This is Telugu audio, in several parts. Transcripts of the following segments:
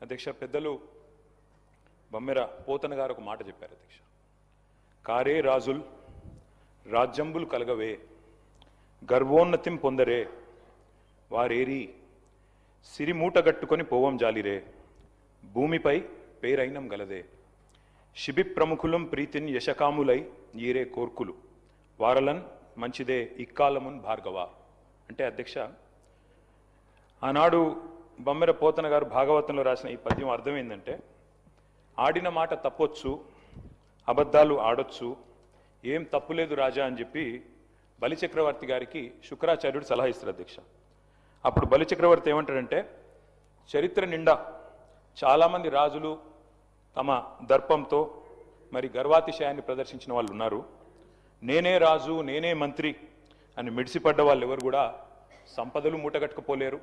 అధ్యక్ష పెద్దలు బమ్మెర పోతన గారు ఒక మాట చెప్పారు అధ్యక్ష. కారే రాజుల్ రాజ్యంబులు కలగవే గర్వోన్నతిం పొందరే వారేరి సిరిమూటగట్టుకొని పోవం జాలిరే భూమిపై పేరైనం గలదే శిబి ప్రముఖులం ప్రీతిన్ యశకాములై ఈరే కోర్కులు వారలన్ మంచిదే ఇక్కాలమున్ భార్గవ. అంటే అధ్యక్ష ఆనాడు బమ్మెర పోతన గారు భాగవతంలో రాసిన ఈ పద్యం అర్థం ఏంటంటే, ఆడిన మాట తప్పొచ్చు, అబద్ధాలు ఆడొచ్చు, ఏం తప్పులేదు రాజా అని చెప్పి బలిచక్రవర్తి గారికి శుక్రాచార్యుడు సలహా ఇస్తారు అధ్యక్ష. అప్పుడు బలిచక్రవర్తి ఏమంటాడంటే, చరిత్ర నిండా చాలామంది రాజులు తమ దర్పంతో మరి గర్వాతిశయాన్ని ప్రదర్శించిన వాళ్ళు ఉన్నారు. నేనే రాజు నేనే మంత్రి అని మిడిసిపడ్డ వాళ్ళు ఎవరు కూడా సంపదలు మూటగట్టుకుపోలేరు,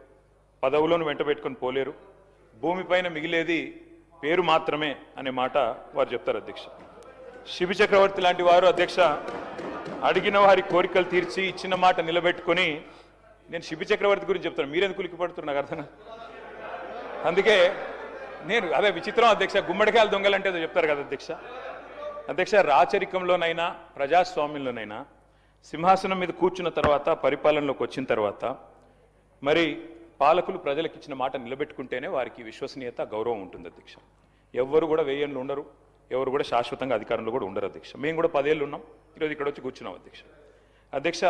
పదవులను వెంటబెట్టుకొని పోలేరు, భూమిపైన మిగిలేది పేరు మాత్రమే అనే మాట వారు చెప్తారు అధ్యక్ష. శిబి చక్రవర్తి లాంటి వారు అధ్యక్ష అడిగిన వారి కోరికలు తీర్చి ఇచ్చిన మాట నిలబెట్టుకొని, నేను శిబి చక్రవర్తి గురించి చెప్తాను, మీరెందుకు ఉలిక్కిపడుతున్నారు నాకు అర్థం. అందుకే నేను అదే విచిత్రం అధ్యక్ష, గుమ్మడికాయలు దొంగలంటే ఏదో చెప్తారు కదా అధ్యక్ష. అధ్యక్ష రాచరికంలోనైనా ప్రజాస్వామ్యంలోనైనా సింహాసనం మీద కూర్చున్న తర్వాత పరిపాలనలోకి వచ్చిన తర్వాత మరి పాలకులు ప్రజలకు ఇచ్చిన మాట నిలబెట్టుకుంటేనే వారికి విశ్వసనీయత గౌరవం ఉంటుంది అధ్యక్ష. ఎవరు కూడా వెయ్యేళ్ళు ఉండరు, ఎవరు కూడా శాశ్వతంగా అధికారంలో కూడా ఉండరు అధ్యక్ష. మేము కూడా 10 ఏళ్ళు ఉన్నాం, ఈరోజు ఇక్కడ వచ్చి కూర్చున్నాం అధ్యక్ష. అధ్యక్ష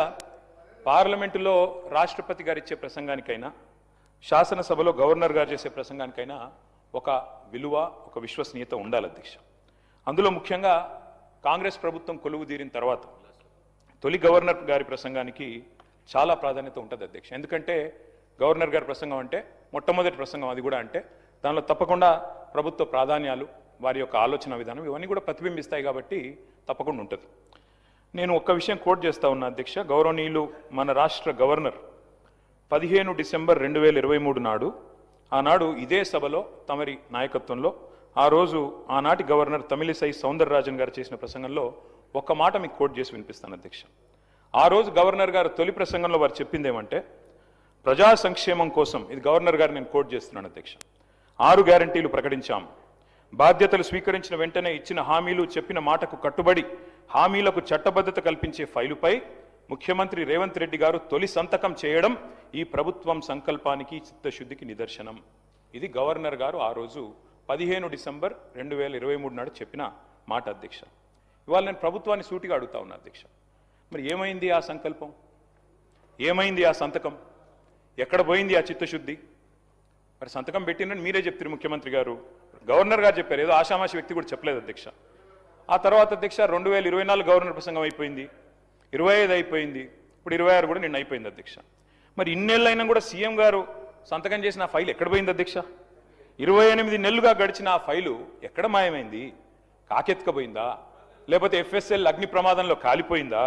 పార్లమెంటులో రాష్ట్రపతి గారు ఇచ్చే ప్రసంగానికైనా శాసనసభలో గవర్నర్ గారు చేసే ప్రసంగానికైనా ఒక విలువ ఒక విశ్వసనీయత ఉండాలి అధ్యక్ష. అందులో ముఖ్యంగా కాంగ్రెస్ ప్రభుత్వం కొలువు తీరిన తర్వాత తొలి గవర్నర్ గారి ప్రసంగానికి చాలా ప్రాధాన్యత ఉంటుంది అధ్యక్ష. ఎందుకంటే గవర్నర్ గారి ప్రసంగం అంటే మొట్టమొదటి ప్రసంగం, అది కూడా అంటే దానిలో తప్పకుండా ప్రభుత్వ ప్రాధాన్యాలు, వారి యొక్క ఆలోచన విధానం ఇవన్నీ కూడా ప్రతిబింబిస్తాయి కాబట్టి తప్పకుండా ఉంటుంది. నేను ఒక్క విషయం కోట్ చేస్తా ఉన్నా అధ్యక్ష. గౌరవనీయులు మన రాష్ట్ర గవర్నర్ 15 డిసెంబర్ 2023 నాడు, ఆనాడు ఇదే సభలో తమరి నాయకత్వంలో ఆ రోజు ఆనాటి గవర్నర్ తమిళిసై సౌందరరాజన్ గారు చేసిన ప్రసంగంలో ఒక్క మాట మీకు కోట్ చేసి వినిపిస్తాను అధ్యక్ష. ఆ రోజు గవర్నర్ గారు తొలి ప్రసంగంలో వారు చెప్పింది ఏమంటే, ప్రజా సంక్షేమం కోసం, ఇది గవర్నర్ గారు నేను కోట్ చేస్తున్నాను అధ్యక్ష, 6 గ్యారంటీలు ప్రకటించాం. బాధ్యతలు స్వీకరించిన వెంటనే ఇచ్చిన హామీలు చెప్పిన మాటకు కట్టుబడి హామీలకు చట్టబద్ధత కల్పించే ఫైలుపై ముఖ్యమంత్రి రేవంత్ రెడ్డి గారు తొలి సంతకం చేయడం ఈ ప్రభుత్వం సంకల్పానికి చిత్తశుద్ధికి నిదర్శనం. ఇది గవర్నర్ గారు ఆ రోజు 15 డిసెంబర్ 2023 నాడు చెప్పిన మాట అధ్యక్ష. ఇవాళ నేను ప్రభుత్వాన్ని సూటిగా అడుగుతా ఉన్నా అధ్యక్ష, మరి ఏమైంది ఆ సంకల్పం, ఏమైంది ఆ సంతకం, ఎక్కడ పోయింది ఆ చిత్తశుద్ధి? మరి సంతకం పెట్టినని మీరే చెప్తారు ముఖ్యమంత్రి గారు, గవర్నర్ గారు చెప్పారు, ఏదో ఆషామాషి వ్యక్తి కూడా చెప్పలేదు అధ్యక్ష. ఆ తర్వాత అధ్యక్ష 2024 గవర్నర్ ప్రసంగం అయిపోయింది, 25 అయిపోయింది, ఇప్పుడు 26 కూడా నిన్న అయిపోయింది అధ్యక్ష. మరి ఇన్నేళ్ళైనా కూడా సీఎం గారు సంతకం చేసిన ఆ ఫైల్ ఎక్కడ పోయింది అధ్యక్ష? 28 నెలలుగా గడిచిన ఆ ఫైలు ఎక్కడ మాయమైంది? కాకెత్తుకపోయిందా, లేకపోతే ఎఫ్ఎస్ఎల్ అగ్ని ప్రమాదంలో కాలిపోయిందా,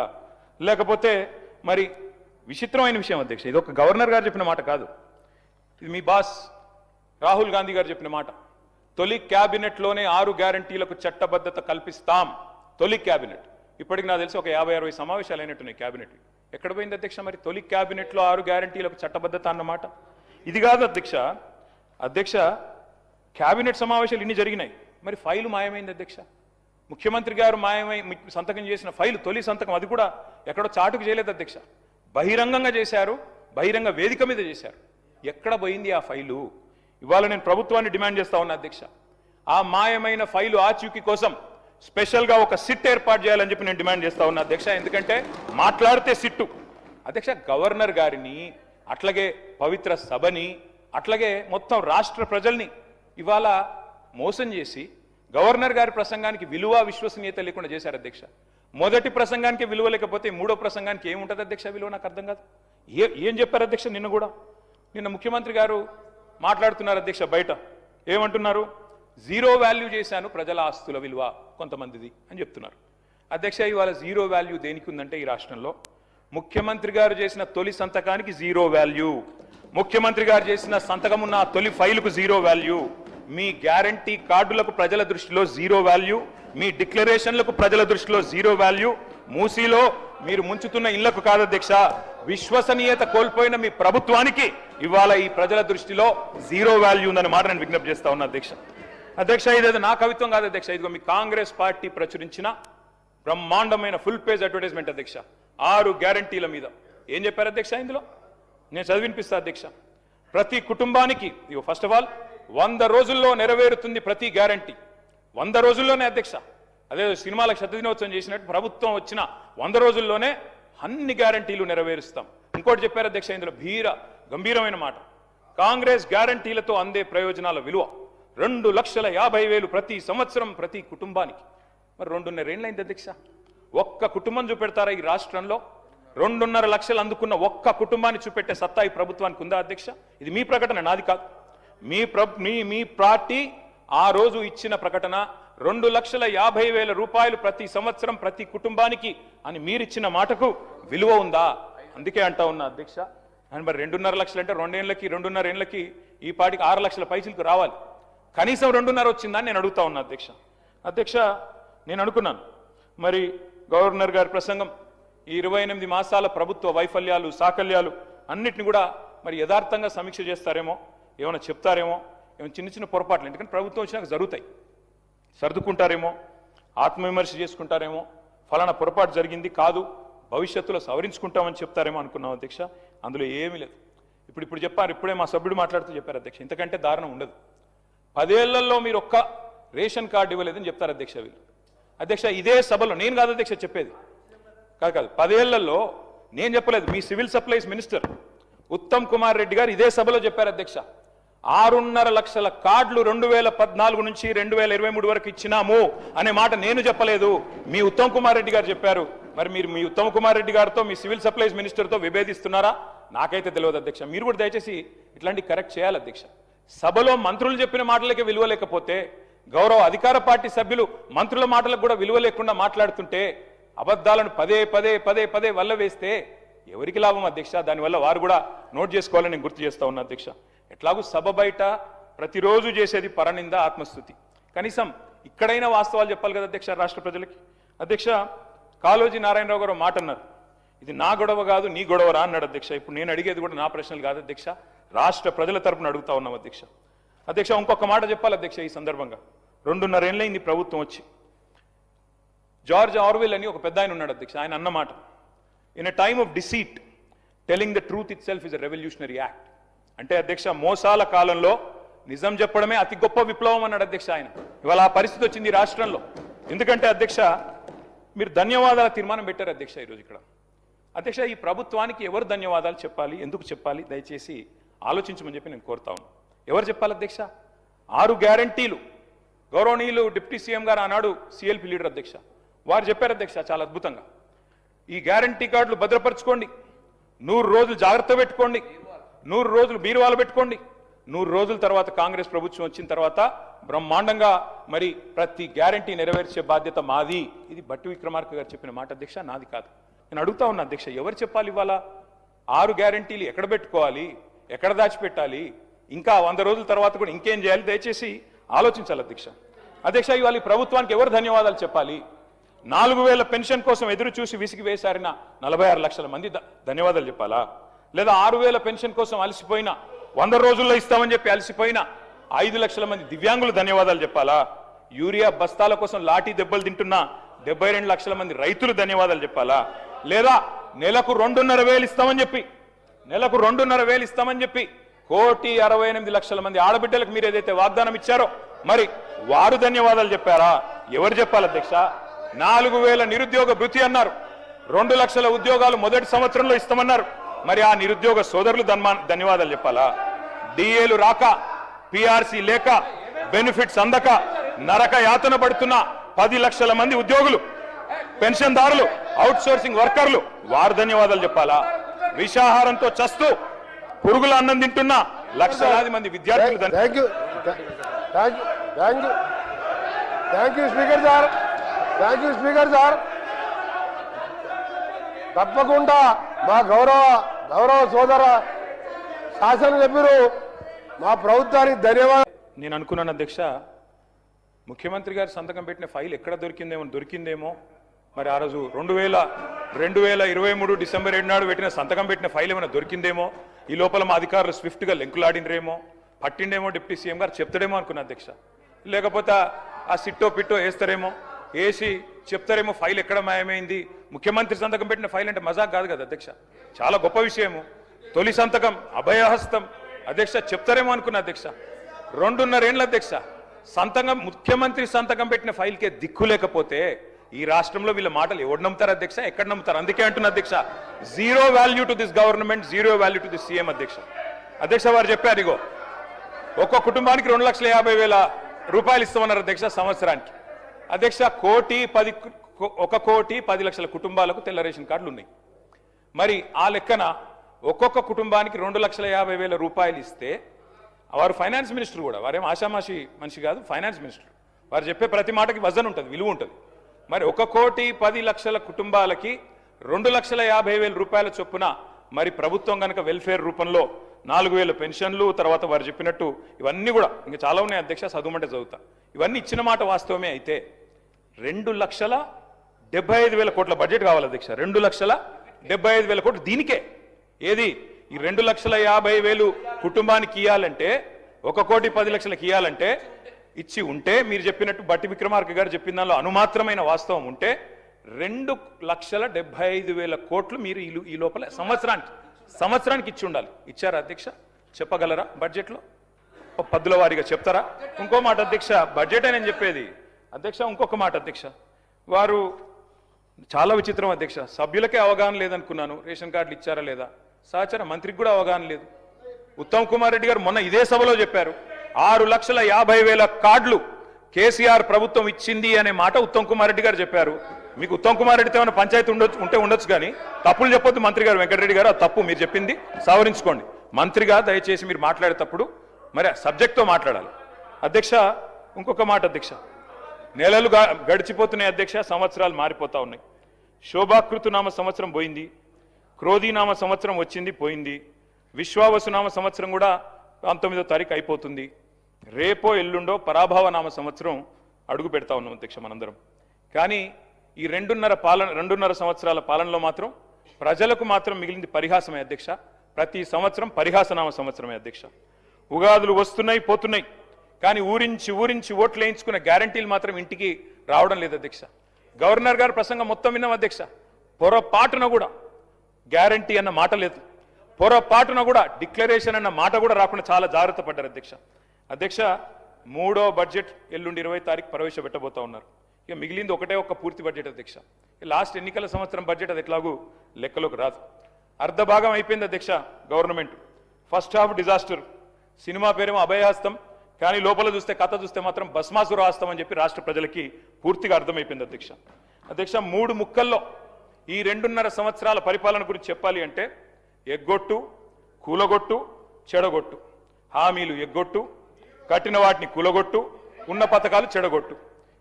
లేకపోతే మరి విచిత్రమైన విషయం అధ్యక్ష, ఇది ఒక గవర్నర్ గారు చెప్పిన మాట కాదు, ఇది మీ బాస్ రాహుల్ గాంధీ గారు చెప్పిన మాట. తొలి క్యాబినెట్లోనే 6 గ్యారంటీలకు చట్టబద్ధత కల్పిస్తాం. తొలి క్యాబినెట్, ఇప్పటికి నాకు తెలిసి ఒక 50-60 సమావేశాలు అయినట్టున్నాయి క్యాబినెట్. ఎక్కడ పోయింది అధ్యక్ష మరి తొలి క్యాబినెట్లో 6 గ్యారంటీలకు చట్టబద్ధత అన్నమాట? ఇది కాదు అధ్యక్ష. అధ్యక్ష క్యాబినెట్ సమావేశాలు ఇన్ని జరిగినాయి, మరి ఫైలు మాయమైంది అధ్యక్ష. ముఖ్యమంత్రి గారు సంతకం చేసిన ఫైలు తొలి సంతకం, అది కూడా ఎక్కడో చాటుకు చేయలేదు అధ్యక్ష, బహిరంగంగా చేశారు, బహిరంగ వేదిక మీద చేశారు. ఎక్కడ పోయింది ఆ ఫైలు? ఇవాళ నేను ప్రభుత్వాన్ని డిమాండ్ చేస్తా ఉన్నా అధ్యక్ష, ఆ మాయమైన ఫైలు ఆచూకీ కోసం స్పెషల్గా ఒక సిట్ ఏర్పాటు చేయాలని చెప్పి నేను డిమాండ్ చేస్తా ఉన్నా అధ్యక్ష. ఎందుకంటే మాట్లాడితే సిట్టు అధ్యక్ష, గవర్నర్ గారిని అట్లాగే పవిత్ర సభని అట్లాగే మొత్తం రాష్ట్ర ప్రజల్ని ఇవాళ మోసం చేసి గవర్నర్ గారి ప్రసంగానికి విలువ విశ్వసనీయత లేకుండా చేశారు అధ్యక్ష. మొదటి ప్రసంగానికి విలువ లేకపోతే మూడో ప్రసంగానికి ఏముంటుంది అధ్యక్ష విలువ? నాకు అర్థం కాదు. ఏం చెప్పారు అధ్యక్ష? నిన్న ముఖ్యమంత్రి గారు మాట్లాడుతున్నారు అధ్యక్ష, బయట ఏమంటున్నారు? 0 వాల్యూ చేశాను ప్రజల ఆస్తుల విలువ కొంతమందిది అని చెప్తున్నారు అధ్యక్ష. ఇవాళ 0 వాల్యూ దేనికి ఉందంటే ఈ రాష్ట్రంలో ముఖ్యమంత్రి గారు చేసిన తొలి సంతకానికి 0 వాల్యూ, ముఖ్యమంత్రి గారు చేసిన సంతకం ఉన్న తొలి ఫైలుకు 0 వాల్యూ, మీ గ్యారంటీ కార్డులకు ప్రజల దృష్టిలో 0 వాల్యూ, మీ డిక్లరేషన్లకు ప్రజల దృష్టిలో 0 వాల్యూ, మూసీలో మీరు ముంచుతున్న ఇళ్లకు కాదు అధ్యక్ష, విశ్వసనీయత కోల్పోయిన మీ ప్రభుత్వానికి ఇవాళ ఈ ప్రజల దృష్టిలో జీరో వాల్యూ ఉందని మాట నేను విజ్ఞప్తి చేస్తా ఉన్నా అధ్యక్ష. అధ్యక్ష, ఇదేదో నా కవిత్వం కాదు అధ్యక్ష, ఇదిగో మీ కాంగ్రెస్ పార్టీ ప్రచురించిన బ్రహ్మాండమైన ఫుల్ పేజ్ అడ్వర్టైజ్మెంట్ అధ్యక్ష. 6 గ్యారంటీల మీద ఏం చెప్పారు అధ్యక్ష ఇందులో? నేను చదివినిపిస్తా అధ్యక్ష. ప్రతి కుటుంబానికి ఫస్ట్ ఆఫ్ ఆల్ 100 రోజుల్లో నెరవేరుతుంది ప్రతి గ్యారంటీ. 100 రోజుల్లోనే అధ్యక్ష. అదే సినిమాలకు శతదినోత్సవం చేసినట్టు ప్రభుత్వం వచ్చిన 100 రోజుల్లోనే అన్ని గ్యారంటీలు నెరవేరుస్తాం. ఇంకోటి చెప్పారు అధ్యక్ష ఇందులో గంభీరమైన మాట. కాంగ్రెస్ గ్యారంటీలతో అందే ప్రయోజనాల విలువ 2,50,000 ప్రతి సంవత్సరం ప్రతి కుటుంబానికి. మరి 2.5 ఏళ్ళైంది అధ్యక్ష. ఒక్క కుటుంబం చూపెడతారా ఈ రాష్ట్రంలో? 2.5 లక్షలు అందుకున్న ఒక్క కుటుంబాన్ని చూపెట్టే సత్తా ఈ ప్రభుత్వానికి ఉందా అధ్యక్ష? ఇది మీ ప్రకటన, నాది కాదు. మీ పార్టీ ఆ రోజు ఇచ్చిన ప్రకటన 2,50,000 రూపాయలు ప్రతి సంవత్సరం ప్రతి కుటుంబానికి అని మీరిచ్చిన మాటకు విలువ ఉందా? అందుకే అంటా ఉన్నా అధ్యక్ష. అని మరి 2.5 లక్షలు అంటే 2.5 ఏళ్ళకి ఈ పార్టీకి 6 లక్షల పైసలకు రావాలి. కనీసం 2.5 వచ్చిందని నేను అడుగుతా ఉన్నా అధ్యక్ష. అధ్యక్ష, నేను అనుకున్నాను మరి గవర్నర్ గారి ప్రసంగం ఈ 28 మాసాల ప్రభుత్వ వైఫల్యాలు సాకల్యాలు అన్నిటిని కూడా మరి యథార్థంగా సమీక్ష చేస్తారేమో, ఏమైనా చెప్తారేమో, ఏమైనా చిన్న చిన్న పొరపాట్లు ఎందుకంటే ప్రభుత్వం వచ్చినాక జరుగుతాయి, సర్దుకుంటారేమో, ఆత్మవిమర్శ చేసుకుంటారేమో, ఫలానా పొరపాటు జరిగింది కాదు భవిష్యత్తులో సవరించుకుంటామని చెప్తారేమో అనుకున్నాం అధ్యక్ష. అందులో ఏమీ లేదు. ఇప్పుడు చెప్పారు, ఇప్పుడే మా సభ్యుడు మాట్లాడుతూ చెప్పారు అధ్యక్ష, ఇంతకంటే దారుణం ఉండదు. 10 ఏళ్లలో మీరు ఒక్క రేషన్ కార్డు ఇవ్వలేదని చెప్తారు అధ్యక్ష వీళ్ళు. అధ్యక్ష, ఇదే సభలో నేను కాదు అధ్యక్ష చెప్పేది, కాదు 10 ఏళ్లలో నేను చెప్పలేదు, మీ civil supplies minister Uttam Kumar Reddy గారు ఇదే సభలో చెప్పారు అధ్యక్ష. 6.5 లక్షల కార్డులు 2014 నుంచి 2023 వరకు ఇచ్చినాము అనే మాట నేను చెప్పలేదు, మీ ఉత్తమ్ కుమార్ రెడ్డి గారు చెప్పారు. మరి మీరు మీ ఉత్తమ్ కుమార్ రెడ్డి గారితో మీ సివిల్ సప్లైస్ మినిస్టర్తో విభేదిస్తున్నారా? నాకైతే తెలియదు అధ్యక్ష. మీరు కూడా దయచేసి ఇట్లాంటి కరెక్ట్ చేయాలి అధ్యక్ష. సభలో మంత్రులు చెప్పిన మాటలకే విలువ లేకపోతే గౌరవ అధికార పార్టీ సభ్యులు మంత్రుల మాటలకు కూడా విలువ లేకుండా మాట్లాడుతుంటే అబద్ధాలను పదే వల్ల వేస్తే ఎవరికి లాభం అధ్యక్ష? దానివల్ల వారు కూడా నోట్ చేసుకోవాలని నేను గుర్తు చేస్తా ఉన్నా అధ్యక్ష. ఎట్లాగూ సభ బయట ప్రతిరోజు చేసేది పరనింద ఆత్మస్తుతి, కనీసం ఇక్కడైనా వాస్తవాలు చెప్పాలి కదా అధ్యక్ష రాష్ట్ర ప్రజలకి. అధ్యక్ష, కాళోజీ నారాయణరావు గారు మాట అన్నారు, ఇది నా గొడవ కాదు నీ గొడవరా అన్నాడు అధ్యక్ష. ఇప్పుడు నేను అడిగేది కూడా నా ప్రశ్నలు కాదు అధ్యక్ష, రాష్ట్ర ప్రజల తరపున అడుగుతా ఉన్నాం అధ్యక్ష. అధ్యక్ష, ఇంకొక మాట చెప్పాలి అధ్యక్ష ఈ సందర్భంగా. 2.5 ఏళ్ళైంది ప్రభుత్వం వచ్చి. జార్జ్ ఆర్వెల్ అని ఒక పెద్ద ఆయన ఉన్నాడు అధ్యక్ష, ఆయన అన్నమాట, in a time of deceit telling the truth it self is a revolutionary act. అంటే అధ్యక్ష, మోసాల కాలంలో నిజం చెప్పడమే అతి గొప్ప విప్లవం అన్నాడు అధ్యక్ష ఆయన. ఇవాళ ఆ పరిస్థితి వచ్చింది రాష్ట్రంలో. ఎందుకంటే అధ్యక్ష, మీరు ధన్యవాదాల తీర్మానం పెట్టారు అధ్యక్ష ఈరోజు ఇక్కడ. అధ్యక్ష, ఈ ప్రభుత్వానికి ఎవరు ధన్యవాదాలు చెప్పాలి, ఎందుకు చెప్పాలి, దయచేసి ఆలోచించమని చెప్పి నేను కోరుతా ఉన్నాను. ఎవరు చెప్పాలి అధ్యక్ష? 6 గ్యారంటీలు గౌరవనీయులు డిప్యూటీ సీఎం గారు ఆనాడు సిఎల్పి లీడర్ అధ్యక్ష, వారు చెప్పారు అధ్యక్ష చాలా అద్భుతంగా, ఈ గ్యారంటీ కార్డులు భద్రపరచుకోండి, 100 రోజులు జాగ్రత్త పెట్టుకోండి, 100 రోజులు బీరువాలు పెట్టుకోండి, 100 రోజుల తర్వాత కాంగ్రెస్ ప్రభుత్వం వచ్చిన తర్వాత బ్రహ్మాండంగా మరి ప్రతి గ్యారంటీ నెరవేర్చే బాధ్యత మాది. ఇది బట్టి విక్రమార్క గారు చెప్పిన మాట అధ్యక్ష, నాది కాదు. నేను అడుగుతా ఉన్నా అధ్యక్ష, ఎవరు చెప్పాలి ఇవాళ 6 గ్యారంటీలు ఎక్కడ పెట్టుకోవాలి, ఎక్కడ దాచిపెట్టాలి, ఇంకా 100 రోజుల తర్వాత కూడా ఇంకేం చేయాలి, దయచేసి ఆలోచించాలి అధ్యక్ష. అధ్యక్ష, ఇవాళ ఈ ప్రభుత్వానికి ఎవరు ధన్యవాదాలు చెప్పాలి? 4,000 పెన్షన్ కోసం ఎదురు చూసి విసిగి వేశారిన 46 లక్షల మంది ధన్యవాదాలు చెప్పాలా? లేదా 6,000 పెన్షన్ కోసం అలసిపోయిన 100 రోజుల్లో ఇస్తామని చెప్పి అలసిపోయిన 5 లక్షల మంది దివ్యాంగులు ధన్యవాదాలు చెప్పాలా? యూరియా బస్తాల కోసం లాఠీ దెబ్బలు తింటున్న 72 లక్షల మంది రైతులు ధన్యవాదాలు చెప్పాలా? లేదా నెలకు 2,500 ఇస్తామని చెప్పి 2,500 ఇస్తామని చెప్పి 1,68,00,000 మంది ఆడబిడ్డలకు మీరు ఏదైతే వాగ్దానం ఇచ్చారో మరి వారు ధన్యవాదాలు చెప్పారా? ఎవరు చెప్పాలి అధ్యక్ష? 4,000 నిరుద్యోగ భృతి అన్నారు, 2 లక్షల ఉద్యోగాలు మొదటి సంవత్సరంలో ఇస్తామన్నారు, మరి ఆ నిరుద్యోగ సోదరులు ధన్యవాదాలు చెప్పాలా? డిఏలు రాక, పిఆర్సీ లేక, బెనిఫిట్స్ అందక నరక యాతన పడుతున్న 10 లక్షల మంది ఉద్యోగులు, పెన్షన్దారులు, అవుట్ సోర్సింగ్ వర్కర్లు, వారు ధన్యవాదాలు చెప్పాలా? విషాహారంతో చస్తూ పురుగుల అన్నం తింటున్న లక్షలాది మంది విద్యార్థులు స్పీకర్ సార్, తప్పకుండా మా గౌరవ సోదర శాసనసభ్యులు మా ప్రభుత్వానికి ధన్యవాదాలు. నేను అనుకున్నాను అధ్యక్ష, ముఖ్యమంత్రి గారు సంతకం పెట్టిన ఫైల్ ఎక్కడ దొరికిందేమో మరి ఆ రోజు 2023 డిసెంబర్ 7 నాడు సంతకం పెట్టిన ఫైల్ ఏమైనా దొరికిందేమో, ఈ లోపల మా అధికారులు స్విఫ్ట్గా లెంకులాడినరేమో, పట్టిండేమో డిప్యూటీ సీఎం గారు చెప్తాడేమో అనుకున్నా అధ్యక్ష. లేకపోతే ఆ సిట్టో పిట్టో వేస్తారేమో, వేసి చెప్తారేమో ఫైల్ ఎక్కడ మాయమైంది. ముఖ్యమంత్రి సంతకం పెట్టిన ఫైల్ అంటే మజాక్ కాదు కదా అధ్యక్ష, చాలా గొప్ప విషయము. తొలి సంతకం అభయహస్తం అధ్యక్ష, చెప్తారేమో అనుకున్నా అధ్యక్ష. 2.5 ఏళ్ల అధ్యక్ష సంతకం, ముఖ్యమంత్రి సంతకం పెట్టిన ఫైల్కే దిక్కు లేకపోతే ఈ రాష్ట్రంలో వీళ్ళ మాటలు ఎవరు నమ్ముతారు అధ్యక్ష, ఎక్కడ నమ్ముతారు? అందుకే అంటున్నా అధ్యక్ష, zero value to this government, zero value to this CM అధ్యక్ష. అధ్యక్ష వారు చెప్పారు, ఇగో ఒక్కో కుటుంబానికి 2,50,000 రూపాయలు ఇస్తామన్నారు అధ్యక్ష సంవత్సరానికి. అధ్యక్ష 1,10,00,000 కుటుంబాలకు తెల్ల రేషన్ కార్డులు ఉన్నాయి. మరి ఆ లెక్కన ఒక్కొక్క కుటుంబానికి 2,50,000 రూపాయలు ఇస్తే, వారు ఫైనాన్స్ మినిస్టర్ కూడా, వారేం ఆషామాషి మనిషి కాదు, ఫైనాన్స్ మినిస్టర్. వారు చెప్పే ప్రతి మాటకి వజన్ ఉంటుంది, విలువ ఉంటుంది. మరి 1,10,00,000 కుటుంబాలకి 2,50,000 రూపాయల చొప్పున మరి ప్రభుత్వం కనుక వెల్ఫేర్ రూపంలో 4,000 పెన్షన్లు, తర్వాత వారు చెప్పినట్టు ఇవన్నీ కూడా ఇంకా చాలా ఉన్నాయి అధ్యక్ష, చదువుమంటే చదువుతా. ఇవన్నీ ఇచ్చిన మాట వాస్తవమే అయితే 2,75,000 కోట్ల బడ్జెట్ కావాలి అధ్యక్ష. 2,75,000 కోట్లు దీనికే. ఏది ఈ 2,50,000 కుటుంబానికి ఇవ్వాలంటే, 1,10,00,000 ఇవ్వాలంటే ఇచ్చి ఉంటే, మీరు చెప్పినట్టు బట్టి విక్రమార్క గారు చెప్పిన దానిలో అనుమాత్రమైన వాస్తవం ఉంటే 2,75,000 కోట్లు మీరు ఈ లోపల సంవత్సరానికి ఇచ్చి ఉండాలి. ఇచ్చారా అధ్యక్ష? చెప్పగలరా? బడ్జెట్లో పద్దుల వారీగా చెప్తారా? ఇంకో మాట అధ్యక్ష, బడ్జెట్ అని నేను చెప్పేది అధ్యక్ష. ఇంకొక మాట అధ్యక్ష, వారు చాలా విచిత్రం అధ్యక్ష, సభ్యులకే అవగాహన లేదనుకున్నాను రేషన్ కార్డులు ఇచ్చారా లేదా. సహచర మంత్రికి కూడా అవగాహన లేదు. ఉత్తమ్ కుమార్ రెడ్డి గారు మొన్న ఇదే సభలో చెప్పారు, 6,50,000 కార్డులు కేసీఆర్ ప్రభుత్వం ఇచ్చింది అనే మాట ఉత్తమ్ కుమార్ రెడ్డి గారు చెప్పారు. మీకు ఉత్తమ్ కుమార్ రెడ్డితో ఏమైనా పంచాయతీ ఉండొచ్చు కానీ తప్పులు చెప్పొద్దు మంత్రి గారు. వెంకటరెడ్డి గారు, ఆ తప్పు మీరు చెప్పింది సవరించుకోండి. మంత్రిగా దయచేసి మీరు మాట్లాడేటప్పుడు మరి సబ్జెక్ట్తో మాట్లాడాలి అధ్యక్ష. ఇంకొక మాట అధ్యక్ష, నెలలు గడిచిపోతున్నాయి అధ్యక్ష, సంవత్సరాలు మారిపోతా ఉన్నాయి. శోభాకృతునామ సంవత్సరం పోయింది, క్రోధీనామ సంవత్సరం వచ్చింది పోయింది, విశ్వావసునామ సంవత్సరం కూడా 19వ తారీఖు అయిపోతుంది. రేపో ఎల్లుండో పరాభవనామ సంవత్సరం అడుగు పెడతా ఉన్నాం అధ్యక్ష మనందరం. కానీ ఈ 2.5 సంవత్సరాల పాలనలో మాత్రం ప్రజలకు మాత్రం మిగిలింది పరిహాసమే అధ్యక్ష. ప్రతి సంవత్సరం పరిహాసనామ సంవత్సరమే అధ్యక్ష. ఉగాదులు వస్తున్నాయి పోతున్నాయి, కానీ ఊరించి ఓట్లు వేయించుకున్న గ్యారంటీలు మాత్రం ఇంటికి రావడం లేదు అధ్యక్ష. గవర్నర్ గారు ప్రసంగం మొత్తం విన్నాం అధ్యక్ష, పొరపాటున కూడా గ్యారంటీ అన్న మాట లేదు, పొరపాటున కూడా డిక్లరేషన్ అన్న మాట కూడా రాకుండా చాలా జాగ్రత్త పడ్డారు అధ్యక్ష. అధ్యక్ష 3వ బడ్జెట్ ఎల్లుండి 20వ తారీఖు ప్రవేశపెట్టబోతా ఉన్నారు. ఇక మిగిలింది ఒక్క పూర్తి బడ్జెట్ అధ్యక్ష. లాస్ట్ ఎన్నికల సంవత్సరం బడ్జెట్ అది ఎట్లాగూ లెక్కలోకి రాదు. అర్ధ భాగం అయిపోయింది అధ్యక్ష government. First half disaster, cinema పేరేమో అభయహస్తం, కానీ లోపల చూస్తే కథ చూస్తే మాత్రం భస్మాసుర హస్తం అని చెప్పి రాష్ట్ర ప్రజలకి పూర్తిగా అర్థమైపోయింది అధ్యక్ష. అధ్యక్ష 3 ముక్కల్లో ఈ 2.5 సంవత్సరాల పరిపాలన గురించి చెప్పాలి అంటే, ఎగ్గొట్టు, కూలగొట్టు, చెడగొట్టు. హామీలు ఎగ్గొట్టు, కట్టిన వాటిని కూలగొట్టు, ఉన్న పథకాలు చెడగొట్టు.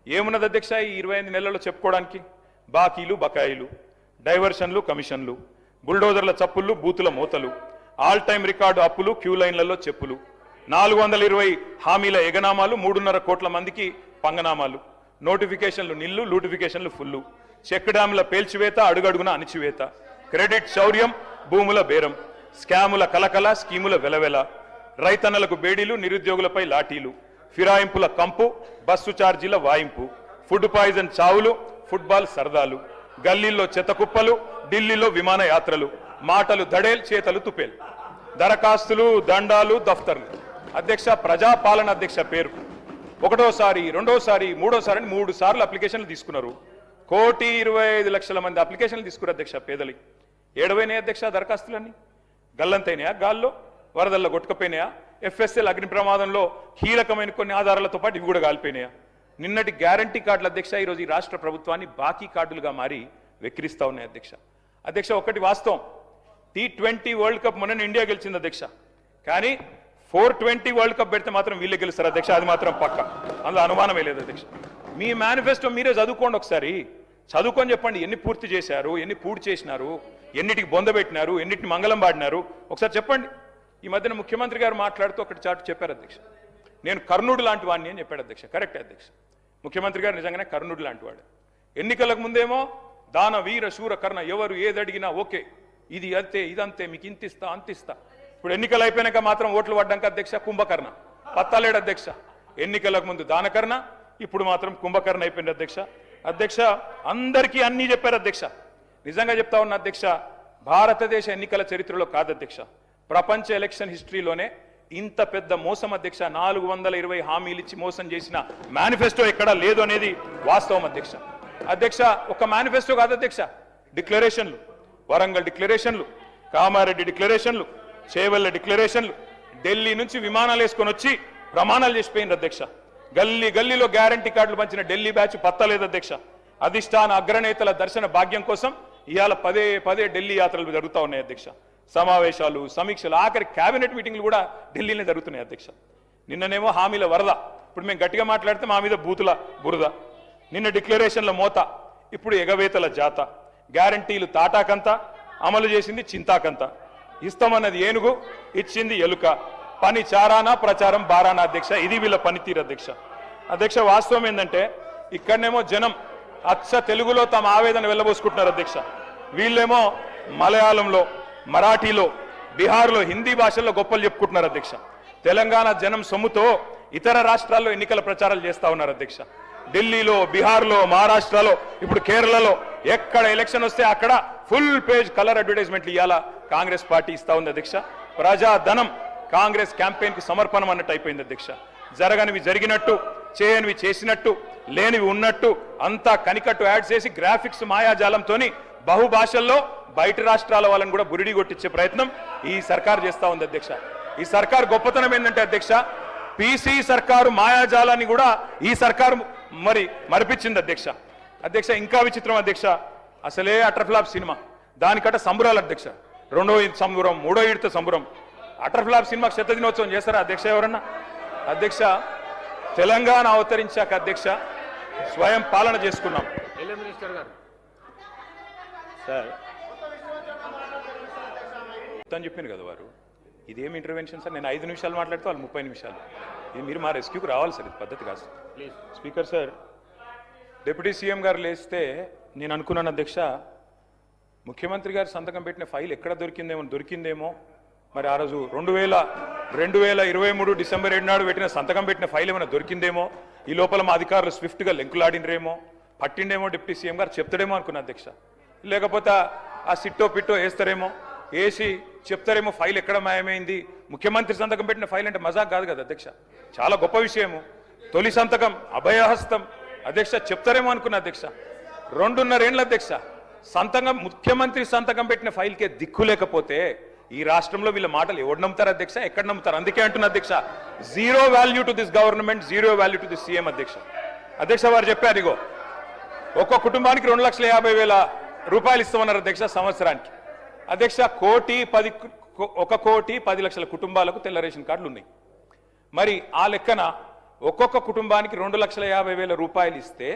ఏమున్నది అధ్యక్ష ఈ 25 నెలల్లో చెప్పుకోవడానికి? బాకీలు బకాయిలు, డైవర్షన్లు కమిషన్లు, బుల్డోజర్ల చప్పుళ్ళు, బూతుల మూతలు, ఆల్ టైమ్ రికార్డు అప్పులు, క్యూ లైన్లలో చెప్పులు, 420 హామీల ఎగనామాలు, 3.5 కోట్ల మందికి పంగనామాలు, నోటిఫికేషన్లు నిల్లు, లూటిఫికేషన్లు ఫుల్లు, చెక్ డ్యాముల పేల్చివేత, అడుగడుగున అణిచివేత, క్రెడిట్ శౌర్యం, భూముల బేరం, స్కాముల కలకల, స్కీముల వెలవెల, రైతన్నలకు బేడీలు, నిరుద్యోగులపై లాఠీలు, ఫిరాయింపుల కంపు, బస్సు ఛార్జీల వాయింపు, ఫుడ్ పాయిజన్ చావులు, ఫుట్బాల్ సరదాలు, గల్లీల్లో చెత్త కుప్పలు, ఢిల్లీలో విమాన యాత్రలు, మాటలు దడేల్, చేతలు తుపేల్, దరఖాస్తులు, దండాలు, దఫ్తర్లు. అధ్యక్ష ప్రజాపాలన అధ్యక్ష పేరు 1వసారి 2వసారి 3వసారి అని 3 సార్లు అప్లికేషన్లు తీసుకున్నారు. 1,25,00,000 మంది అప్లికేషన్లు తీసుకున్నారు అధ్యక్ష. పేదలి ఏడవైనాయి అధ్యక్ష దరఖాస్తులన్నీ, గల్లంతైనాయా, గాల్లో వరదల్లో కొట్టుకపోయినాయా, FSL అగ్ని ప్రమాదంలో కీలకమైన కొన్ని ఆధారాలతో పాటు ఇవి కూడా కాలిపోయినాయా? నిన్నటి గ్యారంటీ కార్డుల అధ్యక్ష ఈరోజు ఈ రాష్ట్ర ప్రభుత్వాన్ని బాకీ కార్డులుగా మారి వెక్కిరిస్తా ఉన్నాయి అధ్యక్ష. అధ్యక్ష ఒకటి వాస్తవం, T20 వరల్డ్ కప్ మొన్న ఇండియా గెలిచింది అధ్యక్ష, కానీ 420 వరల్డ్ కప్ పెడితే మాత్రం వీళ్ళే గెలుస్తారు అధ్యక్ష, అది మాత్రం పక్క, అందులో అనుమానమే లేదు అధ్యక్ష. మీ మేనిఫెస్టో మీరే చదువుకోండి ఒకసారి, చదువుకొని చెప్పండి ఎన్ని పూర్తి చేశారు, ఎన్ని పూర్తి చేసినారు, ఎన్నిటికి బొందబెట్టినారు, ఎన్నిటిని మంగళం పాడినారు ఒకసారి చెప్పండి. ఈ మధ్యన ముఖ్యమంత్రి గారు మాట్లాడుతూ ఒకటి చాటు చెప్పారు అధ్యక్ష, నేను కర్ణుడు లాంటి వాడిని అని చెప్పాడు అధ్యక్ష. కరెక్ట్ అధ్యక్ష, ముఖ్యమంత్రి గారు నిజంగానే కర్ణుడు లాంటి వాడు. ఎన్నికలకు ముందేమో దాన వీర శూర కర్ణ ఎవరు ఏదడిగినా ఓకే, ఇది అంతే ఇదంతే, మీకు ఇంతిస్తా అంతిస్తా. ఇప్పుడు ఎన్నికలు అయిపోయినాక మాత్రం ఓట్లు పడ్డాక అధ్యక్ష కుంభకర్ణ పత్తాలేడు అధ్యక్ష. ఎన్నికలకు ముందు దానకర్ణ, ఇప్పుడు మాత్రం కుంభకర్ణ అయిపోయింది అధ్యక్ష. అధ్యక్ష అందరికీ అన్నీ చెప్పారు అధ్యక్ష. నిజంగా చెప్తా ఉన్న అధ్యక్ష, భారతదేశ ఎన్నికల చరిత్రలో కాదు అధ్యక్ష, ప్రపంచ ఎలక్షన్ హిస్టరీలోనే ఇంత పెద్ద మోసం అధ్యక్ష. 420 హామీలు ఇచ్చి మోసం చేసిన మేనిఫెస్టో ఎక్కడా లేదు అనేది వాస్తవం అధ్యక్ష. అధ్యక్ష ఒక మేనిఫెస్టో కాదు అధ్యక్ష, డిక్లరేషన్లు, వరంగల్ డిక్లరేషన్లు, కామారెడ్డి డిక్లరేషన్లు, చేవెళ్ల డిక్లరేషన్లు, ఢిల్లీ నుంచి విమానాలు వేసుకొని వచ్చి ప్రమాణాలు చేసిపోయింది అధ్యక్ష. గల్లీ గల్లీలో గ్యారంటీ కార్డులు పంచిన ఢిల్లీ బ్యాచ్ పత్తలేదు అధ్యక్ష. అధిష్టాన అగ్రనేతల దర్శన భాగ్యం కోసం ఇవాళ పదే ఢిల్లీ యాత్రలు జరుగుతూ ఉన్నాయి అధ్యక్ష. సమావేశాలు, సమీక్షలు, ఆఖరి కేబినెట్ మీటింగ్లు కూడా ఢిల్లీనే జరుగుతున్నాయి అధ్యక్ష. నిన్ననేమో హామీల వరద, ఇప్పుడు మేము గట్టిగా మాట్లాడితే మా మీద బూతుల బురద. నిన్న డిక్లరేషన్ల మోత, ఇప్పుడు ఎగవేతల జాత. గ్యారంటీలు తాటాకంత, అమలు చేసింది చింతాకంత. ఇస్తామన్నది ఏనుగు, ఇచ్చింది ఎలుక. పని చారానా ప్రచారం బారానా అధ్యక్ష. ఇది వీళ్ళ పనితీరు అధ్యక్ష. అధ్యక్ష వాస్తవం ఏంటంటే ఇక్కడనేమో జనం అచ్చ తెలుగులో తమ ఆవేదన వెళ్ళబోసుకుంటున్నారు అధ్యక్ష. వీళ్ళేమో మలయాళంలో, మరాఠీలో, బీహార్లో, హిందీ భాషల్లో గొప్పలు చెప్పుకుంటున్నారు అధ్యక్ష. తెలంగాణ జనం సొమ్ముతో ఇతర రాష్ట్రాల్లో ఎన్నికల ప్రచారాలు చేస్తా ఉన్నారు అధ్యక్ష. ఢిల్లీలో, బీహార్లో, మహారాష్ట్రలో, ఇప్పుడు కేరళలో ఎక్కడ ఎలక్షన్ వస్తే అక్కడ ఫుల్ పేజ్ కలర్ అడ్వర్టైజ్మెంట్లు ఇవాళ కాంగ్రెస్ పార్టీ ఇస్తా ఉంది అధ్యక్ష. ప్రజాధనం కాంగ్రెస్ క్యాంపెయిన్ కు సమర్పణం అన్నట్టు అయిపోయింది అధ్యక్ష. జరగనివి జరిగినట్టు, చేయనివి చేసినట్టు, లేనివి ఉన్నట్టు అంతా కనికట్టు యాడ్ చేసి గ్రాఫిక్స్ మాయాజాలంతో బహుభాషల్లో బయట రాష్ట్రాల వాళ్ళని కూడా బురిడి కొట్టించే ప్రయత్నం ఈ సర్కార్ చేస్తా ఉంది అధ్యక్ష. ఈ సర్కార్ గొప్పతనం ఏంటంటే అధ్యక్ష, పీసీ సర్కారు మాయాజాలాన్ని కూడా ఈ సర్కారు మరిపించింది అధ్యక్ష. అధ్యక్ష ఇంకా విచిత్రం అధ్యక్ష, అసలే అటర్ఫ్లాప్ సినిమా, దానికట సంబురాలు అధ్యక్ష. 2వ ఈద్ సంబురం, 3వ ఈడ్తో సంబురం. అటర్ఫ్లాప్ సినిమాకి శత దినోత్సవం చేస్తారా అధ్యక్ష ఎవరన్నా? అధ్యక్ష తెలంగాణ అవతరించాక అధ్యక్ష స్వయం పాలన చేసుకున్నాం. మినిస్టర్ గారు సార్ అని చెప్పింది కదా వారు, ఇదేమి ఇంటర్వెన్షన్ సార్? నేను 5 నిమిషాలు మాట్లాడితే వాళ్ళు 30 నిమిషాలు. ఇది మీరు మా రెస్క్యూకి రావాలి సార్, ఇది పద్ధతి కాదు. Please speaker sir, deputy CM గారు లేస్తే నేను అనుకున్నాను అధ్యక్ష, ముఖ్యమంత్రి గారు సంతకం పెట్టిన ఫైల్ ఎక్కడ దొరికిందేమో. మరి ఆ రోజు 2023 డిసెంబర్ 7 నాడు సంతకం పెట్టిన ఫైల్ ఏమైనా దొరికిందేమో. ఈ లోపల మా అధికారులు స్విఫ్ట్గా లెంకులాడినరేమో, పట్టిండేమో డిప్యూటీ సీఎం గారు, చెప్తాడేమో అనుకున్నా అధ్యక్ష. లేకపోతే ఆ సిట్టో పిట్టో వేస్తారేమో, వేసి చెప్తారేమో ఫైల్ ఎక్కడ మాయమైంది. ముఖ్యమంత్రి సంతకం పెట్టిన ఫైల్ అంటే మజాక్ కాదు కదా అధ్యక్ష, చాలా గొప్ప విషయము. తొలి సంతకం, అభయహస్తం అధ్యక్ష, చెప్తారేమో అనుకున్న అధ్యక్ష. 2.5 ఏళ్ళ అధ్యక్ష సంతకం, ముఖ్యమంత్రి సంతకం పెట్టిన ఫైల్కే దిక్కు లేకపోతే ఈ రాష్ట్రంలో వీళ్ళ మాటలు ఎవరు నమ్ముతారు అధ్యక్ష? ఎక్కడ నమ్ముతారు? అందుకే అంటున్న అధ్యక్ష, zero value to this government, zero value to this CM అధ్యక్ష. అధ్యక్ష వారు చెప్పారు, ఇగో ఒక్కో కుటుంబానికి 2,50,000 రూపాయలు ఇస్తామన్నారు అధ్యక్ష సంవత్సరానికి. అధ్యక్ష 1,10,00,000 కుటుంబాలకు తెల్ల రేషన్ కార్డులు ఉన్నాయి. మరి ఆ లెక్కన ఒక్కొక్క కుటుంబానికి 2,50,000 రూపాయలు ఇస్తే,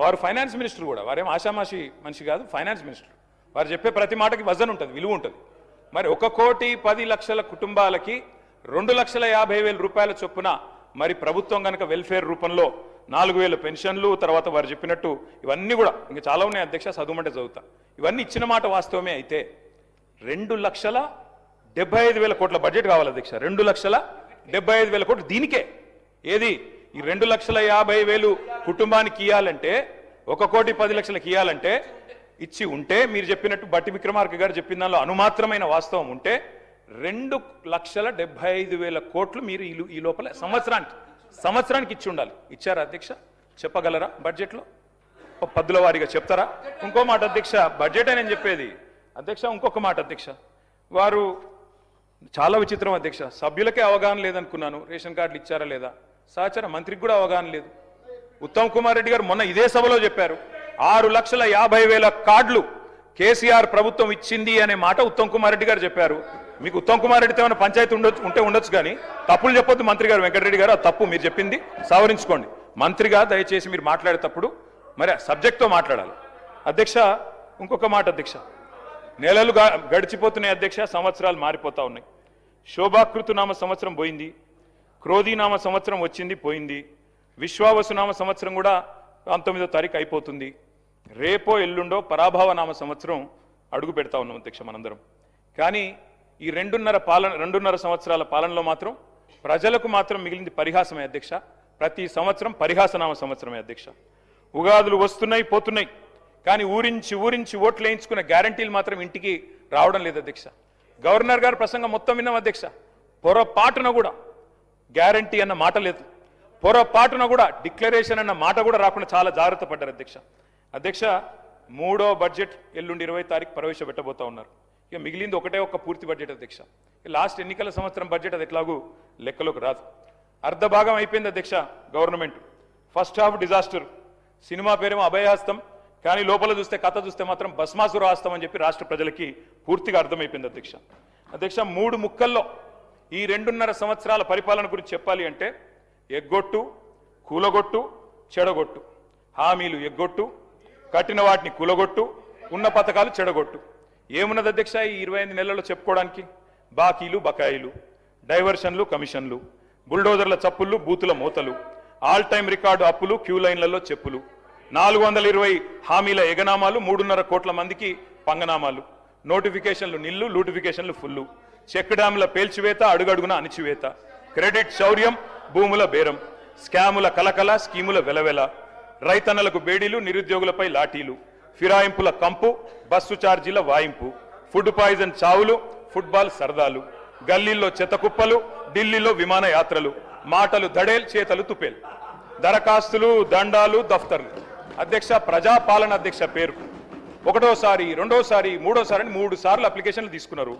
వారు ఫైనాన్స్ మినిస్టర్ కూడా, వారేం ఆషామాషి మనిషి కాదు, ఫైనాన్స్ మినిస్టర్. వారు చెప్పే ప్రతి మాటకి వజన్ ఉంటుంది, విలువ ఉంటుంది. మరి 1,10,00,000 కుటుంబాలకి 2,50,000 రూపాయల చొప్పున మరి ప్రభుత్వం కనుక వెల్ఫేర్ రూపంలో 4,000 పెన్షన్లు, తర్వాత వారు చెప్పినట్టు ఇవన్నీ కూడా ఇంకా చాలా ఉన్నాయి అధ్యక్ష, చదువుమంటే చదువుతా. ఇవన్నీ ఇచ్చిన మాట వాస్తవమే అయితే 2,75,000 కోట్ల బడ్జెట్ కావాలి అధ్యక్ష. 2,75,000 కోట్లు దీనికే. ఏది ఈ 2,50,000 కుటుంబానికి ఇవ్వాలంటే, 1,10,00,000 ఇవ్వాలంటే ఇచ్చి ఉంటే, మీరు చెప్పినట్టు బట్టి విక్రమార్క గారు చెప్పిన దానిలో అనుమాత్రమైన వాస్తవం ఉంటే 2,75,000 కోట్లు మీరు ఈ లోపల సంవత్సరానికి ఇచ్చి ఉండాలి. ఇచ్చారా అధ్యక్ష? చెప్పగలరా? బడ్జెట్లో పద్దుల వారీగా చెప్తారా? ఇంకో మాట అధ్యక్ష, బడ్జెట్ అని నేను చెప్పేది అధ్యక్ష. ఇంకొక మాట అధ్యక్ష, వారు చాలా విచిత్రం అధ్యక్ష, సభ్యులకే అవగాహన లేదనుకున్నాను, రేషన్ కార్డులు ఇచ్చారా లేదా. సహచర మంత్రికి కూడా అవగాహన లేదు. ఉత్తమ్ కుమార్ రెడ్డి గారు మొన్న ఇదే సభలో చెప్పారు, 6,50,000 కార్డులు కేసీఆర్ ప్రభుత్వం ఇచ్చింది అనే మాట ఉత్తమ్ కుమార్ రెడ్డి గారు చెప్పారు. మీకు ఉత్తమ్ కుమార్ రెడ్డితో ఏమైనా పంచాయతీ ఉండొచ్చు కానీ తప్పులు చెప్పొద్దు మంత్రి గారు. వెంకటరెడ్డి గారు, ఆ తప్పు మీరు చెప్పింది సవరించుకోండి. మంత్రిగా దయచేసి మీరు మాట్లాడేటప్పుడు మరి సబ్జెక్ట్తో మాట్లాడాలి అధ్యక్ష. ఇంకొక మాట అధ్యక్ష, నెలలు గడిచిపోతున్నాయి అధ్యక్ష, సంవత్సరాలు మారిపోతా ఉన్నాయి. శోభాకృతునామ సంవత్సరం పోయింది, క్రోధీనామ సంవత్సరం వచ్చింది పోయింది, విశ్వావసునామ సంవత్సరం కూడా 19వ తారీఖు అయిపోతుంది. రేపో ఎల్లుండో పరాభవనామ సంవత్సరం అడుగు పెడతా ఉన్నాం అధ్యక్ష మనందరం. కానీ ఈ రెండున్నర సంవత్సరాల పాలనలో మాత్రం ప్రజలకు మాత్రం మిగిలింది పరిహాసమే అధ్యక్ష. ప్రతి సంవత్సరం పరిహాసనామ సంవత్సరమే అధ్యక్ష. ఉగాదులు వస్తున్నాయి పోతున్నాయి, కానీ ఊరించి ఓట్లు వేయించుకున్న గ్యారంటీలు మాత్రం ఇంటికి రావడం లేదు అధ్యక్ష. గవర్నర్ గారు ప్రసంగం మొత్తం విన్నాం అధ్యక్ష. పొరపాటున కూడా గ్యారంటీ అన్న మాట లేదు, పొరపాటున కూడా డిక్లరేషన్ అన్న మాట కూడా రాకుండా చాలా జాగ్రత్త పడ్డారు అధ్యక్ష. అధ్యక్ష, 3వ బడ్జెట్ ఎల్లుండి 20వ తారీఖు ప్రవేశపెట్టబోతా ఉన్నారు. ఇక మిగిలింది ఒక్క పూర్తి బడ్జెట్ అధ్యక్ష. లాస్ట్ ఎన్నికల సంవత్సరం బడ్జెట్ అది ఎట్లాగూ లెక్కలోకి రాదు. అర్ధ భాగం అయిపోయింది అధ్యక్ష government. First half disaster, cinema పేరేమో అభయహస్తం, కానీ లోపల చూస్తే కథ చూస్తే మాత్రం భస్మాసుర హస్తం అని చెప్పి రాష్ట్ర ప్రజలకి పూర్తిగా అర్థమైపోయింది అధ్యక్ష. అధ్యక్ష, 3 ముక్కల్లో ఈ 2.5 సంవత్సరాల పరిపాలన గురించి చెప్పాలి అంటే ఎగ్గొట్టు, కూలగొట్టు, చెడగొట్టు. హామీలు ఎగ్గొట్టు, కట్టిన వాటిని కూలగొట్టు, ఉన్న పథకాలు చెడగొట్టు. ఏమున్నది అధ్యక్ష ఈ 25 నెలల్లో చెప్పుకోవడానికి? బాకీలు, బకాయిలు, డైవర్షన్లు, కమిషన్లు, బుల్డోజర్ల చప్పుళ్ళు, బూతుల మూతలు, ఆల్ టైం రికార్డు అప్పులు, క్యూ లైన్లలో చెప్పులు, 420 హామీల ఎగనామాలు, 3.5 కోట్ల మందికి పంగనామాలు, నోటిఫికేషన్లు నిల్లు, లూటిఫికేషన్లు ఫుల్లు, చెక్ డ్యాముల పేల్చివేత, అడుగడుగున అణిచివేత, క్రెడిట్ శౌర్యం, భూముల బేరం, స్కాముల కలకల, స్కీముల వెలవెల, రైతన్నలకు బేడీలు, నిరుద్యోగులపై లాఠీలు, ఫిరాయింపుల కంపు, బస్సు ఛార్జీల వాయింపు, ఫుడ్ పాయిజన్ చావులు, ఫుట్బాల్ సరదాలు, గల్లీల్లో చెత్తకుప్పలు, ఢిల్లీలో విమానయాత్రలు, మాటలు దడేల్, చేతలు తుపేల్, దరఖాస్తులు, దండాలు, దఫ్తర్లు. అధ్యక్ష, ప్రజాపాలన అధ్యక్ష పేరు. 1వ, 2వ, 3వ అని 3 సార్లు అప్లికేషన్లు తీసుకున్నారు.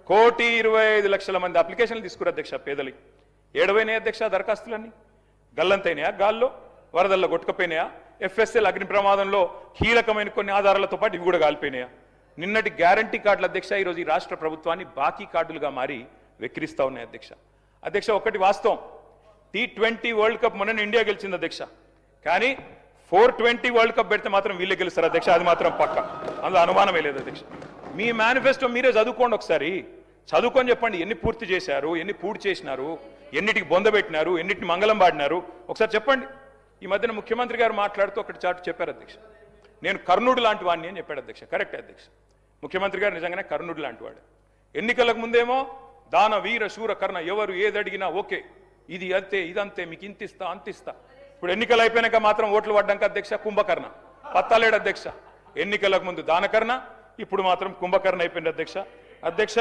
1,25,00,000 మంది అప్లికేషన్లు తీసుకున్నారు అధ్యక్ష. పేదలి ఏడవైనాయి అధ్యక్ష దరఖాస్తులన్నీ? గల్లంతైనాయా? గాల్లో వరదల్లో కొట్టుకపోయినాయా? FSL అగ్ని ప్రమాదంలో కీలకమైన కొన్ని ఆధారాలతో పాటు ఇవి కూడా కాలిపోయినాయా? నిన్నటి గ్యారంటీ కార్డులు అధ్యక్ష ఈరోజు ఈ రాష్ట్ర ప్రభుత్వాన్ని బాకీ కార్డులుగా మారి వెక్కిరిస్తా ఉన్నాయి అధ్యక్ష. అధ్యక్ష, ఒకటి వాస్తవం, T20 వరల్డ్ కప్ మొన్న ఇండియా గెలిచింది అధ్యక్ష. కానీ 420 వరల్డ్ కప్ పెడితే మాత్రం వీళ్ళే గెలుస్తారు అధ్యక్ష, అది మాత్రం పక్క, అందులో అనుమానమే లేదు అధ్యక్ష. మీ మేనిఫెస్టో మీరే చదువుకోండి ఒకసారి, చదువుకొని చెప్పండి ఎన్ని పూర్తి చేశారు, ఎన్ని పూర్తి చేసినారు, ఎన్నిటికి బొందబెట్టినారు, ఎన్నిటిని మంగళం పాడినారు, ఒకసారి చెప్పండి. ఈ మధ్యన ముఖ్యమంత్రి గారు మాట్లాడుతూ ఒకటి చాటు చెప్పారు అధ్యక్ష, నేను కర్ణుడు లాంటి వాడిని అని చెప్పాడు అధ్యక్ష. కరెక్టే అధ్యక్ష, ముఖ్యమంత్రి గారు నిజంగానే కర్ణుడు లాంటి వాడు. ఎన్నికలకు ముందేమో దాన వీర శూర కర్ణ, ఎవరు ఏది అడిగినా ఓకే, ఇది అంతే ఇదంతే, మీకు ఇంతిస్తా అంతిస్తా. ఇప్పుడు ఎన్నికలు అయిపోయినాక మాత్రం ఓట్లు పడ్డాక అధ్యక్ష కుంభకర్ణ, పత్తాలేడు అధ్యక్ష. ఎన్నికలకు ముందు దానకర్ణ, ఇప్పుడు మాత్రం కుంభకర్ణ అయిపోయింది అధ్యక్ష. అధ్యక్ష,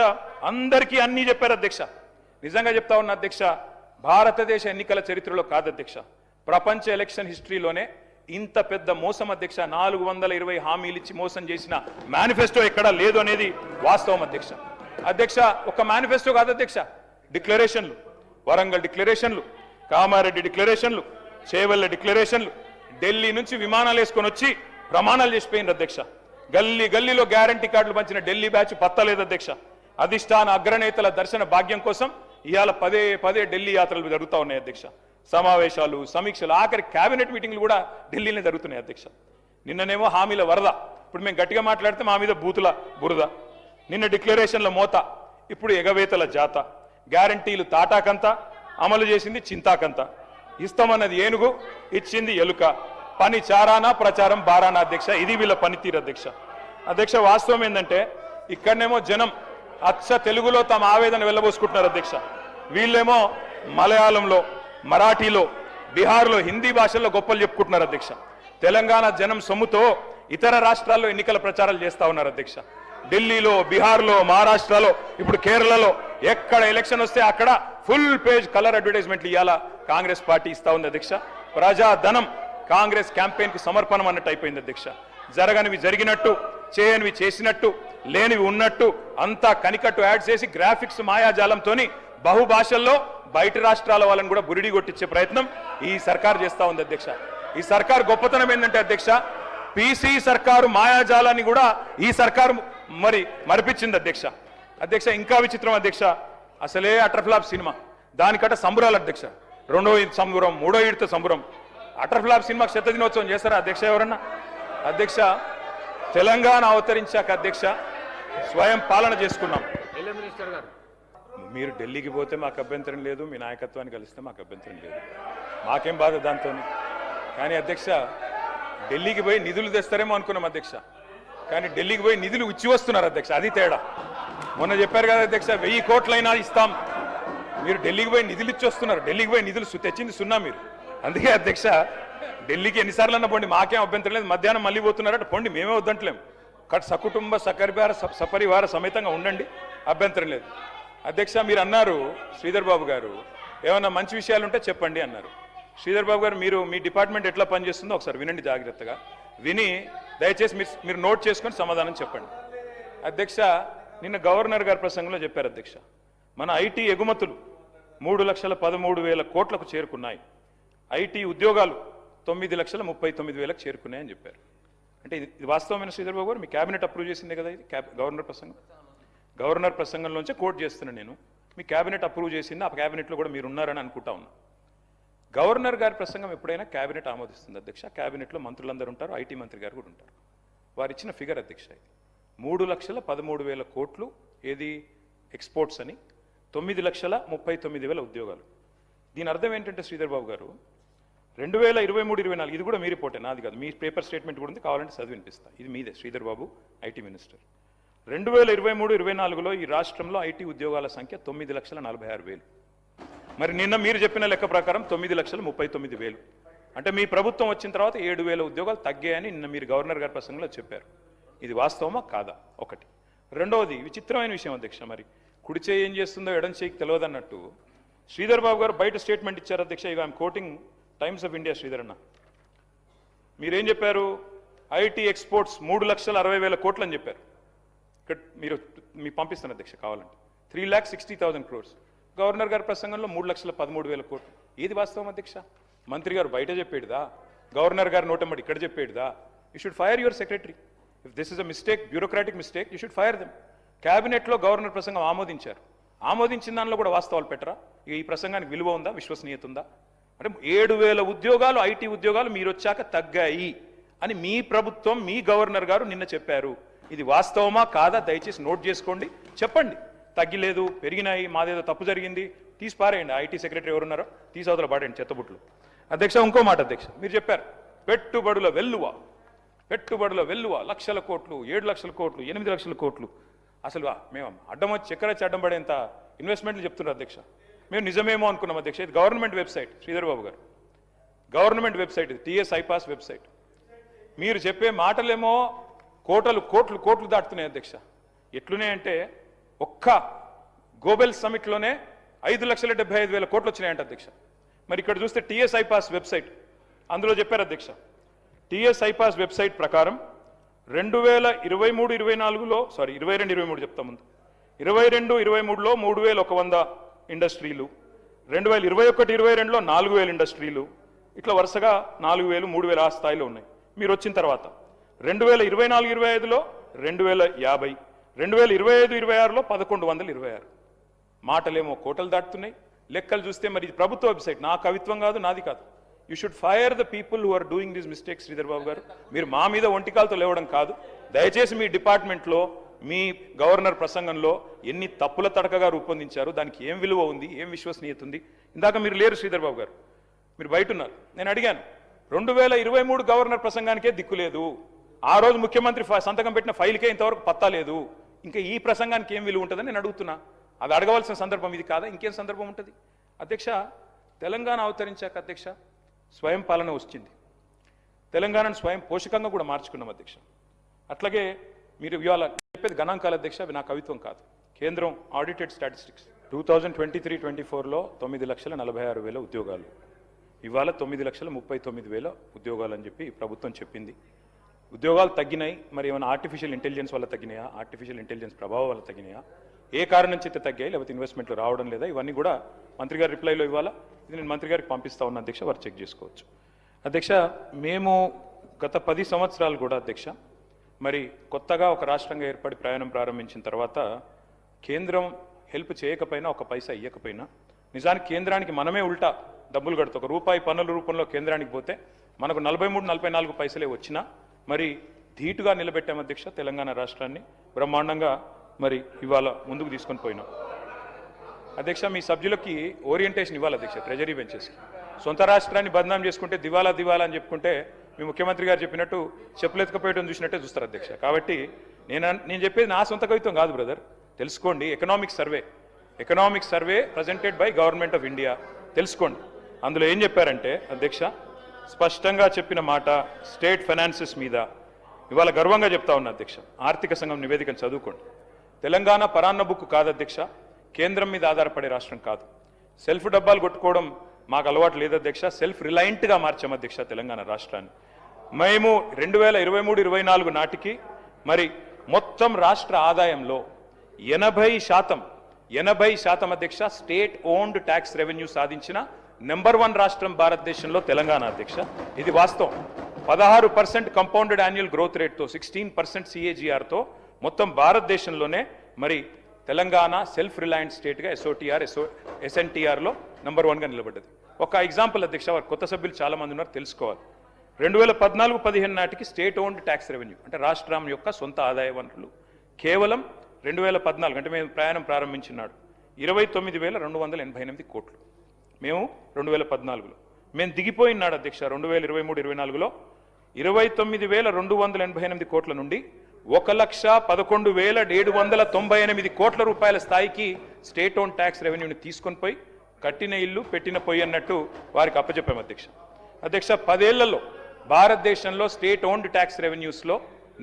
అందరికీ అన్నీ చెప్పారు అధ్యక్ష. నిజంగా చెప్తా ఉన్న అధ్యక్ష, భారతదేశ ఎన్నికల చరిత్రలో కాదు అధ్యక్ష, ప్రపంచ ఎలక్షన్ హిస్టరీలోనే ఇంత పెద్ద మోసం అధ్యక్ష. 420 హామీలు ఇచ్చి మోసం చేసిన మేనిఫెస్టో ఎక్కడా లేదు అనేది వాస్తవం అధ్యక్ష. అధ్యక్ష, ఒక మేనిఫెస్టో కాదు అధ్యక్ష, డిక్లరేషన్లు, వరంగల్ డిక్లరేషన్లు, కామారెడ్డి డిక్లరేషన్లు, చేవెళ్ల డిక్లరేషన్లు, ఢిల్లీ నుంచి విమానాలు వేసుకొని వచ్చి ప్రమాణాలు చేసిపోయింది అధ్యక్ష. గల్లీ గల్లీలో గ్యారంటీ కార్డులు పంచిన ఢిల్లీ బ్యాచ్ పత్తలేదు అధ్యక్ష. అధిష్టాన అగ్రనేతల దర్శన భాగ్యం కోసం ఇవాళ పదే ఢిల్లీ యాత్రలు జరుగుతూ ఉన్నాయి అధ్యక్ష. సమావేశాలు, సమీక్షలు, ఆఖరి కేబినెట్ మీటింగ్లు కూడా ఢిల్లీలో జరుగుతున్నాయి అధ్యక్ష. నిన్ననేమో హామీల వరద, ఇప్పుడు మేము గట్టిగా మాట్లాడితే మా మీద బూతుల బురద. నిన్న డిక్లరేషన్ల మోత, ఇప్పుడు ఎగవేతల జాత. గ్యారంటీలు తాటాకంత, అమలు చేసింది చింతాకంత. ఇస్తామన్నది ఏనుగు, ఇచ్చింది ఎలుక. పని చారానా, ప్రచారం బారానా అధ్యక్ష. ఇది వీళ్ళ పనితీరు అధ్యక్ష. అధ్యక్ష, వాస్తవం ఏంటంటే ఇక్కడనేమో జనం అచ్చ తెలుగులో తమ ఆవేదన వెళ్ళబోసుకుంటున్నారు అధ్యక్ష. వీళ్ళేమో మలయాళంలో, మరాఠీలో, బీహార్లో, హిందీ భాషల్లో గొప్పలు చెప్పుకుంటున్నారు అధ్యక్ష. తెలంగాణ జనం సొమ్ముతో ఇతర రాష్ట్రాల్లో ఎన్నికల ప్రచారాలు చేస్తా ఉన్నారు అధ్యక్ష. ఢిల్లీలో, బీహార్లో, మహారాష్ట్రలో, ఇప్పుడు కేరళలో ఎక్కడ ఎలక్షన్ వస్తే అక్కడ ఫుల్ పేజ్ కలర్ అడ్వర్టైజ్మెంట్లు ఇవాళ కాంగ్రెస్ పార్టీ ఇస్తా ఉంది అధ్యక్ష. ప్రజాధనం కాంగ్రెస్ క్యాంపెయిన్ కు సమర్పణం అన్నట్టు అయిపోయింది అధ్యక్ష. జరగనివి జరిగినట్టు, చేయనివి చేసినట్టు, లేనివి ఉన్నట్టు అంతా కనికట్టు యాడ్ చేసి గ్రాఫిక్స్ మాయాజాలంతో బహుభాషల్లో బయట రాష్ట్రాల వాళ్ళని కూడా బురిడి కొట్టించే ప్రయత్నం ఈ సర్కార్ చేస్తా ఉంది అధ్యక్ష. ఈ సర్కార్ గొప్పతనం ఏంటంటే అధ్యక్ష, పీసీ సర్కారు మాయాజాలాన్ని కూడా ఈ సర్కారు మరిపించింది అధ్యక్ష. అధ్యక్ష, ఇంకా విచిత్రం అధ్యక్ష, అసలే అటర్ఫ్లాప్ సినిమా, దానికట సంబరాలు అధ్యక్ష. 2వ ఈద్ సంబరం, 3వ ఈడ్తో సంబరం. అటర్ఫ్లాప్ సినిమాకి శత దినోత్సవం చేస్తారా అధ్యక్ష ఎవరన్నా? అధ్యక్ష, తెలంగాణ అవతరించాక అధ్యక్ష స్వయం పాలన చేసుకున్నాం. మీరు ఢిల్లీకి పోతే మాకు అభ్యంతరం లేదు, మీ నాయకత్వాన్ని కలిస్తే మాకు అభ్యంతరం లేదు, మాకేం బాధ దాంతో. కానీ అధ్యక్ష, ఢిల్లీకి పోయి నిధులు తెస్తారేమో అనుకున్నాం అధ్యక్ష, కానీ ఢిల్లీకి పోయి నిధులు ఇచ్చి వస్తున్నారు అధ్యక్ష, అది తేడా. మొన్న చెప్పారు కదా అధ్యక్ష, 1000 కోట్లైనా ఇస్తాం, మీరు ఢిల్లీకి పోయి నిధులు ఇచ్చి వస్తున్నారు. ఢిల్లీకి పోయి నిధులు తెచ్చింది సున్నా మీరు. అందుకే అధ్యక్ష ఢిల్లీకి ఎన్నిసార్లు అన్న పోండి, మాకేం అభ్యంతరం లేదు. మధ్యాహ్నం మళ్ళీ పోతున్నారట, పోండి, మేమే వద్దంటలేం. సకుటుంబ సపరివార సమేతంగా ఉండండి, అభ్యంతరం లేదు. అధ్యక్ష మీరు అన్నారు శ్రీధర్ బాబు గారు, ఏమన్నా మంచి విషయాలు ఉంటే చెప్పండి అన్నారు. శ్రీధర్ బాబు గారు, మీరు మీ డిపార్ట్మెంట్ ఎట్లా పనిచేస్తుందో ఒకసారి వినండి జాగ్రత్తగా. విని దయచేసి మీరు నోట్ చేసుకొని సమాధానం చెప్పండి. అధ్యక్ష నిన్న గవర్నర్ గారి ప్రసంగంలో చెప్పారు అధ్యక్ష, మన ఐటీ ఎగుమతులు 3,13,000 కోట్లకు చేరుకున్నాయి, ఐటీ ఉద్యోగాలు 9,39,000 చేరుకున్నాయని చెప్పారు. అంటే ఇది వాస్తవమైన శ్రీధర్ బాబు గారు, మీ క్యాబినెట్ అప్రూవ్ చేసిందే కదా ఇది గవర్నర్ ప్రసంగం? గవర్నర్ ప్రసంగంలోంచే కోట్ చేస్తున్నాను నేను. మీ క్యాబినెట్ అప్రూవ్ చేసింది, ఆ క్యాబినెట్లో కూడా మీరు ఉన్నారని అనుకుంటా ఉన్నా. గవర్నర్ గారి ప్రసంగం ఎప్పుడైనా క్యాబినెట్ ఆమోదిస్తుంది అధ్యక్ష. క్యాబినెట్లో మంత్రులందరూ ఉంటారు, ఐటీ మంత్రి గారు కూడా ఉంటారు. వారు ఇచ్చిన ఫిగర్ అధ్యక్ష ఇది 3,13,000 కోట్లు ఏది ఎక్స్పోర్ట్స్ అని, 9,39,000 ఉద్యోగాలు. దీని అర్థం ఏంటంటే శ్రీధర్ బాబు గారు, 2023-24 ఇది కూడా మీ రిపోర్టే, నాది కాదు, మీ పేపర్ స్టేట్మెంట్ కూడా ఉంది, కావాలంటే చదివి వినిపిస్తా. ఇది మీదే శ్రీధర్ బాబు, ఐటీ మినిస్టర్. 2023-24లో ఈ రాష్ట్రంలో ఐటీ ఉద్యోగాల సంఖ్య 9,46,000. మరి నిన్న మీరు చెప్పిన లెక్క ప్రకారం 9,39,000. అంటే మీ ప్రభుత్వం వచ్చిన తర్వాత 7,000 ఉద్యోగాలు తగ్గాయని నిన్న మీరు గవర్నర్ గారి ప్రసంగంలో చెప్పారు. ఇది వాస్తవమా కాదా? ఒకటి. రెండవది విచిత్రమైన విషయం అధ్యక్ష, మరి కుడి చేయి ఏం చేస్తుందో ఎడం చేయికి తెలియదన్నట్టు శ్రీధర్ బాబు గారు బయట స్టేట్మెంట్ ఇచ్చారు అధ్యక్ష. ఇక I'm quoting times of India. Sridhar అన్న మీరేం చెప్పారు? ఐటీ ఎక్స్పోర్ట్స్ 3,60,000 కోట్లు అని చెప్పారు. ఇక్కడ మీరు మీకు పంపిస్తాను అధ్యక్ష కావాలంటే, 3,60,000 crores. గవర్నర్ గారి ప్రసంగంలో 3,13,000 కోట్లు. ఏది వాస్తవం అధ్యక్ష? మంత్రి గారు బయట చెప్పేడుదా, గవర్నర్ గారు నోటమ్మడి ఇక్కడ చెప్పేడుదా? You should fire your secretary. If this is a mistake, bureaucratic mistake, you should fire them. క్యాబినెట్లో గవర్నర్ ప్రసంగం ఆమోదించారు, ఆమోదించిన దానిలో కూడా వాస్తవాలు పెట్టరా? ఈ ప్రసంగానికి విలువ ఉందా, విశ్వసనీయత ఉందా? అంటే 7,000 ఉద్యోగాలు, ఐటీ ఉద్యోగాలు మీరు వచ్చాక తగ్గాయి అని మీ ప్రభుత్వం, మీ గవర్నర్ గారు నిన్న చెప్పారు. ఇది వాస్తవమా కాదా? దయచేసి నోట్ చేసుకోండి, చెప్పండి. తగ్గిలేదు, పెరిగినాయి, మాదేదో తప్పు జరిగింది, తీసి పారేయండి. ఐటీ సెక్రటరీ ఎవరున్నారో తీసి అవతల పాడండి చెత్తబుట్లు. అధ్యక్ష ఇంకో మాట అధ్యక్ష, మీరు చెప్పారు పెట్టుబడుల వెల్లువ, పెట్టుబడుల వెల్లువ 1,00,000 కోట్లు, 7,00,000 కోట్లు, 8,00,000 కోట్లు. అసలు మేము అడ్డం వచ్చి చక్కెర వచ్చి అడ్డం పడేంత ఇన్వెస్ట్మెంట్లు చెప్తున్నారు అధ్యక్ష. మేము నిజమేమో అనుకున్నాం అధ్యక్ష. ఇది గవర్నమెంట్ వెబ్సైట్ శ్రీధర్ బాబు గారు, గవర్నమెంట్ వెబ్సైట్ ఇది, టీఎస్ ఐపాస్ వెబ్సైట్. మీరు చెప్పే మాటలేమో కోటలు కోట్లు కోట్లు దాటుతున్నాయి అధ్యక్ష. ఎట్లున్నాయంటే ఒక్క గోబెల్ సమిట్లోనే 5,75,000 కోట్లు వచ్చినాయంట అధ్యక్ష. మరి ఇక్కడ చూస్తే టీఎస్ ఐపాస్ వెబ్సైట్, అందులో చెప్పారు అధ్యక్ష, టీఎస్ ఐపాస్ వెబ్సైట్ ప్రకారం 2023-24లో, సారీ 22-23 చెప్తా ముందు, 22-23లో 3,100 ఇండస్ట్రీలు, 2021-22లో 4,000 ఇండస్ట్రీలు, ఇట్లా వరుసగా 4,000, 3,000 ఆ స్థాయిలో ఉన్నాయి. మీరు వచ్చిన తర్వాత 2024-25లో 2,050, 2025-26లో 1,126. మాటలేమో కోటలు దాటుతున్నాయి, లెక్కలు చూస్తే మరి ఇది ప్రభుత్వ వెబ్సైట్, నా కవిత్వం కాదు, నాది కాదు. You should fire the people who are doing this mistakes. Sridhar Babu గారు, మీరు మా మీద ఒంటికాలతో లేవడం కాదు. దయచేసి మీ డిపార్ట్మెంట్లో మీ గవర్నర్ ప్రసంగంలో ఎన్ని తప్పుల తడకగా రూపొందించారు, దానికి ఏం విలువ ఉంది, ఏం విశ్వసనీయత ఉంది? ఇందాక మీరు లేరు శ్రీధర్ బాబు గారు, మీరు బయట ఉన్నారు. నేను అడిగాను, 2023 గవర్నర్ ప్రసంగానికే దిక్కులేదు, ఆ రోజు ముఖ్యమంత్రి సంతకం పెట్టిన ఫైల్కే ఇంతవరకు పత్తా లేదు, ఇంకా ఈ ప్రసంగానికి ఏం విలువ ఉంటుందని నేను అడుగుతున్నా. అది అడగవలసిన సందర్భం ఇది కాదా? ఇంకేం సందర్భం ఉంటుంది? అధ్యక్ష తెలంగాణ అవతరించాక అధ్యక్ష స్వయం పాలన వచ్చింది, తెలంగాణను స్వయం పోషకంగా కూడా మార్చుకున్నాం అధ్యక్ష. అట్లాగే మీరు ఇవాళ చెప్పేది గణాంకాలు అధ్యక్ష, అవి నా కవిత్వం కాదు, కేంద్రం ఆడిటెడ్ స్టాటిస్టిక్స్. 2023-24లో 9,46,000 ఉద్యోగాలు, ఇవాళ 9,39,000 ఉద్యోగాలు అని చెప్పి ప్రభుత్వం చెప్పింది. ఉద్యోగాలు తగ్గినాయి, మరి ఏమైనా ఆర్టిఫిషియల్ ఇంటెలిజెన్స్ వల్ల తగ్గినాయా, ఆర్టిఫిషియల్ ఇంటెలిజెన్స్ ప్రభావం వల్ల తగ్గినాయా, ఏ కారణం చేత తగ్గాయి, లేకపోతే ఇన్వెస్ట్మెంట్లు రావడం లేదా, ఇవన్నీ కూడా మంత్రి గారి రిప్లైలో ఇవ్వాలా. ఇది నేను మంత్రి గారికి పంపిస్తా ఉన్నా అధ్యక్ష, వారు చెక్ చేసుకోవచ్చు. అధ్యక్ష మేము గత 10 సంవత్సరాలు కూడా అధ్యక్ష, మరి కొత్తగా ఒక రాష్ట్రంగా ఏర్పడి ప్రయాణం ప్రారంభించిన తర్వాత కేంద్రం హెల్ప్ చేయకపోయినా, ఒక పైసా ఇవ్వకపోయినా, నిజానికి కేంద్రానికి మనమే ఉల్టా డబ్బులు కడుతూ ₹1 పన్నుల రూపంలో కేంద్రానికి పోతే మనకు 43-44 పైసలే వచ్చినా మరి ధీటుగా నిలబెట్టాం అధ్యక్ష. తెలంగాణ రాష్ట్రాన్ని బ్రహ్మాండంగా మరి ఇవాళ ముందుకు తీసుకొని పోయినాం అధ్యక్ష. మీ సభ్యులకి ఓరియంటేషన్ ఇవ్వాలి అధ్యక్ష, ట్రెజరీ బెంచెస్కి. సొంత రాష్ట్రాన్ని బదనాం చేసుకుంటే దివాలా దివాలా అని చెప్పుకుంటే మీ ముఖ్యమంత్రి గారు చెప్పినట్టు చెప్పులు ఎత్తుకపోయడం చూసినట్టే చూస్తారు అధ్యక్ష. కాబట్టి నేను చెప్పేది నా సొంత కవిత్వం కాదు బ్రదర్, తెలుసుకోండి. Economic survey presented by government of India, తెలుసుకోండి. అందులో ఏం చెప్పారంటే అధ్యక్ష, స్పష్టంగా చెప్పిన మాట స్టేట్ ఫైనాన్సెస్ మీద ఇవాళ గర్వంగా చెప్తా ఉన్నా అధ్యక్ష. ఆర్థిక సంఘం నివేదికను చదువుకోండి. తెలంగాణ పరాన్న బుక్ కాదు అధ్యక్ష, కేంద్రం మీద ఆధారపడే రాష్ట్రం కాదు. సెల్ఫ్ డబ్బాలు కొట్టుకోవడం మాకు అలవాటు లేదు అధ్యక్ష, సెల్ఫ్ రిలయంట్గా మార్చాం అధ్యక్ష తెలంగాణ రాష్ట్రాన్ని. మేము 2023-24 నాటికి మరి మొత్తం రాష్ట్ర ఆదాయంలో 80% అధ్యక్ష స్టేట్ ఓన్డ్ ట్యాక్స్ రెవెన్యూ సాధించిన నెంబర్ 1 రాష్ట్రం భారతదేశంలో తెలంగాణ అధ్యక్ష. ఇది వాస్తవం. 16% కంపౌండెడ్ యాన్యువల్ గ్రోత్ రేట్తో 16% CAGRతో మొత్తం భారతదేశంలోనే మరి తెలంగాణ సెల్ఫ్ రిలయంట్ స్టేట్గా SNTRలో నెంబర్ 1గా నిలబడ్డది. ఒక ఎగ్జాంపుల్ అధ్యక్ష, వారు కొత్త సభ్యులు చాలా మంది ఉన్నారు, తెలుసుకోవాలి. 2014-15 నాటికి స్టేట్ ఓన్డ్ ట్యాక్స్ రెవెన్యూ అంటే రాష్ట్రం యొక్క సొంత ఆదాయ వనరులు కేవలం 2014 అంటే మేము ప్రయాణం ప్రారంభించినాడు 29,288 కోట్లు. మేము 2014లో మేము దిగిపోయినాడు అధ్యక్ష 2023-24లో 29,288 కోట్ల నుండి 1,11,798 కోట్ల రూపాయల స్థాయికి స్టేట్ ఓన్ ట్యాక్స్ రెవెన్యూని తీసుకొని పోయి కట్టిన ఇల్లు పెట్టిన పొయ్యి అన్నట్టు వారికి అప్పచెప్పాం అధ్యక్ష. 10 ఏళ్లలో భారతదేశంలో స్టేట్ ఓన్డ్ ట్యాక్స్ రెవెన్యూస్లో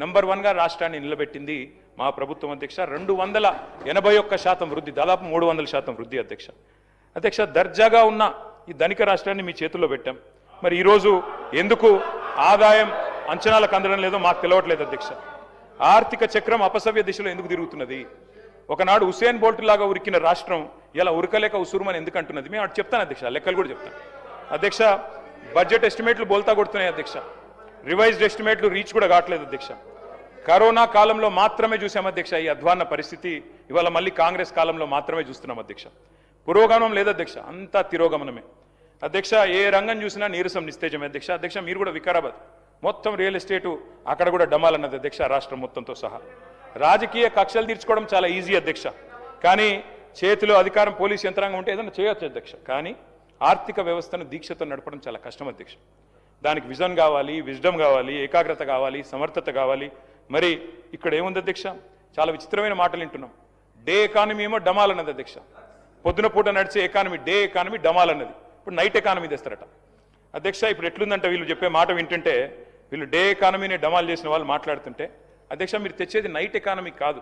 నెంబర్ 1గా రాష్ట్రాన్ని నిలబెట్టింది మా ప్రభుత్వం అధ్యక్ష. 281% వృద్ధి, దాదాపు 300% వృద్ధి అధ్యక్ష. దర్జాగా ఉన్న ఈ ధనిక రాష్ట్రాన్ని మీ చేతుల్లో పెట్టాం. మరి ఈరోజు ఎందుకు ఆదాయం అంచనాలకు అందడం లేదో మాకు తెలవట్లేదు అధ్యక్ష. ఆర్థిక చక్రం అపసవ్య దిశలో ఎందుకు తిరుగుతున్నది? ఒకనాడు హుసేన్ బోల్ట్ లాగా ఉరికిన రాష్ట్రం ఇలా ఉరకలేక ఉసురుమని ఎందుకు అంటున్నది? మేము అటు చెప్తాను అధ్యక్ష, లెక్కలు కూడా చెప్తాను అధ్యక్ష. బడ్జెట్ ఎస్టిమేట్లు బోల్తా కొడుతున్నాయి అధ్యక్ష, రివైజ్డ్ ఎస్టిమేట్లు రీచ్ కూడా కావట్లేదు అధ్యక్ష. కరోనా కాలంలో మాత్రమే చూసాం అధ్యక్ష ఈ అధ్వాన్న పరిస్థితి. ఇవాళ మళ్ళీ కాంగ్రెస్ కాలంలో మాత్రమే చూస్తున్నాం అధ్యక్ష. పురోగమనం లేదు అధ్యక్ష, అంతా తిరోగమనమే అధ్యక్ష. ఏ రంగం చూసినా నీరసం నిస్తేజమే అధ్యక్ష. మీరు కూడా వికారాబాద్ మొత్తం రియల్ ఎస్టేటు అక్కడ కూడా డమాలన్నది అధ్యక్ష, రాష్ట్రం మొత్తంతో సహా. రాజకీయ కక్షలు తీర్చుకోవడం చాలా ఈజీ అధ్యక్ష, కానీ చేతిలో అధికారం పోలీస్ యంత్రాంగం ఉంటే ఏదైనా చేయొచ్చు అధ్యక్ష. కానీ ఆర్థిక వ్యవస్థను దీక్షతో నడపడం చాలా కష్టం అధ్యక్ష. దానికి విజన్ కావాలి, విజ్డమ్ కావాలి, ఏకాగ్రత కావాలి, సమర్థత కావాలి. మరి ఇక్కడ ఏముంది అధ్యక్ష, చాలా విచిత్రమైన మాటలు వింటున్నాం. డే ఎకానమీ ఏమో డమాల్ అన్నది అధ్యక్ష. పొద్దున పూట నడిచే ఎకానమీ డే ఎకానమీ డమాల్ అన్నది, ఇప్పుడు నైట్ ఎకానమీ తెస్తారట అధ్యక్ష. ఇప్పుడు ఎట్లుందంటే వీళ్ళు చెప్పే మాట వింటుంటే, వీళ్ళు డే ఎకానమీని డమాల్ చేసిన వాళ్ళు మాట్లాడుతుంటే అధ్యక్ష, మీరు తెచ్చేది నైట్ ఎకానమీ కాదు,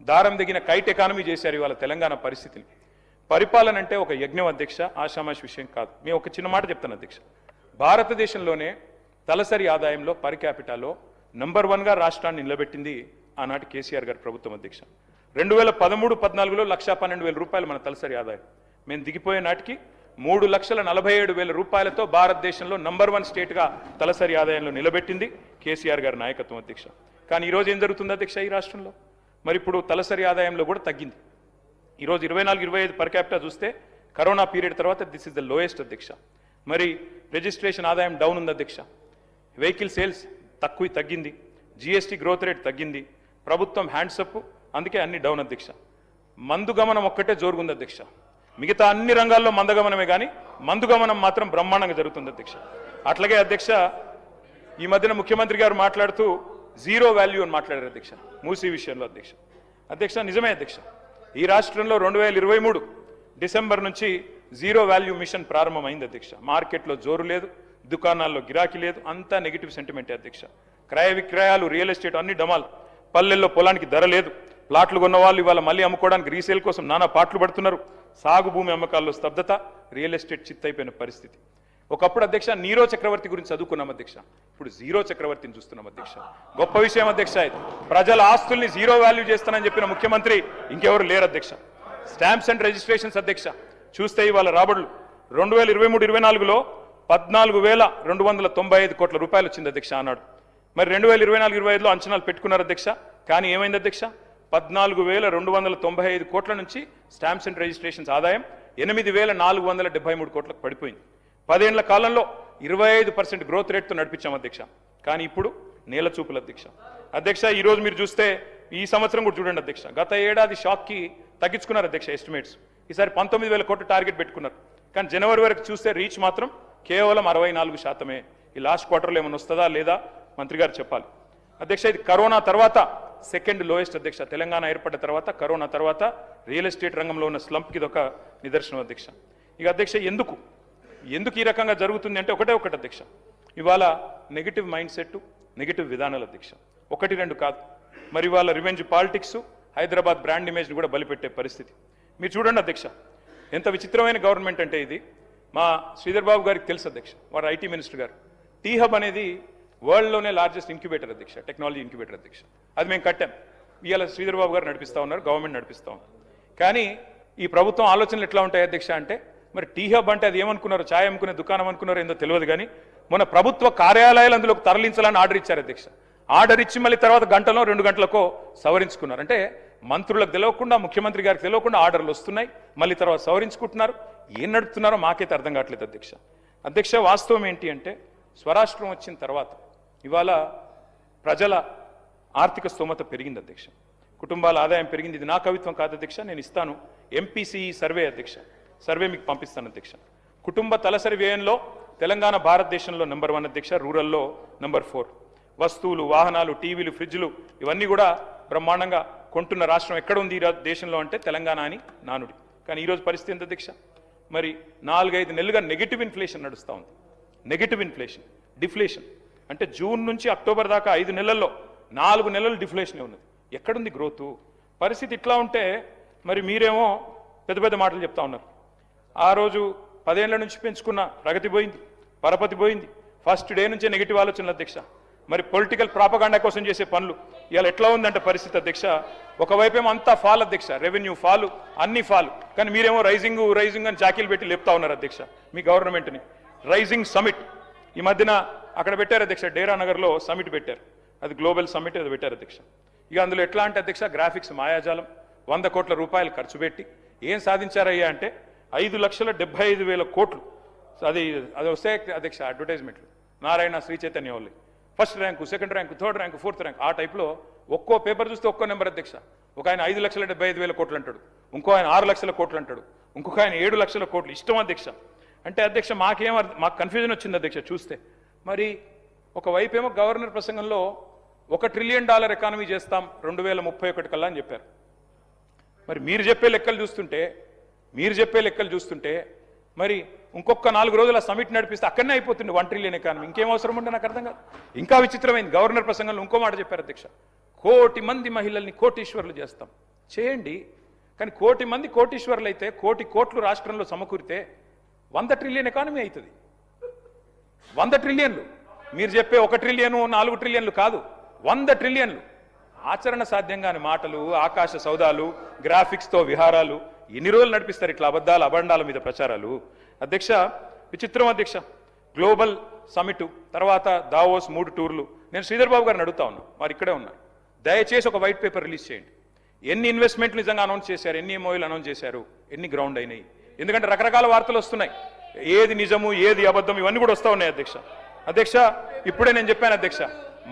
దారం దిగిన కైట్ ఎకానమీ చేశారు ఇవాళ తెలంగాణ పరిస్థితిని. పరిపాలన అంటే ఒక యజ్ఞం అధ్యక్ష, ఆషామాషి విషయం కాదు. మేము ఒక చిన్న మాట చెప్తాను అధ్యక్ష. భారతదేశంలోనే తలసరి ఆదాయంలో పర్ క్యాపిటాలో నెంబర్ 1గా రాష్ట్రాన్ని నిలబెట్టింది ఆనాటి కేసీఆర్ గారి ప్రభుత్వం అధ్యక్ష. 2013-14లో 1,12,000 రూపాయలు మన తలసరి ఆదాయం. మేము దిగిపోయే నాటికి 3,47,000 రూపాయలతో భారతదేశంలో నెంబర్ 1 స్టేట్గా తలసరి ఆదాయంలో నిలబెట్టింది కేసీఆర్ గారి నాయకత్వం అధ్యక్ష. కానీ ఈరోజు ఏం జరుగుతుంది అధ్యక్ష ఈ రాష్ట్రంలో? మరి ఇప్పుడు తలసరి ఆదాయంలో కూడా తగ్గింది. ఈరోజు 24-25 పర్ క్యాపిటా చూస్తే కరోనా పీరియడ్ తర్వాత దిస్ ఇస్ ద లోయెస్ట్ అధ్యక్ష. మరి రిజిస్ట్రేషన్ ఆదాయం డౌన్ ఉంది అధ్యక్ష. వెహికల్ సేల్స్ తగ్గింది. GST గ్రోత్ రేట్ తగ్గింది. ప్రభుత్వం హ్యాండ్సప్, అందుకే అన్ని డౌన్ అధ్యక్ష. మందు గమనం ఒక్కటే జోరుగుంది అధ్యక్ష. మిగతా అన్ని రంగాల్లో మందగమనమే కానీ మందు గమనం మాత్రం బ్రహ్మాండంగా జరుగుతుంది అధ్యక్ష. అట్లాగే అధ్యక్ష, ఈ మధ్యన ముఖ్యమంత్రి గారు మాట్లాడుతూ జీరో వాల్యూ అని మాట్లాడారు అధ్యక్ష మూసీ విషయంలో అధ్యక్ష. నిజమే అధ్యక్ష, ఈ రాష్ట్రంలో 2023 డిసెంబర్ నుంచి జీరో వాల్యూ మిషన్ ప్రారంభమైంది అధ్యక్ష. మార్కెట్లో జోరు లేదు, దుకాణాల్లో గిరాకీ లేదు, అంతా నెగిటివ్ సెంటిమెంటే అధ్యక్ష. క్రయ విక్రయాలు, రియల్ ఎస్టేట్ అన్ని డమాల్. పల్లెల్లో పొలానికి ధర లేదు. ప్లాట్లు కొన్న వాళ్ళు ఇవాళ మళ్ళీ అమ్ముకోవడానికి రీసేల్ కోసం నానా పాటలు పడుతున్నారు. సాగు భూమి అమ్మకాల్లో స్తబ్దత, రియల్ ఎస్టేట్ చిత్తైపోయిన పరిస్థితి. ఒకప్పుడు అధ్యక్ష నీరో చక్రవర్తి గురించి చదువుకున్నాం అధ్యక్ష, ఇప్పుడు జీరో చక్రవర్తిని చూస్తున్నాం అధ్యక్ష. గొప్ప విషయం అధ్యక్ష ఇది. ప్రజల ఆస్తుల్ని జీరో వాల్యూ చేస్తానని చెప్పిన ముఖ్యమంత్రి ఇంకెవరు లేరు అధ్యక్ష. స్టాంప్స్ అండ్ రిజిస్ట్రేషన్స్ అధ్యక్ష చూస్తే ఇవాళ రాబడులు 2023-24లో 14,295 కోట్ల రూపాయలు వచ్చింది అధ్యక్ష ఆనాడు. మరి 2024-25లో అంచనాలు పెట్టుకున్నారు అధ్యక్ష. కానీ ఏమైంది అధ్యక్ష, 14,295 కోట్ల నుంచి స్టాంప్స్ అండ్ రిజిస్ట్రేషన్స్ ఆదాయం 8,473 కోట్లకు పడిపోయింది. 10 ఏళ్ల కాలంలో 25% గ్రోత్ రేట్తో నడిపించాం అధ్యక్ష. కానీ ఇప్పుడు నేల చూపులు అధ్యక్ష. ఈరోజు మీరు చూస్తే ఈ సంవత్సరం కూడా చూడండి అధ్యక్ష, గత ఏడాది షాక్కి తగ్గించుకున్నారు అధ్యక్ష ఎస్టిమేట్స్. ఈసారి 19,000 కోట్ల టార్గెట్ పెట్టుకున్నారు. కానీ జనవరి వరకు చూస్తే రీచ్ మాత్రం కేవలం 64%. ఈ లాస్ట్ క్వార్టర్లో ఏమైనా వస్తుందా లేదా మంత్రి గారు చెప్పాలి. అధ్యక్ష, ఇది కరోనా తర్వాత సెకండ్ లోయెస్ట్ అధ్యక్ష. తెలంగాణ ఏర్పడ్డ తర్వాత కరోనా తర్వాత రియల్ ఎస్టేట్ రంగంలో ఉన్న స్లంప్కి ఇదొక నిదర్శనం అధ్యక్ష. ఇక అధ్యక్ష, ఎందుకు ఈ రకంగా జరుగుతుంది అంటే ఒకటే ఒకటి అధ్యక్ష, ఇవాళ నెగిటివ్ మైండ్ సెట్, నెగిటివ్ విధానాలు అధ్యక్ష. 1-2 కాదు. మరి ఇవాళ రివెంజ్ పాలిటిక్స్, హైదరాబాద్ బ్రాండ్ ఇమేజ్ని కూడా బలిపెట్టే పరిస్థితి. మీరు చూడండి అధ్యక్ష, ఎంత విచిత్రమైన గవర్నమెంట్ అంటే ఇది. మా శ్రీధర్ బాబు గారికి తెలుసు అధ్యక్ష, వారు ఐటీ మినిస్టర్ గారు. టీ హబ్ అనేది వరల్డ్లోనే లార్జెస్ట్ ఇంక్యుబేటర్ అధ్యక్ష, టెక్నాలజీ ఇంక్యుబేటర్ అధ్యక్ష. అది మేము కట్టాం. ఇవాళ శ్రీధర్ బాబు గారు నడిపిస్తూ ఉన్నారు, గవర్నమెంట్ నడిపిస్తూ ఉన్నారు. కానీ ఈ ప్రభుత్వం ఆలోచనలు ఎట్లా ఉంటాయి అధ్యక్ష అంటే, మరి టీ హబ్ అంటే అది ఏమనుకున్నారు, ఛాయ్ అమ్ముకునే దుకాణం అనుకున్నారో ఏందో తెలియదు. కానీ మన ప్రభుత్వ కార్యాలయాలు అందులోకి తరలించాలని ఆర్డర్ ఇచ్చారు అధ్యక్ష. ఆర్డర్ ఇచ్చి మళ్ళీ తర్వాత గంటలో 2 గంటలకో సవరించుకున్నారు. అంటే మంత్రులకు తెలియకుండా, ముఖ్యమంత్రి గారికి తెలియకుండా ఆర్డర్లు వస్తున్నాయి, మళ్ళీ తర్వాత సవరించుకుంటున్నారు. ఏం నడుపుతున్నారో మాకైతే అర్థం కావట్లేదు అధ్యక్ష. అధ్యక్ష, వాస్తవం ఏంటి అంటే, స్వరాష్ట్రం వచ్చిన తర్వాత ఇవాళ ప్రజల ఆర్థిక స్తోమత పెరిగింది అధ్యక్ష, కుటుంబాల ఆదాయం పెరిగింది. ఇది నా కవిత్వం కాదు అధ్యక్ష, నేను ఇస్తాను. ఎంపీసీఈ సర్వే అధ్యక్ష, సర్వే మీకు పంపిస్తాను అధ్యక్ష. కుటుంబ తలసరి వ్యయంలో తెలంగాణ భారతదేశంలో నెంబర్ 1 అధ్యక్ష, రూరల్లో నెంబర్ 4. వస్తువులు, వాహనాలు, టీవీలు, ఫ్రిడ్జ్లు ఇవన్నీ కూడా బ్రహ్మాండంగా కొంటున్న రాష్ట్రం ఎక్కడ ఉంది ఈ దేశంలో అంటే తెలంగాణ అని నానుడి. కానీ ఈరోజు పరిస్థితి ఎంత అధ్యక్ష? మరి 4-5 నెలలుగా నెగిటివ్ ఇన్ఫ్లేషన్ నడుస్తూ ఉంది. నెగిటివ్ ఇన్ఫ్లేషన్, డిఫ్లేషన్ అంటే జూన్ నుంచి అక్టోబర్ దాకా 5 నెలల్లో 4 నెలలు డిఫ్లేషనే ఉన్నది. ఎక్కడుంది గ్రోత్? పరిస్థితి ఇట్లా ఉంటే మరి మీరేమో పెద్ద పెద్ద మాటలు చెప్తా ఉన్నారు. ఆ రోజు 10 ఏళ్ల నుంచి పెంచుకున్న ప్రగతి పోయింది, పరపతి పోయింది. ఫస్ట్ డే నుంచే నెగిటివ్ ఆలోచనలు అధ్యక్ష. మరి పొలిటికల్ ప్రాపగాండా కోసం చేసే పనులు ఇవాళ ఎట్లా ఉందంటే పరిస్థితి అధ్యక్ష. ఒకవైపేమో అంతా ఫాల్ అధ్యక్ష, రెవెన్యూ ఫాలు, అన్ని ఫాలు. కానీ మీరేమో రైజింగ్ అని జాకీలు పెట్టి లేపుతా ఉన్నారు అధ్యక్ష మీ గవర్నమెంట్ని. రైజింగ్ సమిట్ ఈ మధ్యన అక్కడ పెట్టారు అధ్యక్ష, డేరా నగర్లో సమిట్ పెట్టారు. అది గ్లోబల్ సమిట్ ఏదో పెట్టారు అధ్యక్ష. ఇక అందులో ఎట్లా అంటే అధ్యక్ష, గ్రాఫిక్స్ మాయాజాలం, 100 కోట్ల రూపాయలు ఖర్చు పెట్టి ఏం సాధించారయ్యా అంటే 5,75,000 కోట్లు. అది వస్తే అధ్యక్ష అడ్వర్టైజ్మెంట్లు, నారాయణ, శ్రీ చైతన్య వాళ్ళు first rank, second rank, third rank, fourth rank. ఆ టైప్లో ఒక్కో పేపర్ చూస్తే ఒక్కో నెంబర్ అధ్యక్ష. ఒక ఆయన 5,75,000 కోట్లు అంటాడు, ఇంకో ఆయన 6 లక్షల కోట్లు అంటాడు, ఇంకొక ఆయన 7 లక్షల కోట్లు. ఇష్టం అధ్యక్ష. అంటే అధ్యక్ష మాకు కన్ఫ్యూజన్ వచ్చింది అధ్యక్ష చూస్తే. మరి ఒకవైపేమో గవర్నర్ ప్రసంగంలో $1 ట్రిలియన్ ఎకానమీ చేస్తాం 2031 కల్లా అని చెప్పారు. మరి మీరు చెప్పే లెక్కలు చూస్తుంటే మరి ఇంకొక 4 రోజుల సమిట్ నడిపిస్తే అక్కడనే అయిపోతుంది 1 ట్రిలియన్ ఎకానమీ. ఇంకేం అవసరం ఉంటే నాకు అర్థం కాదు. ఇంకా విచిత్రమైంది, గవర్నర్ ప్రసంగంలో ఇంకో మాట చెప్పారు అధ్యక్ష, 1 కోటి మంది మహిళల్ని కోటీశ్వర్లు చేస్తాం. చేయండి, కానీ 1 కోటి మంది కోటీశ్వర్లు అయితే 1 కోటి కోట్లు రాష్ట్రంలో సమకూరితే 100 ట్రిలియన్ ఎకానమీ అవుతుంది. 100 ట్రిలియన్లు. మీరు చెప్పే 1 ట్రిలియన్ 4 ట్రిలియన్లు కాదు, 100 ట్రిలియన్లు. ఆచరణ సాధ్యంగాని మాటలు, ఆకాశ సౌదాలు, గ్రాఫిక్స్తో విహారాలు ఎన్ని రోజులు నడిపిస్తారు ఇట్లా అబద్ధాలు, అబండాల మీద ప్రచారాలు? అధ్యక్ష, విచిత్రం అధ్యక్ష. గ్లోబల్ సమిట్ తర్వాత దావోస్ 3 టూర్లు. నేను శ్రీధర్ బాబు గారిని అడుగుతా ఉన్నా, వారు ఇక్కడే ఉన్నారు. దయచేసి ఒక వైట్ పేపర్ రిలీజ్ చేయండి. ఎన్ని ఇన్వెస్ట్మెంట్లు నిజంగా అనౌన్స్ చేశారు, ఎన్ని ఎంఓయూలు అనౌన్స్ చేశారు, ఎన్ని గ్రౌండ్ అయినాయి? ఎందుకంటే రకరకాల వార్తలు వస్తున్నాయి, ఏది నిజము ఏది అబద్ధం ఇవన్నీ కూడా వస్తూ ఉన్నాయి అధ్యక్ష. అధ్యక్ష, ఇప్పుడే నేను చెప్పాను అధ్యక్ష,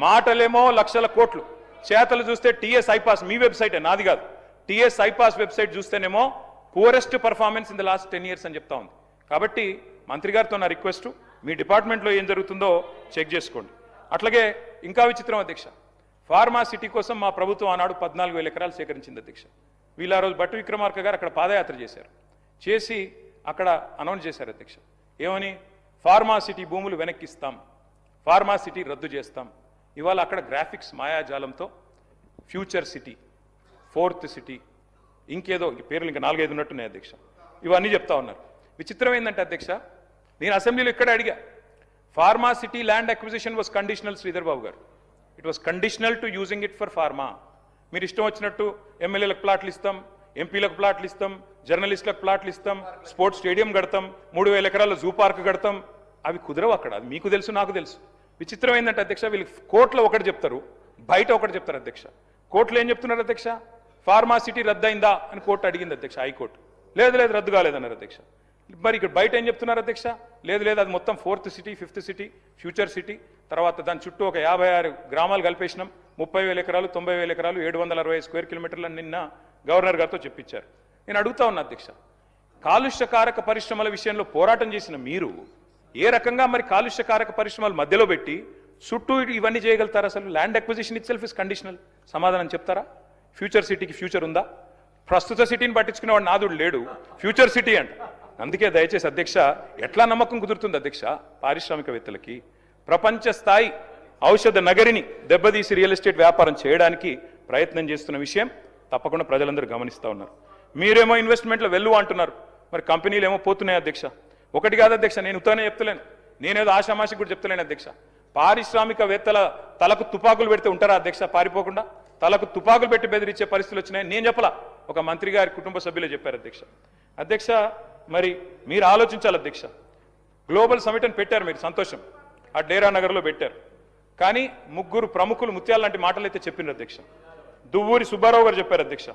మాటలేమో లక్షల కోట్లు, చేతలు చూస్తే టీఎస్ ఐపాస్, మీ వెబ్సైటే నాది కాదు, టీఎస్ ఐపాస్ వెబ్సైట్ చూస్తేనేమో poorest performance in the last 10 years అని చెప్తా ఉంది. కాబట్టి మంత్రి గారితో నా రిక్వెస్ట్, మీ డిపార్ట్మెంట్లో ఏం జరుగుతుందో చెక్ చేసుకోండి. అట్లాగే ఇంకా విచిత్రం అధ్యక్ష, ఫార్మా సిటీ కోసం మా ప్రభుత్వం ఆనాడు 14,000 ఎకరాలు సేకరించింది అధ్యక్ష. వీళ్ళు ఆ రోజు భట్టి విక్రమార్క గారు అక్కడ పాదయాత్ర చేశారు, చేసి అక్కడ అనౌన్స్ చేశారు అధ్యక్ష. ఏమని? ఫార్మా సిటీ భూములు వెనక్కిస్తాం, ఫార్మా సిటీ రద్దు చేస్తాం. ఇవాళ అక్కడ గ్రాఫిక్స్ మాయాజాలంతో ఫ్యూచర్ సిటీ, 4th సిటీ, ఇంకేదో పేర్లు ఇంకా 4-5 ఉన్నట్టున్నాయి అధ్యక్ష. ఇవన్నీ చెప్తా ఉన్నారు. విచిత్రం ఏంటంటే అధ్యక్ష, నేను అసెంబ్లీలో ఇక్కడే అడిగా, pharma city land acquisition was conditional. Sridhar Babu గారు, it was conditional to using it for pharma. మీరు ఇష్టం వచ్చినట్టు ఎమ్మెల్యేలకు ప్లాట్లు ఇస్తాం, ఎంపీలకు ప్లాట్లు ఇస్తాం, జర్నలిస్టులకు ప్లాట్లు ఇస్తాం, స్పోర్ట్స్ స్టేడియం కడతాం, 3,000 ఎకరాల జూ పార్క్ కడతాం. అవి కుదరవు అక్కడ, అది మీకు తెలుసు నాకు తెలుసు. విచిత్రం ఏంటంటే అధ్యక్ష, వీళ్ళు కోర్టులో ఒకటి చెప్తారు, బయట ఒకటి చెప్తారు అధ్యక్ష. కోర్టులో ఏం చెప్తున్నారు అధ్యక్ష? ఫార్మా సిటీ రద్దయిందా అని కోర్టు అడిగింది అధ్యక్ష, హైకోర్టు. లేదు రద్దు కాలేదన్నారు అధ్యక్ష. మరి ఇక్కడ బయట ఏం చెప్తున్నారు అధ్యక్ష? లేదు అది మొత్తం 4th city, 5th city, future city. తర్వాత దాని చుట్టూ ఒక 56 గ్రామాలు కలిపేసినాం, 30,000 ఎకరాలు, 90,000 ఎకరాలు, 760 స్క్వేర్ కిలోమీటర్లు నిన్న గవర్నర్ గారితో చెప్పించారు. నేను అడుగుతా ఉన్నా అధ్యక్ష, కాలుష్యకారక పరిశ్రమల విషయంలో పోరాటం చేసిన మీరు ఏ రకంగా మరి కాలుష్యకారక పరిశ్రమలు మధ్యలో పెట్టి చుట్టూ ఇవన్నీ చేయగలుగుతారు? అసలు land acquisition it self is conditional. సమాధానం చెప్తారా? ఫ్యూచర్ సిటీకి ఫ్యూచర్ ఉందా? ప్రస్తుత సిటీని పట్టించుకునేవాడు నాదుడు లేడు, ఫ్యూచర్ సిటీ అంట. అందుకే దయచేసి అధ్యక్ష, ఎట్లా నమ్మకం కుదురుతుంది అధ్యక్ష పారిశ్రామికవేత్తలకి? ప్రపంచ స్థాయి ఔషధ నగరిని దెబ్బతీసి రియల్ ఎస్టేట్ వ్యాపారం చేయడానికి ప్రయత్నం చేస్తున్న విషయం తప్పకుండా ప్రజలందరూ గమనిస్తూ ఉన్నారు. మీరేమో ఇన్వెస్ట్మెంట్లో వెళ్ళు అంటున్నారు, మరి కంపెనీలు ఏమో పోతున్నాయి అధ్యక్ష. ఒకటి కాదు అధ్యక్ష, నేను ఉత్తనే చెప్తలేను, నేనేదో ఆషామాషి కూడా చెప్తలేను అధ్యక్ష. పారిశ్రామికవేత్తల తలకు తుపాకులు పెడితే ఉంటారా అధ్యక్ష? పారిపోకుండా తలకు తుపాకులు పెట్టి బెదిరించే పరిస్థితులు వచ్చినాయి. నేను చెప్పలా, ఒక మంత్రి గారి కుటుంబ సభ్యులే చెప్పారు అధ్యక్ష. అధ్యక్ష మరి మీరు ఆలోచించాలి అధ్యక్ష. గ్లోబల్ సమిట్ అని పెట్టారు మీరు, సంతోషం, ఆ డేరా నగర్లో పెట్టారు. కానీ ముగ్గురు ప్రముఖులు ముత్యాల లాంటి మాటలు అయితే చెప్పినారు అధ్యక్ష. దువ్వూరి సుబ్బారావు గారు చెప్పారు అధ్యక్ష,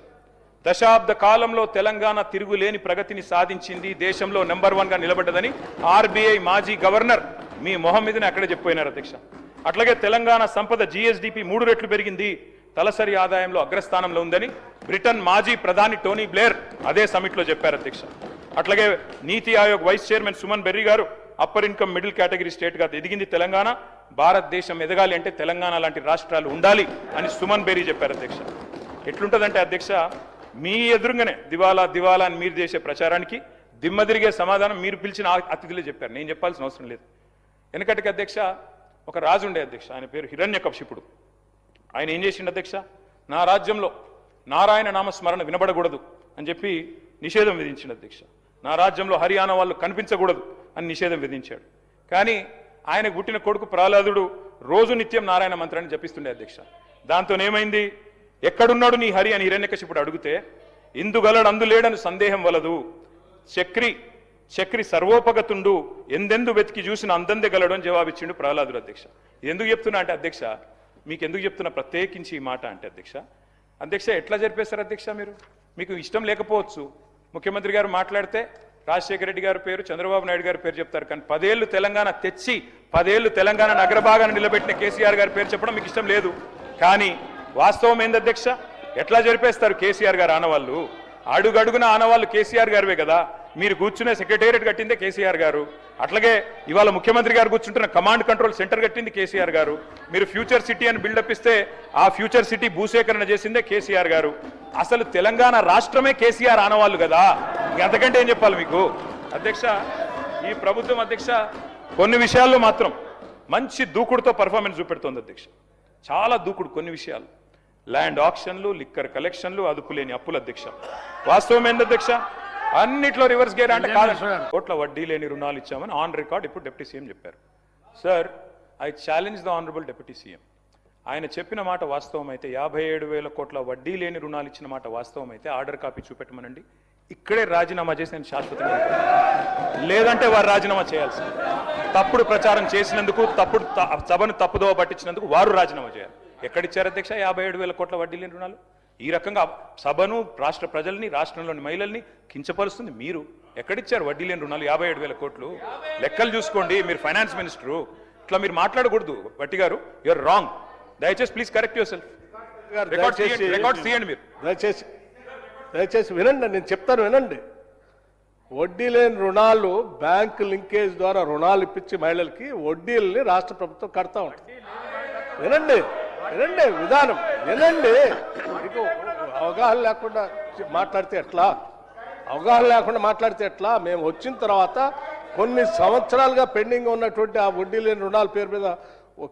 దశాబ్ద కాలంలో తెలంగాణ తిరుగులేని ప్రగతిని సాధించింది, దేశంలో నెంబర్ 1గా నిలబడ్డదని ఆర్బీఐ మాజీ గవర్నర్ మీ మొహం మీదనే అక్కడే చెప్పిపోయినారు అధ్యక్ష. అట్లాగే తెలంగాణ సంపద జీఎస్డీపీ 3 రెట్లు పెరిగింది, తలసరి ఆదాయంలో అగ్రస్థానంలో ఉందని బ్రిటన్ మాజీ ప్రధాని టోనీ బ్లేర్ అదే సమిట్లో చెప్పారు అధ్యక్ష. అట్లాగే నీతి ఆయోగ్ వైస్ చైర్మన్ సుమన్ బెర్రీ గారు అప్పర్ ఇన్కమ్ మిడిల్ కేటగిరీ స్టేట్గా ఎదిగింది తెలంగాణ, భారతదేశం ఎదగాలి అంటే తెలంగాణ లాంటి రాష్ట్రాలు ఉండాలి అని సుమన్ బెర్రీ చెప్పారు అధ్యక్ష. ఎట్లుంటుందంటే అధ్యక్ష, మీ ఎదురుగానే దివాలా దివాలా అని మీరు చేసే ప్రచారానికి దిమ్మ తిరిగే సమాధానం మీరు పిలిచిన అతిథులే చెప్పారు, నేను చెప్పాల్సిన అవసరం లేదు. వెనకటికి అధ్యక్ష ఒక రాజు ఉండే అధ్యక్ష, ఆయన పేరు హిరణ్యకశిపుడు. ఆయన ఏం చేసిండు అధ్యక్ష, నా రాజ్యంలో నారాయణ నామస్మరణ వినబడకూడదు అని చెప్పి నిషేధం విధించిండు అధ్యక్ష. నా రాజ్యంలో హరియానా వాళ్ళు కనిపించకూడదు అని నిషేధం విధించాడు. కానీ ఆయనకు పుట్టిన కొడుకు ప్రహ్లాదుడు రోజు నిత్యం నారాయణ మంత్రాన్ని జపిస్తుండే అధ్యక్ష. దాంతోనేమైంది, ఎక్కడున్నాడు నీ హరి అని హిరణ్యకశిపుడు అడిగితే, ఇందుగలడు అందులేడని సందేహం వలదు, చక్రి సర్వోపగతుండు, ఎందెందు వెతికి చూసిన అందందే గలడు అని జవాబిచ్చిండు ప్రహ్లాదుడు అధ్యక్ష. ఎందుకు చెప్తున్నా అంటే అధ్యక్ష, మీకు ఎందుకు చెప్తున్నా ప్రత్యేకించి ఈ మాట అంటే అధ్యక్ష ఎట్లా జరిపేస్తారు అధ్యక్ష? మీకు ఇష్టం లేకపోవచ్చు, ముఖ్యమంత్రి గారు మాట్లాడితే రాజశేఖర రెడ్డి గారి పేరు, చంద్రబాబు నాయుడు గారి పేరు చెప్తారు, కానీ 10 ఏళ్ళు తెలంగాణ తెచ్చి 10 ఏళ్ళు తెలంగాణ అగ్రభాగాన్ని నిలబెట్టిన కేసీఆర్ గారి పేరు చెప్పడం మీకు ఇష్టం లేదు. కానీ వాస్తవం ఏంది అధ్యక్ష, ఎట్లా జరిపేస్తారు కేసీఆర్ గారు ఆనవాళ్ళు? అడుగడుగున ఆనవాళ్ళు కేసీఆర్ గారివే కదా. మీరు కూర్చునే సెక్రటేరియట్ కట్టిందే కేసీఆర్ గారు, అట్లాగే ఇవాళ ముఖ్యమంత్రి గారు కూర్చుంటున్న కమాండ్ కంట్రోల్ సెంటర్ కట్టింది కేసీఆర్ గారు. మీరు ఫ్యూచర్ సిటీ అని బిల్డప్ ఇస్తే ఆ ఫ్యూచర్ సిటీ భూసేకరణ చేసిందే కేసీఆర్ గారు. అసలు తెలంగాణ రాష్ట్రమే కేసీఆర్ ఆనవాళ్ళు కదా, అంతకంటే ఏం చెప్పాలి మీకు అధ్యక్ష? ఈ ప్రభుత్వం అధ్యక్ష కొన్ని విషయాల్లో మాత్రం మంచి దూకుడుతో పర్ఫార్మెన్స్ చూపెడుతోంది అధ్యక్ష, చాలా దూకుడు. కొన్ని విషయాలు ల్యాండ్ ఆక్షన్లు, లిక్కర్ కలెక్షన్లు, అదుపులేని అప్పులు అధ్యక్ష. వాస్తవం ఏంది అధ్యక్ష, అన్నిట్లో రివర్స్ గేర్ అంటే కాదు. కోట్ల వడ్డీ లేని రుణాలు ఇచ్చామని ఆన్ రికార్డ్ ఇప్పుడు డిప్యూటీ సీఎం చెప్పారు. Sir, I challenge the honourable deputy CM. ఆయన చెప్పిన మాట వాస్తవం అయితే, 57,000 కోట్ల వడ్డీ లేని రుణాలు ఇచ్చిన మాట వాస్తవం అయితే ఆర్డర్ కాపీ చూపెట్టమనండి, ఇక్కడే రాజీనామా చేసి నేను శాశ్వతంగా, లేదంటే వారు రాజీనామా చేయాల్సి, తప్పుడు ప్రచారం చేసినందుకు, తప్పుడు సభను తప్పుదోవ పట్టించినందుకు వారు రాజీనామా చేయాలి. ఎక్కడిచ్చారు అధ్యక్ష 57,000 కోట్ల వడ్డీ లేని రుణాలు? ఈ రకంగా సభను, రాష్ట్ర ప్రజల్ని, రాష్ట్రంలోని మహిళల్ని కించపరుస్తుంది మీరు. ఎక్కడిచ్చారు వడ్డీ లేని రుణాలు 57,000 కోట్లు? లెక్కలు చూసుకోండి, మీరు ఫైనాన్స్ మినిస్టరు, ఇట్లా మీరు మాట్లాడకూడదు. భట్టి గారు, యూఆర్ రాంగ్. దయచేసి please correct your self. Record తీయండి మీరు. దయచేసి వినండి, నేను చెప్తాను వినండి. వడ్డీ లేని రుణాలు బ్యాంక్ లింకేజ్ ద్వారా రుణాలు ఇప్పించి మహిళలకి వడ్డీలని రాష్ట్ర ప్రభుత్వం కడతా ఉంటుంది. వినండి వినండి విధానం వినండి. మీకు అవగాహన లేకుండా మాట్లాడితే ఎట్లా? అవగాహన లేకుండా మాట్లాడితే ఎట్లా? మేము వచ్చిన తర్వాత కొన్ని సంవత్సరాలుగా పెండింగ్ ఉన్నటువంటి ఆ వడ్డీ లేని రుణాల పేరు మీద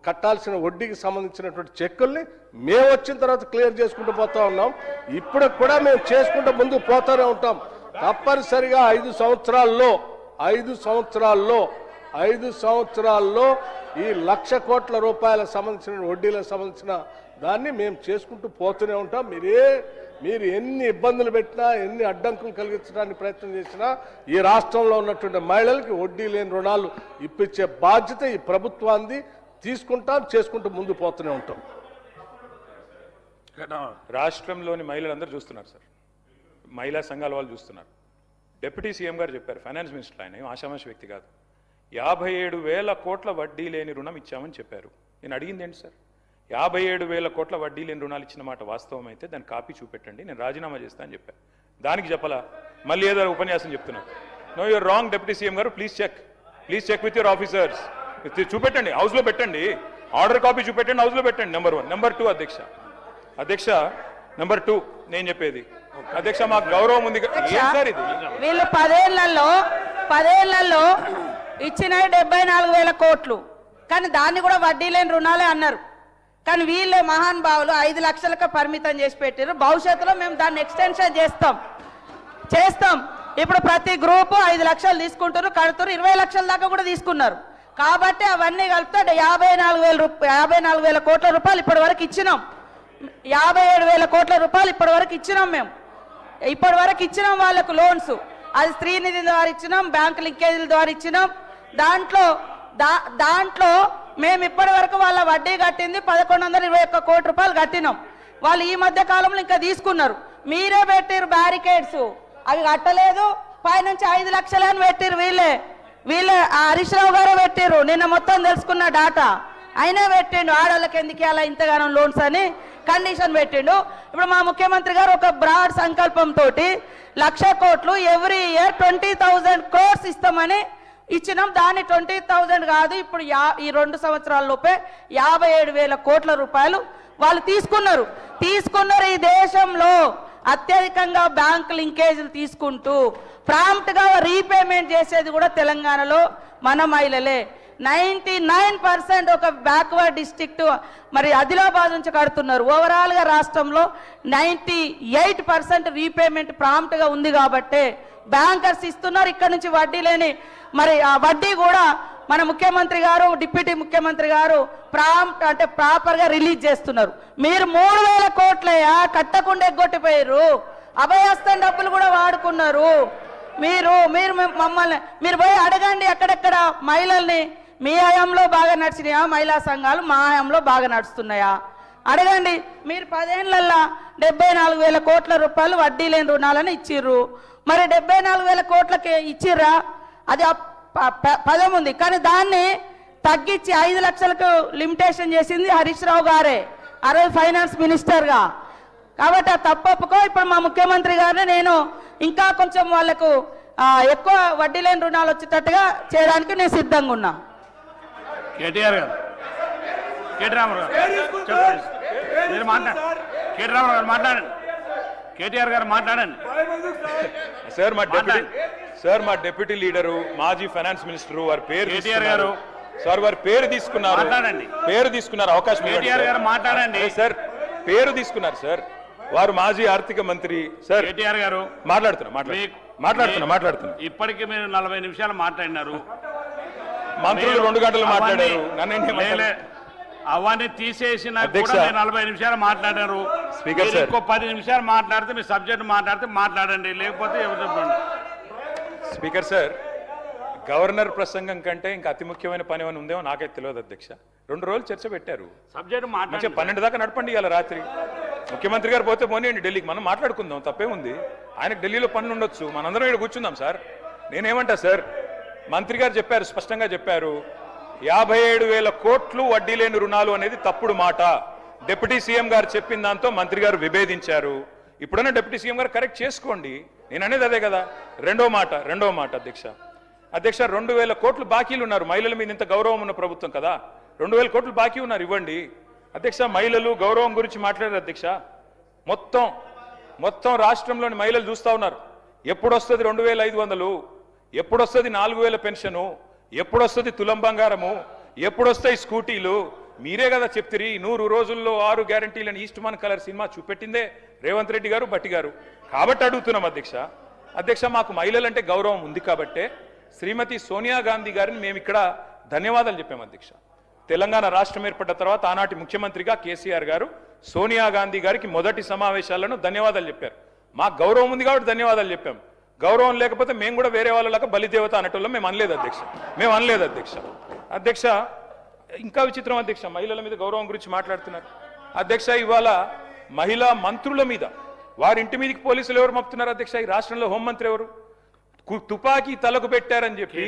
కట్టాల్సిన వడ్డీకి సంబంధించినటువంటి చెక్కుల్ని మేము వచ్చిన తర్వాత క్లియర్ చేసుకుంటూ పోతా ఉన్నాం. ఇప్పుడు కూడా మేము చేసుకుంటూ ముందుకు పోతూనే ఉంటాం. తప్పనిసరిగా 5 సంవత్సరాల్లో ఈ 1,00,000 కోట్ల రూపాయలకు సంబంధించిన వడ్డీలకు సంబంధించిన దాన్ని మేము చేసుకుంటూ పోతూనే ఉంటాం. మీరు ఎన్ని ఇబ్బందులు పెట్టినా, ఎన్ని అడ్డంకులు కలిగించడానికి ప్రయత్నం చేసినా ఈ రాష్ట్రంలో ఉన్నటువంటి మహిళలకి వడ్డీ లేని రుణాలు ఇప్పించే బాధ్యత ఈ ప్రభుత్వాన్ని తీసుకుంటాం, చేసుకుంటూ ముందు పోతూనే ఉంటాం. రాష్ట్రంలోని మహిళలందరూ చూస్తున్నారు సార్, మహిళా సంఘాల వాళ్ళు చూస్తున్నారు. డిప్యూటీ సీఎం గారు చెప్పారు, ఫైనాన్స్ మినిస్టర్, ఆయన ఆషామాషి వ్యక్తి కాదు. 57,000 కోట్ల వడ్డీ లేని రుణం ఇచ్చామని చెప్పారు. నేను అడిగింది ఏంటి సార్, 57,000 కోట్ల వడ్డీ లేని రుణాలు ఇచ్చిన మాట వాస్తవం అయితే దాన్ని కాపీ చూపెట్టండి, నేను రాజీనామా చేస్తా అని చెప్పాను. దానికి చెప్పలా, మళ్ళీ ఏదో ఉపన్యాసం చెప్తున్నారు. No you're wrong deputy CM గారు, please check. Please check with your officers. చూపెట్టండి, హౌస్ లో పెట్టండి, ఆర్డర్ కాపీ చూపెట్టండి, హౌస్ లో పెట్టండి. నెంబర్ 1. నెంబర్ 2 అధ్యక్ష నెంబర్ 2 నేను చెప్పేది అధ్యక్ష, మాకు గౌరవం ఉంది. ఏం సార్ ఇది? వీళ్ళు 10 ఏళ్లలో ఇచ్చిన 74,000 కోట్లు, కానీ దాన్ని కూడా వడ్డీ లేని రుణాలే అన్నారు. కానీ వీళ్ళే మహానుభావులు 5 లక్షలకు పరిమితం చేసి పెట్టారు. భవిష్యత్తులో మేము దాన్ని ఎక్స్టెన్షన్ చేస్తాం. ఇప్పుడు ప్రతి గ్రూపు 5 లక్షలు తీసుకుంటారు, కడుతున్నారు, 20 లక్షల దాకా కూడా తీసుకున్నారు. కాబట్టి అవన్నీ కలిపితే 54,000 కోట్ల రూపాయలు ఇప్పటి వరకు ఇచ్చినాం. 57,000 కోట్ల రూపాయలు ఇప్పటి వరకు ఇచ్చినాం. మేము ఇప్పటి వరకు ఇచ్చినాం వాళ్ళకు లోన్స్. అది స్త్రీనిధి ద్వారా ఇచ్చినాం, బ్యాంక్ లింకేజీల ద్వారా ఇచ్చినాం. దాంట్లో మేము ఇప్పటి వరకు వాళ్ళ వడ్డీ కట్టింది 1,121 కోట్ల రూపాయలు కట్టినాం. వాళ్ళు ఈ మధ్య కాలంలో ఇంకా తీసుకున్నారు. మీరే పెట్టారు బ్యారికేడ్స్, అవి కట్టలేదు. పైనుంచి 5 లక్షలు అని పెట్టారు. వీళ్ళే హరీష్ రావు గారే పెట్టారు. నిన్న మొత్తం తెలుసుకున్న డాటా అయినా పెట్టిండు. ఆడవాళ్ళకి ఎందుకు అలా ఇంతగానో లోన్స్ అని కండిషన్ పెట్టిండు. ఇప్పుడు మా ముఖ్యమంత్రి గారు ఒక బ్రాడ్ సంకల్పంతో 1,00,000 కోట్లు ఎవ్రీ ఇయర్ 20,000 crores ఇస్తామని ఇచ్చినాం. దాన్ని 20,000 కాదు, ఇప్పుడు ఈ 2 సంవత్సరాల లోపే 57,000 కోట్ల రూపాయలు వాళ్ళు తీసుకున్నారు. ఈ దేశంలో అత్యధికంగా బ్యాంక్ లింకేజీలు తీసుకుంటూ ప్రాంప్ట్ గా రీపేమెంట్ చేసేది కూడా తెలంగాణలో మన మహిళలే. 99% ఒక బ్యాక్వర్డ్ డిస్ట్రిక్ట్ మరి ఆదిలాబాద్ నుంచి కడుతున్నారు. ఓవరాల్ గా రాష్ట్రంలో 98% రీపేమెంట్ ప్రాంప్ట్ గా ఉంది. కాబట్టి బ్యాంకర్స్ ఇస్తున్నారు. ఇక్కడ నుంచి వడ్డీ లేని మరి ఆ వడ్డీ కూడా మన ముఖ్యమంత్రి గారు, డిప్యూటీ ముఖ్యమంత్రి గారు ప్రాపర్ గా రిలీజ్ చేస్తున్నారు. మీరు 3,000 కోట్లయా కట్టకుండా ఎగ్గొట్టిపోయారు. అభయహస్తం డబ్బులు కూడా వాడుకున్నారు. మీరు మమ్మల్ని మీరు పోయి అడగండి ఎక్కడెక్కడ మహిళల్ని. మీ హయాంలో బాగా నడిచినాయా మహిళా సంఘాలు? మా హయాంలో బాగా నడుస్తున్నాయా? అడగండి. మీరు 10 ఏళ్లలో 74,000 కోట్ల రూపాయలు వడ్డీ లేని రుణాలని ఇచ్చిర్రు. మరి 74,000 కోట్లకి ఇచ్చిర్రా? అది పదం ఉంది, కానీ దాన్ని తగ్గించి 5 లక్షలకు లిమిటేషన్ చేసింది హరీష్ రావు గారే, ఆ రోజు ఫైనాన్స్ మినిస్టర్గా. కాబట్టి ఆ తప్పొప్పుకో. ఇప్పుడు మా ముఖ్యమంత్రి గారిని నేను ఇంకా కొంచెం వాళ్లకు ఎక్కువ వడ్డీ లేని రుణాలు వచ్చేటట్టుగా చేయడానికి నేను సిద్ధంగా ఉన్నా. కేటీఆర్ గారు, కేటీ రామారావు గారు మీరు మాట్లాడండి. కేటీ రామారావు గారు మాట్లాడండి. కేటీఆర్ గారు మాట్లాడండి. సార్ మా డిప్యూటీ లీడరు, మాజీ ఫైనాన్స్ మినిస్టర్ వారి పేరు కేటీఆర్ గారు సార్, వారి పేరు తీసుకున్నారు. మాట్లాడండి. పేరు తీసుకున్నారు, అవకాశం కేటీఆర్ గారు మాట్లాడండి. సార్ పేరు తీసుకున్నారు సార్. వారు మాజీ ఆర్థిక మంత్రి సార్. కేటీఆర్ గారు మాట్లాడుతున్నా. ఇప్పటికీ మీరు 40 నిమిషాలు మాట్లాడినారు. మంత్రులు 2 గంటలు మాట్లాడారు. అవన్నీ తీసేసిన కూడా 40 నిమిషాలు మాట్లాడారు. స్పీకర్ సార్, ఇంకో 10 నిమిషాలు మాట్లాడితే మీ సబ్జెక్ట్ మాట్లాడితే మాట్లాడండి, లేకపోతే ఎవరు చెప్పండి. స్పీకర్ సార్, గవర్నర్ ప్రసంగం కంటే ఇంకా అతి ముఖ్యమైన పని ఏమైనా ఉందేమో నాకైతే తెలియదు అధ్యక్ష. 2 రోజులు చర్చ పెట్టారు. సబ్జెక్ట్ మంచిగా 12 దాకా నడపండి. ఇలా రాత్రి ముఖ్యమంత్రి గారు పోతే పోనీయండి ఢిల్లీకి, మనం మాట్లాడుకుందాం, తప్పేముంది. ఆయనకు ఢిల్లీలో పనులు ఉండొచ్చు, మనందరం ఇక్కడ కూర్చుందాం సార్. నేనేమంటా సార్, మంత్రి గారు చెప్పారు, స్పష్టంగా చెప్పారు, 57,000 కోట్లు వడ్డీ లేని రుణాలు అనేది తప్పుడు మాట. డిప్యూటీ సీఎం గారు చెప్పిన దాంతో మంత్రి గారు విభేదించారు. ఇప్పుడన్నా డిప్యూటీ సీఎం గారు కరెక్ట్ చేసుకోండి. నేను అనేది అదే కదా. రెండో మాట అధ్యక్ష 2,000 కోట్లు బాకీలు ఉన్నారు. మహిళల మీద ఇంత గౌరవం ఉన్న ప్రభుత్వం కదా, 2,000 కోట్లు బాకీ ఉన్నారు, ఇవ్వండి అధ్యక్ష. మహిళలు గౌరవం గురించి మాట్లాడారు అధ్యక్ష. మొత్తం రాష్ట్రంలోని మహిళలు చూస్తా ఉన్నారు. ఎప్పుడొస్తుంది 2,500, ఎప్పుడొస్తుంది 4,000 పెన్షను, ఎప్పుడొస్తుంది తులం బంగారము, ఎప్పుడొస్తాయి స్కూటీలు? మీరే కదా చెప్తిరి 100 రోజుల్లో 6 గ్యారంటీలను east Mann colour cinema చూపెట్టిందే Revanth Reddy గారు, భట్టి గారు. కాబట్టి అడుగుతున్నాం అధ్యక్ష మాకు మహిళలంటే గౌరవం ఉంది కాబట్టే శ్రీమతి సోనియా గాంధీ గారిని మేము ఇక్కడ ధన్యవాదాలు చెప్పాం అధ్యక్ష. తెలంగాణ రాష్ట్రం ఏర్పడ్డ తర్వాత ఆనాటి ముఖ్యమంత్రిగా కేసీఆర్ గారు సోనియా గాంధీ గారికి మొదటి సమావేశాలను ధన్యవాదాలు చెప్పారు. మాకు గౌరవం ఉంది కాబట్టి ధన్యవాదాలు చెప్పాం. గౌరవం లేకపోతే మేము కూడా వేరే వాళ్ళలాగా బలిదేవత అనేటోళ్ళం మేము అనలేదు అధ్యక్ష. ఇంకా విచిత్రం అధ్యక్ష, మహిళల మీద గౌరవం గురించి మాట్లాడుతున్నారు అధ్యక్ష. ఇవాళ మహిళా మంత్రుల మీద వారి ఇంటి మీదకి పోలీసులు ఎవరు మప్పుతున్నారు అధ్యక్ష? ఈ రాష్ట్రంలో హోంమంత్రి ఎవరు? తుపాకీ తలకు పెట్టారని చెప్పి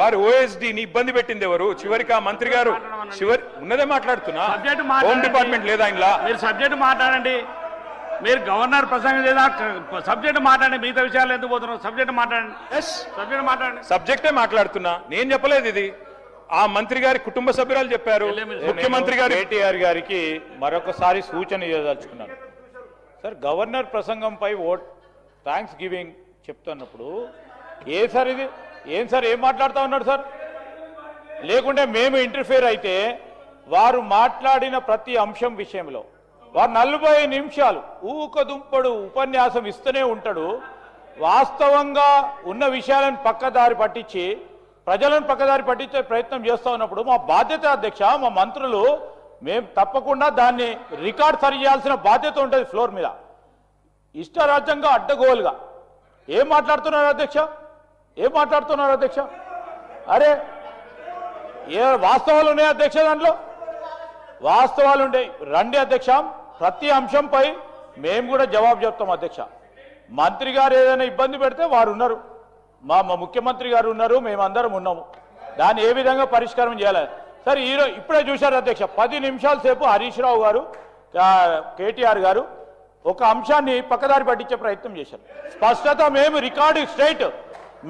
వారు ఓఎస్డీని ఇబ్బంది పెట్టింది ఎవరు? చివరికి ఆ మంత్రి గారు ఉన్నదే మాట్లాడుతున్నా, హోమ్ డిపార్ట్మెంట్ లేదా ఇంట్లో? మీరు సబ్జెక్ట్ మాట్లాడండి. మీరు గవర్నర్ ప్రసంగం లేదా సబ్జెక్ట్ మాట్లాడండి, మిగతా విషయాలు ఎందుకు పోతున్నారు? సబ్జెక్ట్ మాట్లాడండి, సబ్జెక్ట్ మాట్లాడండి. సబ్జెక్టే మాట్లాడుతున్నా, నేను చెప్పలేదు ఇది. ఆ మంత్రి గారి కుటుంబ సభ్యురాలు చెప్పారు. ముఖ్యమంత్రి గారు కేటీఆర్ గారికి మరొకసారి సూచన చేయదలుచుకున్నాను. సార్, గవర్నర్ ప్రసంగంపై థ్యాంక్స్ గివింగ్ చెప్తున్నప్పుడు సార్ ఇది ఏం సార్, ఏం మాట్లాడుతూ ఉన్నాడు సార్? లేకుంటే మేము ఇంటర్ఫియర్ అయితే వారు మాట్లాడిన ప్రతి అంశం విషయంలో వారు 40 నిమిషాలు ఊకదుంపడు ఉపన్యాసం ఇస్తూనే ఉంటాడు. వాస్తవంగా ఉన్న విషయాలను పక్కదారి పట్టించి ప్రజలను పక్కదారి పట్టించే ప్రయత్నం చేస్తూ ఉన్నప్పుడు మా బాధ్యత అధ్యక్ష, మా మంత్రులు మేము తప్పకుండా దాన్ని రికార్డ్ సరి చేయాల్సిన బాధ్యత ఉంటుంది. ఫ్లోర్ మీద ఇష్టరాజ్యంగా అడ్డగోలుగా ఏం మాట్లాడుతున్నారు అధ్యక్ష? ఏం మాట్లాడుతున్నారు అధ్యక్ష? అరే వాస్తవాలు ఉన్నాయి అధ్యక్ష, దాంట్లో వాస్తవాలు ఉంటాయి. రండి అధ్యక్ష, ప్రతి అంశంపై మేము కూడా జవాబు చెప్తాం అధ్యక్ష. మంత్రి గారు ఏదైనా ఇబ్బంది పెడితే వారు ఉన్నారు, మా ముఖ్యమంత్రి గారు ఉన్నారు, మేమందరం ఉన్నాము. దాన్ని ఏ విధంగా పరిష్కారం చేయాలి సార్? ఇప్పుడే చూశారు అధ్యక్ష, 10 నిమిషాల సేపు హరీష్ రావు గారు, కేటీఆర్ గారు ఒక అంశాన్ని పక్కదారి పట్టించే ప్రయత్నం చేశారు. స్పష్టత మేము రికార్డు స్ట్రైట్,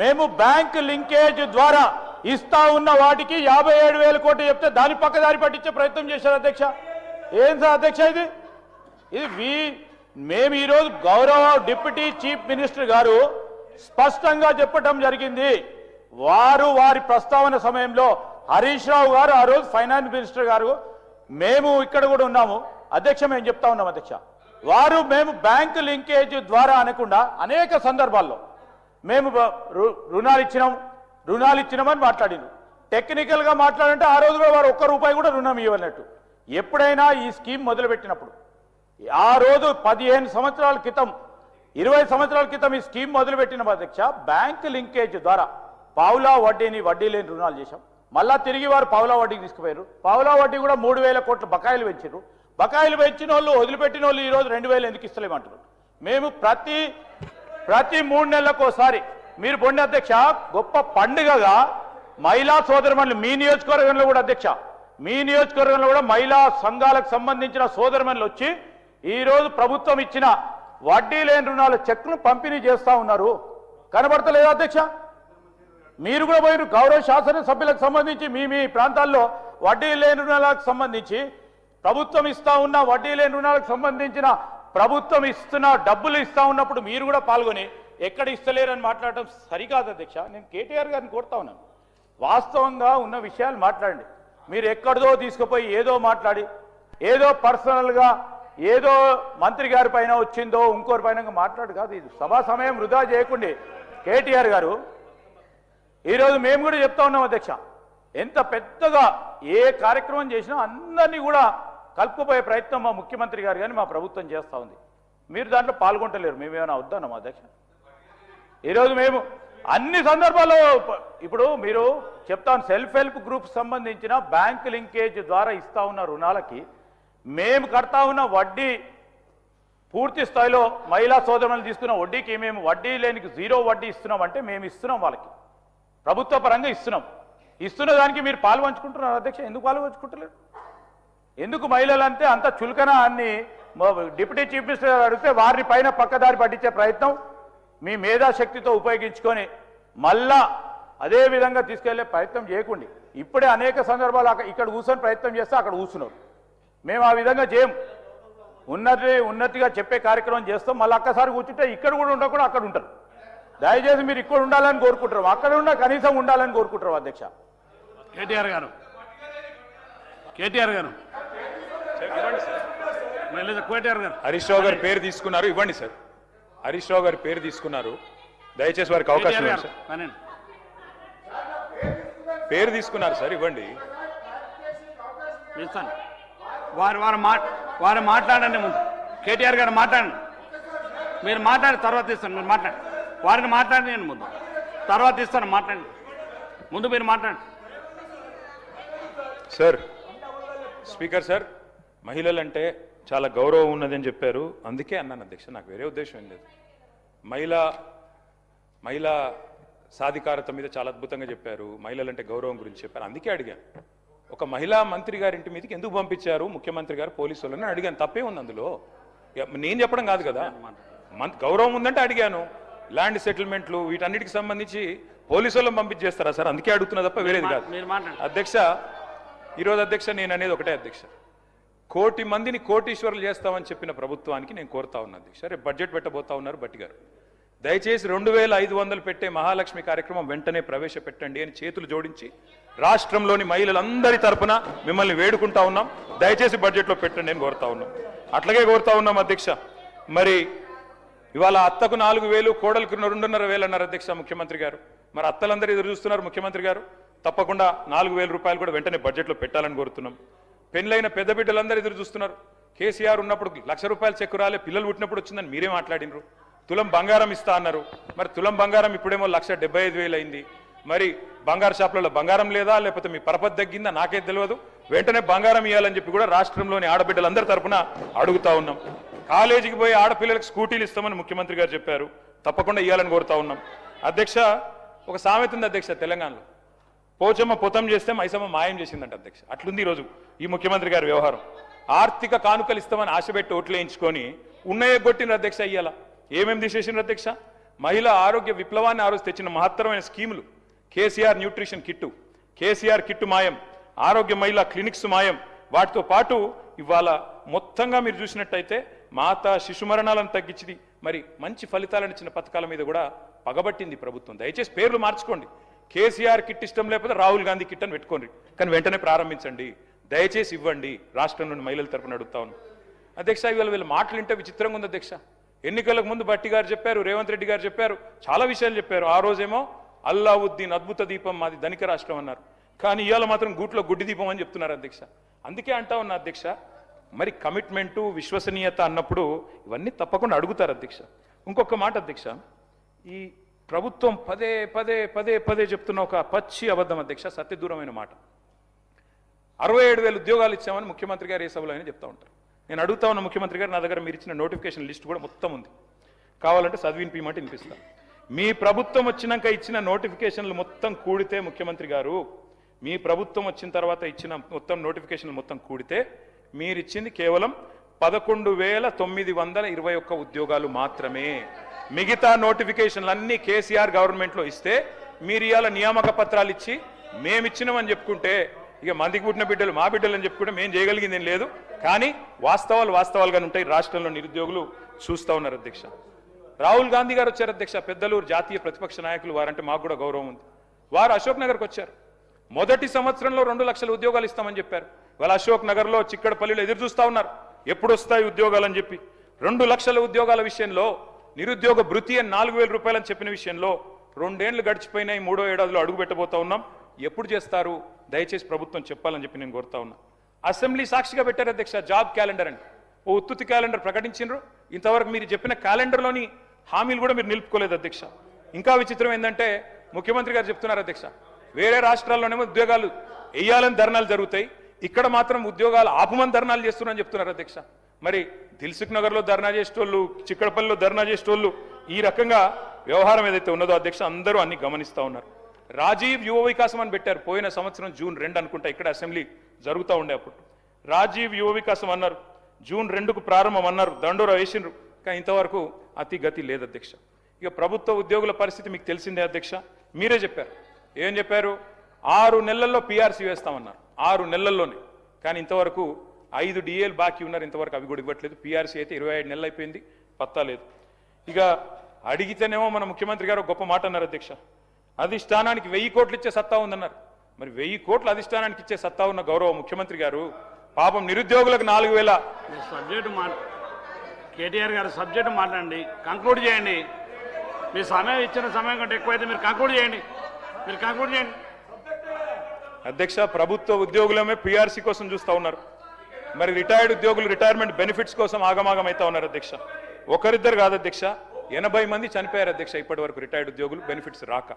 మేము బ్యాంక్ లింకేజ్ ద్వారా ఇస్తా ఉన్న వాటికి 57,000 కోట్లు చెప్తే దాన్ని పక్కదారి పట్టించే ప్రయత్నం చేశారు అధ్యక్ష. ఏం సార్ అధ్యక్ష ఇది? మేము ఈరోజు గౌరవ డిప్యూటీ చీఫ్ మినిస్టర్ గారు స్పష్టంగా చెప్పడం జరిగింది. వారి ప్రస్తావన సమయంలో హరీష్ రావు గారు, ఆ రోజు ఫైనాన్స్ మినిస్టర్ గారు, మేము ఇక్కడ కూడా ఉన్నాము అధ్యక్ష, మేము చెప్తా ఉన్నాం అధ్యక్ష. మేము బ్యాంకు లింకేజ్ ద్వారా అనకుండా అనేక సందర్భాల్లో మేము రుణాలు ఇచ్చినామని మాట్లాడిను. టెక్నికల్గా మాట్లాడంటే ఆ రోజు కూడా వారు ₹1 కూడా రుణం ఇవ్వనట్టు. ఎప్పుడైనా ఈ స్కీమ్ మొదలుపెట్టినప్పుడు ఆ రోజు 15 సంవత్సరాల క్రితం, 20 సంవత్సరాల క్రితం ఈ స్కీమ్ మొదలుపెట్టిన అధ్యక్ష, బ్యాంక్ లింకేజ్ ద్వారా పావులా వడ్డీ లేని రుణాలు చేశాం. మళ్ళా తిరిగి వారు పావులా వడ్డీకి తీసుకుపోయారు. పావులా వడ్డీ కూడా 3,000 కోట్ల బకాయిలు పెంచారు. బకాయిలు పెంచిన వాళ్ళు, వదిలిపెట్టిన వాళ్ళు ఈరోజు 2,000 ఎందుకు ఇస్తలేమంటారు? మేము ప్రతి 3 నెలలకోసారి, మీరు పొండి అధ్యక్ష, గొప్ప పండుగగా మహిళా సోదరుమణులు మీ నియోజకవర్గంలో కూడా అధ్యక్ష, మీ నియోజకవర్గంలో కూడా మహిళా సంఘాలకు సంబంధించిన సోదరుమణులు వచ్చి ఈరోజు ప్రభుత్వం ఇచ్చిన వడ్డీ లేని రుణాల చెక్ను పంపిణీ చేస్తా ఉన్నారు. కనబడతలేదా అధ్యక్ష? మీరు కూడా పోయిన గౌరవ శాసనసభ్యులకు సంబంధించి మీ ప్రాంతాల్లో వడ్డీ లేని రుణాలకు సంబంధించి ప్రభుత్వం ఇస్తా ఉన్న వడ్డీ లేని రుణాలకు సంబంధించిన ప్రభుత్వం ఇస్తున్న డబ్బులు ఇస్తా ఉన్నప్పుడు మీరు కూడా పాల్గొని ఎక్కడ ఇస్తలేరని మాట్లాడటం సరికాదు అధ్యక్ష. నేను కేటీఆర్ గారిని కోరుతా ఉన్నాను, వాస్తవంగా ఉన్న విషయాలు మాట్లాడండి. మీరు ఎక్కడిదో తీసుకుపోయి ఏదో మాట్లాడి, ఏదో పర్సనల్గా ఏదో మంత్రి గారి పైన వచ్చిందో ఇంకోరి పైన మాట్లాడు కాదు. ఇది సభా సమయం వృధా చేయకుండా కేటీఆర్ గారు, ఈరోజు మేము కూడా చెప్తా ఉన్నాం అధ్యక్ష, ఎంత పెద్దగా ఏ కార్యక్రమం చేసినా అందరినీ కూడా కలుపుకుపోయే ప్రయత్నం మా ముఖ్యమంత్రి గారు కానీ మా ప్రభుత్వం చేస్తూ ఉంది. మీరు దాంట్లో పాల్గొంటలేరు. మేమేమైనా వద్దాం అధ్యక్ష? ఈరోజు మేము అన్ని సందర్భాల్లో ఇప్పుడు మీరు చెప్తాను, సెల్ఫ్ హెల్ప్ గ్రూప్ సంబంధించిన బ్యాంక్ లింకేజ్ ద్వారా ఇస్తా ఉన్న రుణాలకి మేము కడతా ఉన్న వడ్డీ పూర్తి స్థాయిలో మహిళా సోదరులను తీసుకున్న వడ్డీకి మేము వడ్డీ లేనికి 0 వడ్డీ ఇస్తున్నాం. అంటే మేము ఇస్తున్నాం, వాళ్ళకి ప్రభుత్వ పరంగా ఇస్తున్నాం. ఇస్తున్న దానికి మీరు పాలు పంచుకుంటున్నారు అధ్యక్ష. ఎందుకు పాలు పంచుకుంటలేరు? ఎందుకు మహిళలంటే అంత చులకన అని డిప్యూటీ చీఫ్ మినిస్టర్ గారు అడిగితే వారిని పైన పక్కదారి పట్టించే ప్రయత్నం మీ మేధాశక్తితో ఉపయోగించుకొని మళ్ళా అదే విధంగా తీసుకెళ్లే ప్రయత్నం చేయకండి. ఇప్పుడే అనేక సందర్భాలు ఇక్కడ కూర్చొని ప్రయత్నం చేస్తే అక్కడ కూర్చున్నారు. మేము ఆ విధంగా చేయం. ఉన్నతిగా చెప్పే కార్యక్రమం చేస్తాం. మళ్ళీ ఒక్కసారి కూర్చుంటే ఇక్కడ కూడా ఉండకుండా అక్కడ ఉంటారు. దయచేసి మీరు ఇక్కడ ఉండాలని కోరుకుంటారు, అక్కడ ఉన్న కనీసం ఉండాలని కోరుకుంటారు అధ్యక్ష. కేటీఆర్ గారు హరీష్ రావు గారి పేరు తీసుకున్నారు, ఇవ్వండి సార్. హరీష్ రావు గారి పేరు తీసుకున్నారు, దయచేసి వారికి అవకాశం ఇవ్వండి సార్. పేరు తీసుకున్నారు సార్, ఇవ్వండి. ఇస్తాను. వారు మాట్లాడండి ముందు. కేటీఆర్ గారు మాట్లాడండి. మీరు మాట్లాడి తర్వాత ఇస్తాను. మీరు మాట్లాడండి. వారిని మాట్లాడి నేను ముందు తర్వాత ఇస్తాను. మాట్లాడండి ముందు, మీరు మాట్లాడండి సార్. స్పీకర్ సార్, మహిళలంటే చాలా గౌరవం ఉన్నదని చెప్పారు, అందుకే అన్నాను అధ్యక్ష. నాకు వేరే ఉద్దేశం ఏం లేదు. మహిళా సాధికారత మీద చాలా అద్భుతంగా చెప్పారు, మహిళలంటే గౌరవం గురించి చెప్పారు, అందుకే అడిగాను. ఒక మహిళా మంత్రి గారింటి మీదకి ఎందుకు పంపించారు ముఖ్యమంత్రి గారు పోలీసు వాళ్ళని అడిగాను. తప్పే ఉంది అందులో. నేను చెప్పడం కాదు కదా, గౌరవం ఉందంటే అడిగాను. ల్యాండ్ సెటిల్మెంట్లు వీటన్నిటికి సంబంధించి పోలీసు వాళ్ళని పంపించేస్తారా సార్? అందుకే అడుగుతున్నా తప్ప వేరేది కాదు. అధ్యక్ష, ఈరోజు అధ్యక్ష నేను అనేది ఒకటే అధ్యక్ష, 1 కోటి మందిని కోటీశ్వరులు చేస్తామని చెప్పిన ప్రభుత్వానికి నేను కోరుతా ఉన్నా అధ్యక్ష. రేపు బడ్జెట్ పెట్టబోతా ఉన్నారు భట్టి గారు, దయచేసి 2500 పెట్టే మహాలక్ష్మి కార్యక్రమం వెంటనే ప్రవేశపెట్టండి అని చేతులు జోడించి రాష్ట్రంలోని మహిళలందరి తరపున మిమ్మల్ని వేడుకుంటా ఉన్నాం. దయచేసి బడ్జెట్లో పెట్టండి అని కోరుతా ఉన్నాం. అట్లాగే కోరుతా ఉన్నాం అధ్యక్ష. మరి ఇవాళ అత్తకు 4000, కోడలకు 2,500 అన్నారు అధ్యక్ష ముఖ్యమంత్రి గారు. మరి అత్తలందరూ ఎదురు చూస్తున్నారు ముఖ్యమంత్రి గారు, తప్పకుండా 4000 రూపాయలు కూడా వెంటనే బడ్జెట్లో పెట్టాలని కోరుతున్నాం. పెళ్ళైన పెద్ద బిడ్డలందరూ ఎదురు చూస్తున్నారు. కేసీఆర్ ఉన్నప్పుడు 1,00,000 రూపాయలు చెక్కు రాలే, పిల్లలు పుట్టినప్పుడు వచ్చిందని మీరే మాట్లాడినరు. తులం బంగారం ఇస్తా అన్నారు. మరి తులం బంగారం ఇప్పుడేమో 1,75,000 అయింది. మరి బంగారు షాపులలో బంగారం లేదా, లేకపోతే మీ పరపతి తగ్గిందా నాకే తెలియదు. వెంటనే బంగారం ఇవ్వాలని చెప్పి కూడా రాష్ట్రంలోని ఆడబిడ్డలందరి తరపున అడుగుతా ఉన్నాం. కాలేజీకి పోయి ఆడపిల్లలకు స్కూటీలు ఇస్తామని ముఖ్యమంత్రి గారు చెప్పారు, తప్పకుండా ఇవ్వాలని కోరుతా ఉన్నాం. అధ్యక్ష, ఒక సామెత ఉంది అధ్యక్ష తెలంగాణలో, పోచమ్మ పొతం చేస్తే మైసమ్మ మాయం చేసిందంట అధ్యక్ష. అట్లుంది ఈరోజు ఈ ముఖ్యమంత్రి గారి వ్యవహారం. ఆర్థిక కానుకలు ఇస్తామని ఆశపెట్టి ఓట్లు వేయించుకొని ఉన్నాయే కొట్టిన అధ్యక్ష. ఇయ్యాల ఏమేమి తీసేసిన అధ్యక్ష? మహిళా ఆరోగ్య విప్లవాన్ని ఆ రోజు తెచ్చిన మహత్తరమైన స్కీములు, KCR nutrition kit, KCR kit మాయం, ఆరోగ్య మహిళా క్లినిక్స్ మాయం. వాటితో పాటు ఇవాళ మొత్తంగా మీరు చూసినట్టయితే మాతా శిశు మరణాలను తగ్గించింది, మరి మంచి ఫలితాలను ఇచ్చిన పథకాల మీద కూడా పగబట్టింది ప్రభుత్వం. దయచేసి పేర్లు మార్చుకోండి. కేసీఆర్ కిట్ ఇష్టం లేకపోతే రాహుల్ గాంధీ కిట్ అని పెట్టుకోండి, కానీ వెంటనే ప్రారంభించండి, దయచేసి ఇవ్వండి. రాష్ట్రంలోని మహిళల తరపున అడుగుతా ఉన్నాను అధ్యక్ష. ఇవాళ వీళ్ళ మాటలు వింటే విచిత్రంగా ఉంది అధ్యక్ష. ఎన్నికలకు ముందు భట్టి గారు చెప్పారు, రేవంత్ రెడ్డి గారు చెప్పారు, చాలా విషయాలు చెప్పారు. ఆ రోజేమో అల్లావుద్దీన్ అద్భుత దీపం మాది ధనిక రాష్ట్రం అన్నారు, కానీ ఇవాళ మాత్రం గూట్లో గుడ్డి దీపం అని చెప్తున్నారు అధ్యక్ష. అందుకే అంటా ఉన్నా అధ్యక్ష, మరి కమిట్మెంటు విశ్వసనీయత అన్నప్పుడు ఇవన్నీ తప్పకుండా అడుగుతారు అధ్యక్ష. ఇంకొక మాట అధ్యక్ష, ఈ ప్రభుత్వం పదే పదే పదే పదే చెప్తున్న ఒక పచ్చి అబద్ధం అధ్యక్ష, సత్యదూరమైన మాట. 67,000 ఉద్యోగాలు ఇచ్చామని ముఖ్యమంత్రి గారు ఏ సభలో అయినా చెప్తా ఉంటారు. నేను అడుగుతా ఉన్న ముఖ్యమంత్రి గారు, నా దగ్గర మీరు ఇచ్చిన నోటిఫికేషన్ లిస్ట్ కూడా మొత్తం ఉంది, కావాలంటే చదివినిపిమంటే వినిపిస్తాను. మీ ప్రభుత్వం వచ్చినాక ఇచ్చిన నోటిఫికేషన్లు మొత్తం కూడితే ముఖ్యమంత్రి గారు, మీ ప్రభుత్వం వచ్చిన తర్వాత ఇచ్చిన మొత్తం నోటిఫికేషన్లు మొత్తం కూడితే మీరు ఇచ్చింది కేవలం 11,921 ఉద్యోగాలు మాత్రమే. మిగతా నోటిఫికేషన్లు అన్ని కేసీఆర్ గవర్నమెంట్లో ఇస్తే మీరు ఇవాళ నియామక పత్రాలు ఇచ్చి మేమిచ్చినామని చెప్పుకుంటే, ఇక మందికి పుట్టిన బిడ్డలు మా బిడ్డలు అని చెప్పుకుంటే మేము చేయగలిగింది ఏం లేదు. కానీ వాస్తవాలు వాస్తవాలుగానే ఉంటాయి. రాష్ట్రంలో నిరుద్యోగులు చూస్తూ ఉన్నారు అధ్యక్ష. రాహుల్ గాంధీ గారు వచ్చారు అధ్యక్ష, పెద్దలు జాతీయ ప్రతిపక్ష నాయకులు, వారంటే మాకు కూడా గౌరవం ఉంది. వారు అశోక్ నగర్కి వచ్చారు. మొదటి సంవత్సరంలో 2 లక్షల ఉద్యోగాలు ఇస్తామని చెప్పారు. వాళ్ళ అశోక్ నగర్లో చిక్కడపల్లిలో ఎదురు చూస్తూ ఉన్నారు, ఎప్పుడు వస్తాయి ఉద్యోగాలు అని చెప్పి. 2 లక్షల ఉద్యోగాల విషయంలో, నిరుద్యోగ భృతి అని 4,000 రూపాయలని చెప్పిన విషయంలో 2 ఏళ్లు గడిచిపోయినాయి, 3వ ఏడాదిలో అడుగు పెట్టబోతా ఉన్నాం. ఎప్పుడు చేస్తారు దయచేసి ప్రభుత్వం చెప్పాలని చెప్పి నేను కోరుతా ఉన్నా. అసెంబ్లీ సాక్షిగా పెట్టారు అధ్యక్ష జాబ్ క్యాలెండర్ అని, ఓ ఉత్తుతి క్యాలెండర్ ప్రకటించారు. ఇంతవరకు మీరు చెప్పిన క్యాలెండర్లోని హామీలు కూడా మీరు నిలుపుకోలేదు అధ్యక్ష. ఇంకా విచిత్రం ఏంటంటే ముఖ్యమంత్రి గారు చెప్తున్నారు అధ్యక్ష, వేరే రాష్ట్రాల్లోనేమో ఉద్యోగాలు వేయాలని ధర్నాలు జరుగుతాయి, ఇక్కడ మాత్రం ఉద్యోగాలు ఆపమని ధర్నాలు చేస్తున్నారని చెప్తున్నారు అధ్యక్ష. మరి దిల్సుఖ్ నగర్లో ధర్నా చేసేటోళ్ళు, చిక్కడపల్లిలో ధర్నా చేసేటోళ్ళు, ఈ రకంగా వ్యవహారం ఏదైతే ఉన్నదో అధ్యక్ష అందరూ అన్ని గమనిస్తూ ఉన్నారు. రాజీవ్ యువ వికాసం అని పెట్టారు, పోయిన సంవత్సరం జూన్ 2 అనుకుంటా ఇక్కడ అసెంబ్లీ జరుగుతూ ఉండే అప్పుడు. రాజీవ్ యువ వికాసం అన్నారు, జూన్ 2కు ప్రారంభం అన్నారు, దండోరా వేసిండ్రు, కానీ ఇంతవరకు అతి గతి లేదు అధ్యక్ష. ఇక ప్రభుత్వ ఉద్యోగుల పరిస్థితి మీకు తెలిసిందే అధ్యక్ష, మీరే చెప్పారు. ఏం చెప్పారు? 6 నెలల్లో పీఆర్సీ వేస్తామన్నారు, 6 నెలల్లోనే. కానీ ఇంతవరకు 5 డిఏలు బాకీ ఉన్నారు, ఇంతవరకు అవి కూడా ఇవ్వట్లేదు. పీఆర్సీ అయితే 25 నెలలు అయిపోయింది, పత్తా లేదు. ఇక అడిగితేనేమో మన ముఖ్యమంత్రి గారు గొప్ప మాట అన్నారు అధ్యక్ష, అధిష్టానానికి 1000 కోట్లు ఇచ్చే సత్తా ఉందన్నారు. మరి 1000 కోట్లు అధిష్టానానికి ఇచ్చే సత్తా ఉన్న గౌరవ ముఖ్యమంత్రి గారు పాపం నిరుద్యోగులకు 4,000 సబ్జెక్టు కేటీఆర్ గారు సబ్జెక్టు మాట్లాడండి, కంక్లూడ్ చేయండి. మీ సమయం ఇచ్చిన సమయం కంటే ఎక్కువైతే మీరు కంక్లూడ్ చేయండి. అధ్యక్ష, ప్రభుత్వ ఉద్యోగులమే పీఆర్సీ కోసం చూస్తూ ఉన్నారు, మరి రిటైర్డ్ ఉద్యోగులు రిటైర్మెంట్ బెనిఫిట్స్ కోసం ఆగమాగం అవుతా ఉన్నారు అధ్యక్ష. ఒకరిద్దరు కాదు అధ్యక్ష, 80 మంది చనిపోయారు అధ్యక్ష ఇప్పటి వరకు రిటైర్డ్ ఉద్యోగులు బెనిఫిట్స్ రాక.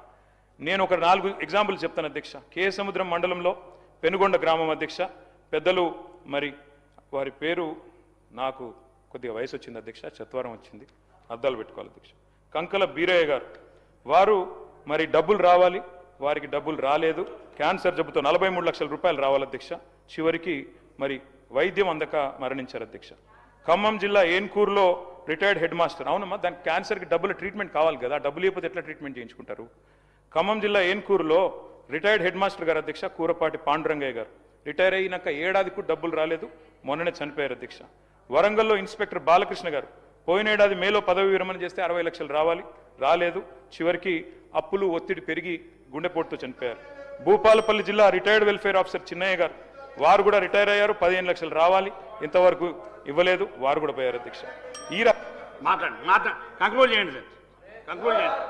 నేను ఒక 4 ఎగ్జాంపుల్ చెప్తాను అధ్యక్ష. కేసముద్రం మండలంలో పెనుగొండ గ్రామం అధ్యక్ష, పెద్దలు మరి వారి పేరు నాకు కొద్దిగా వయసు వచ్చింది అధ్యక్ష, చత్వారం వచ్చింది, అద్దాలు పెట్టుకోవాలి అధ్యక్ష. కంకల బీరయ్య గారు, వారు మరి డబ్బులు రావాలి, వారికి డబ్బులు రాలేదు, క్యాన్సర్ జబ్బుతో 43 లక్షల రూపాయలు రావాలి అధ్యక్ష. చివరికి మరి వైద్యం అందక మరణించారు అధ్యక్ష. ఖమ్మం జిల్లా ఏన్కూరులో రిటైర్డ్ హెడ్ మాస్టర్, అవునమ్మా దానికి క్యాన్సర్కి డబ్బుల ట్రీట్మెంట్ కావాలి కదా, డబ్బులు ఇవ్వకపోతే ఎట్లా ట్రీట్మెంట్ చేయించుకుంటారు? ఖమ్మం జిల్లా ఏన్కూరులో రిటైర్డ్ హెడ్ మాస్టర్ గారు అధ్యక్ష కూరపాటి పాండురంగయ్య గారు రిటైర్ అయినాక ఏడాదికి డబ్బులు రాలేదు, మొన్ననే చనిపోయారు అధ్యక్ష. వరంగల్లో ఇన్స్పెక్టర్ బాలకృష్ణ గారు పోయిన ఏడాది మేలో పదవి విరమణ చేస్తే 60 లక్షలు రాలేదు, చివరికి అప్పులు ఒత్తిడి పెరిగి గుండెపోటుతో చనిపోయారు. భూపాలపల్లి జిల్లా రిటైర్డ్ వెల్ఫేర్ ఆఫీసర్ చిన్నయ్య గారు వారు కూడా రిటైర్ అయ్యారు, 15 లక్షలు రావాలి, ఇంతవరకు ఇవ్వలేదు, వారు కూడా పోయారు అధ్యక్ష. మాట్లాడు కంక్లూడ్ చేయండి సార్, కంక్లూడ్ చేయండి.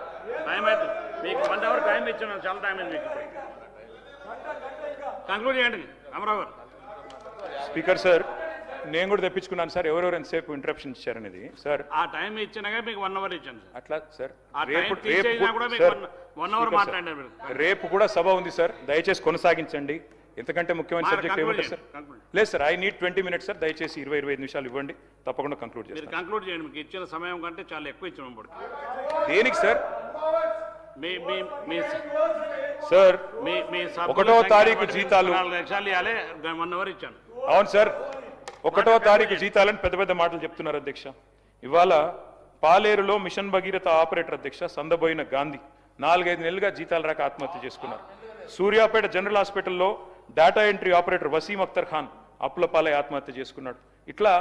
టైం అయితే మీకు 1 అవర్ టైం ఇచ్చాను, చాలా టైం అయింది మీకు. కంక్లూడ్ చేయండి రామారావు గారు. స్పీకర్ సార్, నేను కూడా తెప్పించుకున్నాను సార్, ఎవరెవరు ఎంతసేపు ఇంటరప్షన్ ఇచ్చారనేది సార్. ఆ టైం ఇచ్చినాక మీకు 1 అవర్ ఇచ్చాను సార్. అట్లా సార్, ఆ టైం తీసేసినా కూడా మీకు 1 అవర్ మాట్లాడారు మీరు. రేపు కూడా సభ ఉంది సార్, దయచేసి కొనసాగించండి. ఎంతకంటే ముఖ్యమైన సబ్జెక్ట్ ఏముంటుంది సార్? లేదు sir, I need 20 minutes sir, దయచేసి 20-25 నిమిషాలు ఇవ్వండి, తప్పకుండా కంక్లూడ్ మీరు చేస్తాను. కంక్లూడ్ చేయండి, మీకు ఇచ్చిన సమయం కంటే చాలా ఎక్కువ ఇచ్చాము ఇప్పుడు. దేనికి సార్? మీ మీ మీ సార్ మీ మీ 1వ తారీఖు జీతాలు 4 లక్షలు ఇవ్వాలి, 1 అవర్ ఇచ్చాను. అవును సార్, 1వ తారీఖు జీతాలని పెద్ద పెద్ద మాటలు చెప్తున్నారు అధ్యక్ష. ఇవాళ పాలేరులో మిషన్ భగీరథ ఆపరేటర్ అధ్యక్ష సందబోయిన గాంధీ 4-5 నెలలుగా జీతాలు రాక ఆత్మహత్య చేసుకున్నారు. సూర్యాపేట జనరల్ హాస్పిటల్లో data entry operator Waseem Akhtar Khan అప్పులపాలై ఆత్మహత్య చేసుకున్నాడు. ఇట్లా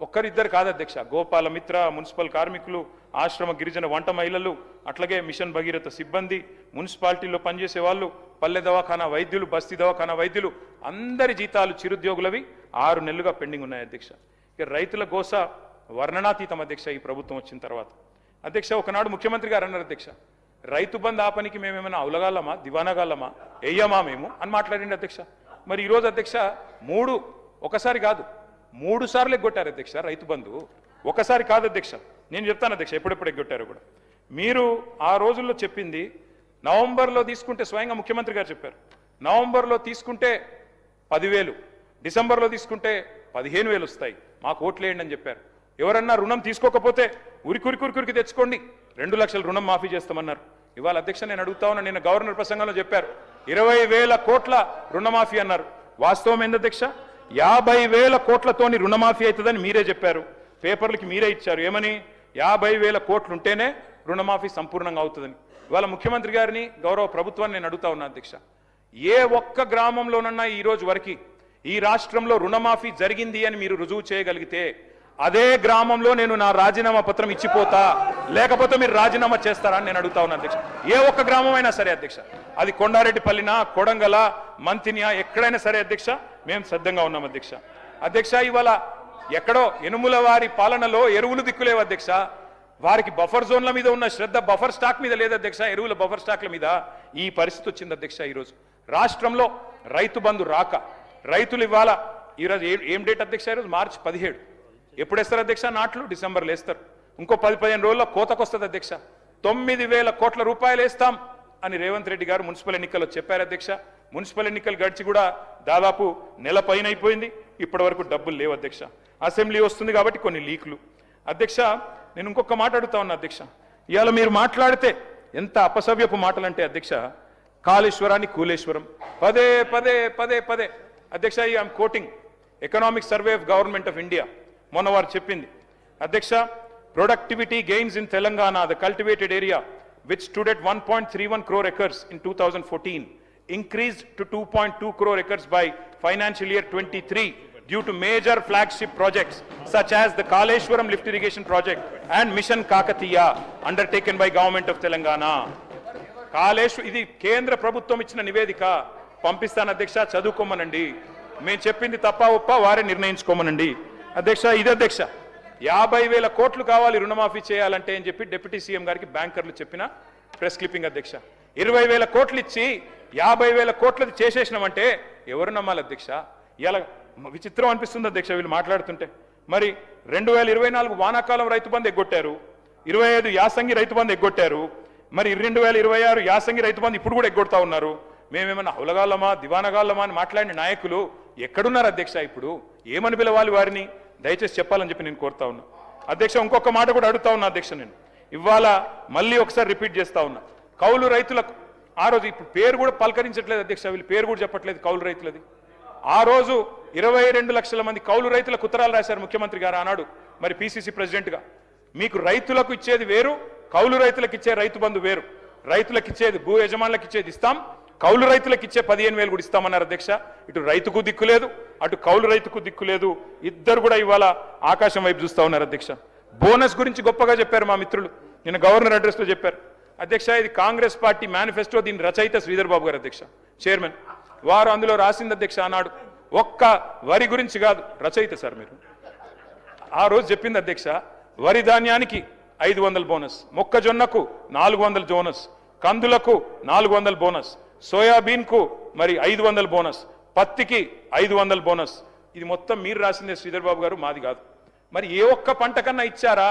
ఒక్కరిద్దరు కాదు అధ్యక్ష, గోపాల మిత్ర, మున్సిపల్ కార్మికులు, ఆశ్రమ గిరిజన వంట మహిళలు, అట్లాగే మిషన్ భగీరథ సిబ్బంది, మున్సిపాలిటీలో పనిచేసే వాళ్ళు, పల్లె దవాఖానా వైద్యులు, బస్తీ దవాఖానా వైద్యులు, అందరి జీతాలు చిరుద్యోగులవి 6 నెలలుగా పెండింగ్ ఉన్నాయి అధ్యక్ష. ఇక రైతుల గోస వర్ణనాతీతం అధ్యక్ష ఈ ప్రభుత్వం వచ్చిన తర్వాత. అధ్యక్ష, ఒకనాడు ముఖ్యమంత్రి గారు అన్నారు అధ్యక్ష, రైతు బంధు ఆపనికి మేమేమైనా అవలగాలమా, దివానగాలమా, వెయ్యమా మేము అని మాట్లాడింది అధ్యక్ష. మరి ఈరోజు అధ్యక్ష ఒకసారి కాదు 3 సార్లు ఎగ్గొట్టారు అధ్యక్ష రైతు బంధు. ఒకసారి కాదు అధ్యక్ష, నేను చెప్తాను అధ్యక్ష ఎప్పుడెప్పుడు ఎగ్గొట్టారు కూడా. మీరు ఆ రోజుల్లో చెప్పింది నవంబర్లో తీసుకుంటే, స్వయంగా ముఖ్యమంత్రి గారు చెప్పారు, నవంబర్లో తీసుకుంటే 10,000, డిసెంబర్లో తీసుకుంటే 15,000 వస్తాయి, మాకు ఓట్లేయండి అని చెప్పారు. ఎవరన్నా రుణం తీసుకోకపోతే ఉరికి తెచ్చుకోండి, 2 లక్షల రుణం మాఫీ చేస్తామన్నారు. ఇవాళ అధ్యక్ష నేను అడుగుతా ఉన్నా, నిన్న గవర్నర్ ప్రసంగంలో చెప్పారు 20,000 కోట్ల రుణమాఫీ అన్నారు. వాస్తవం ఏంది అధ్యక్ష? 50,000 కోట్లతోని రుణమాఫీ అవుతుందని మీరే చెప్పారు, పేపర్లకి మీరే ఇచ్చారు. ఏమని? 50,000 కోట్లు ఉంటేనే రుణమాఫీ సంపూర్ణంగా అవుతుందని. ఇవాళ ముఖ్యమంత్రి గారిని, గౌరవ ప్రభుత్వాన్ని నేను అడుగుతా ఉన్నా అధ్యక్ష, ఏ ఒక్క గ్రామంలోనన్నా ఈ రోజు వరకు ఈ రాష్ట్రంలో రుణమాఫీ జరిగింది అని మీరు రుజువు చేయగలిగితే అదే గ్రామంలో నేను నా రాజీనామా పత్రం ఇచ్చిపోతా, లేకపోతే మీరు రాజీనామా చేస్తారా అని నేను అడుగుతా ఉన్నా అధ్యక్ష. ఏ ఒక్క గ్రామం అయినా సరే అధ్యక్ష, అది కొండారెడ్డిపల్లినా, కొడంగల, మంతినియా, ఎక్కడైనా సరే అధ్యక్ష, మేము సిద్ధంగా ఉన్నాం అధ్యక్ష. అధ్యక్ష, ఇవాళ ఎక్కడో ఎనుముల వారి పాలనలో ఎరువులు దిక్కులేవు అధ్యక్ష, వారికి బఫర్ జోన్ల మీద ఉన్న శ్రద్ధ బఫర్ స్టాక్ మీద లేదు అధ్యక్ష, ఎరువుల బఫర్ స్టాక్ల మీద ఈ పరిస్థితి వచ్చింది అధ్యక్ష. ఈరోజు రాష్ట్రంలో రైతు బంధు రాక రైతులు ఇవాళ ఈరోజు ఏం డేట్ అధ్యక్ష? ఈరోజు మార్చి 17. ఎప్పుడు వేస్తారు అధ్యక్ష నాట్లు? డిసెంబర్లో వేస్తారు. ఇంకో 10-15 రోజుల్లో కోతకొస్తుంది అధ్యక్ష. 9,000 కోట్ల రూపాయలు వేస్తాం అని రేవంత్ రెడ్డి గారు మున్సిపల్ ఎన్నికల్లో చెప్పారు అధ్యక్ష. మున్సిపల్ ఎన్నికలు గడిచి కూడా దాదాపు నెల పైన అయిపోయింది, ఇప్పటి వరకు డబ్బులు లేవు అధ్యక్ష. అసెంబ్లీ వస్తుంది కాబట్టి కొన్ని లీకులు. అధ్యక్ష, నేను ఇంకొక మాట అడుగుతా ఉన్నా అధ్యక్ష, ఇవాళ మీరు మాట్లాడితే ఎంత అపసవ్యపు మాటలంటే అధ్యక్ష, కాళేశ్వరాన్ని కూలేశ్వరం పదే పదే పదే పదే అధ్యక్ష. I'm quoting economic survey of government of India, మొన్న వారు చెప్పింది అధ్యక్ష, productivity gains in Telangana, the cultivated area which stood at 1.31 crore acres in 2014 increased to 2.2 crore acres by financial year 23 due to major flagship projects such as the Kaleshwaram lift irrigation project and Mission Kakatiya undertaken by government of Telangana. ఇది కేంద్ర ప్రభుత్వం ఇచ్చిన నివేదిక, పంపిస్తాను అధ్యక్ష, చదువుకోమనండి. మేము చెప్పింది తప్ప ఒప్ప వారే నిర్ణయించుకోమనండి అధ్యక్ష. ఇది అధ్యక్ష, 50,000 కోట్లు కావాలి రుణమాఫీ చేయాలంటే అని చెప్పి డిప్యూటీ సీఎం గారికి బ్యాంకర్లు చెప్పిన ప్రెస్ క్లిప్పింగ్ అధ్యక్ష. 20,000 కోట్లు ఇచ్చి 50,000 కోట్లది చేసేసినామంటే ఎవరు నమ్మాలి అధ్యక్ష? ఇలా విచిత్రం అనిపిస్తుంది అధ్యక్ష వీళ్ళు మాట్లాడుతుంటే. మరి 2024 వానాకాలం రైతు బంధు ఎగ్గొట్టారు, 25 యాసంగి రైతు బంధు ఎగ్గొట్టారు, మరి 2026 యాసంగి రైతు బంధు ఇప్పుడు కూడా ఎగ్గొడతా ఉన్నారు. మేమేమన్నా హౌలగాళ్ళమా, దివానగాళ్ళమా అని మాట్లాడిన నాయకులు ఎక్కడున్నారు అధ్యక్ష? ఇప్పుడు ఏమని పిలవాలి వారిని? దయచేసి చెప్పాలని చెప్పి నేను కోరుతా ఉన్నా అధ్యక్ష. ఇంకొక మాట కూడా అడుగుతా ఉన్నా అధ్యక్ష, నేను ఇవాళ మళ్ళీ ఒకసారి రిపీట్ చేస్తా ఉన్నా. కౌలు రైతులకు ఆ రోజు, ఇప్పుడు పేరు కూడా పలకరించట్లేదు అధ్యక్ష, వీళ్ళు పేరు కూడా చెప్పట్లేదు కౌలు రైతులది. ఆ రోజు 22 లక్షల మంది కౌలు రైతులకు ఉత్తరాలు రాశారు ముఖ్యమంత్రి గారు ఆనాడు. మరి పిసిసి ప్రెసిడెంట్గా మీకు రైతులకు ఇచ్చేది వేరు, కౌలు రైతులకు ఇచ్చే రైతు బంధు వేరు. రైతులకు ఇచ్చేది, భూ యజమానులకు ఇచ్చేది ఇస్తాం, కౌలు రైతులకు ఇచ్చే 15,000 కూడా ఇస్తామన్నారు అధ్యక్ష. ఇటు రైతుకు దిక్కు లేదు, అటు కౌలు రైతుకు దిక్కు లేదు. ఇద్దరు కూడా ఇవాళ ఆకాశం వైపు చూస్తా ఉన్నారు అధ్యక్ష. బోనస్ గురించి గొప్పగా చెప్పారు మా మిత్రులు, నిన్న గవర్నర్ అడ్రస్లో చెప్పారు అధ్యక్ష. ఇది కాంగ్రెస్ పార్టీ మేనిఫెస్టో, దీని రచయిత శ్రీధర్ బాబు గారు అధ్యక్ష, చైర్మన్. వారు అందులో రాసింది అధ్యక్ష ఆనాడు ఒక్క వరి గురించి కాదు, రచయిత సార్ మీరు. ఆ రోజు చెప్పింది అధ్యక్ష, వరి ధాన్యానికి 500 బోనస్, మొక్కజొన్నకు 400 బోనస్, కందులకు 400 బోనస్, సోయాబీన్కు మరి 500 బోనస్, పత్తికి 500 బోనస్. ఇది మొత్తం మీరు రాసిందే శ్రీధర్ బాబు గారు, మాది కాదు. మరి ఏ ఒక్క పంట కన్నా ఇచ్చారా?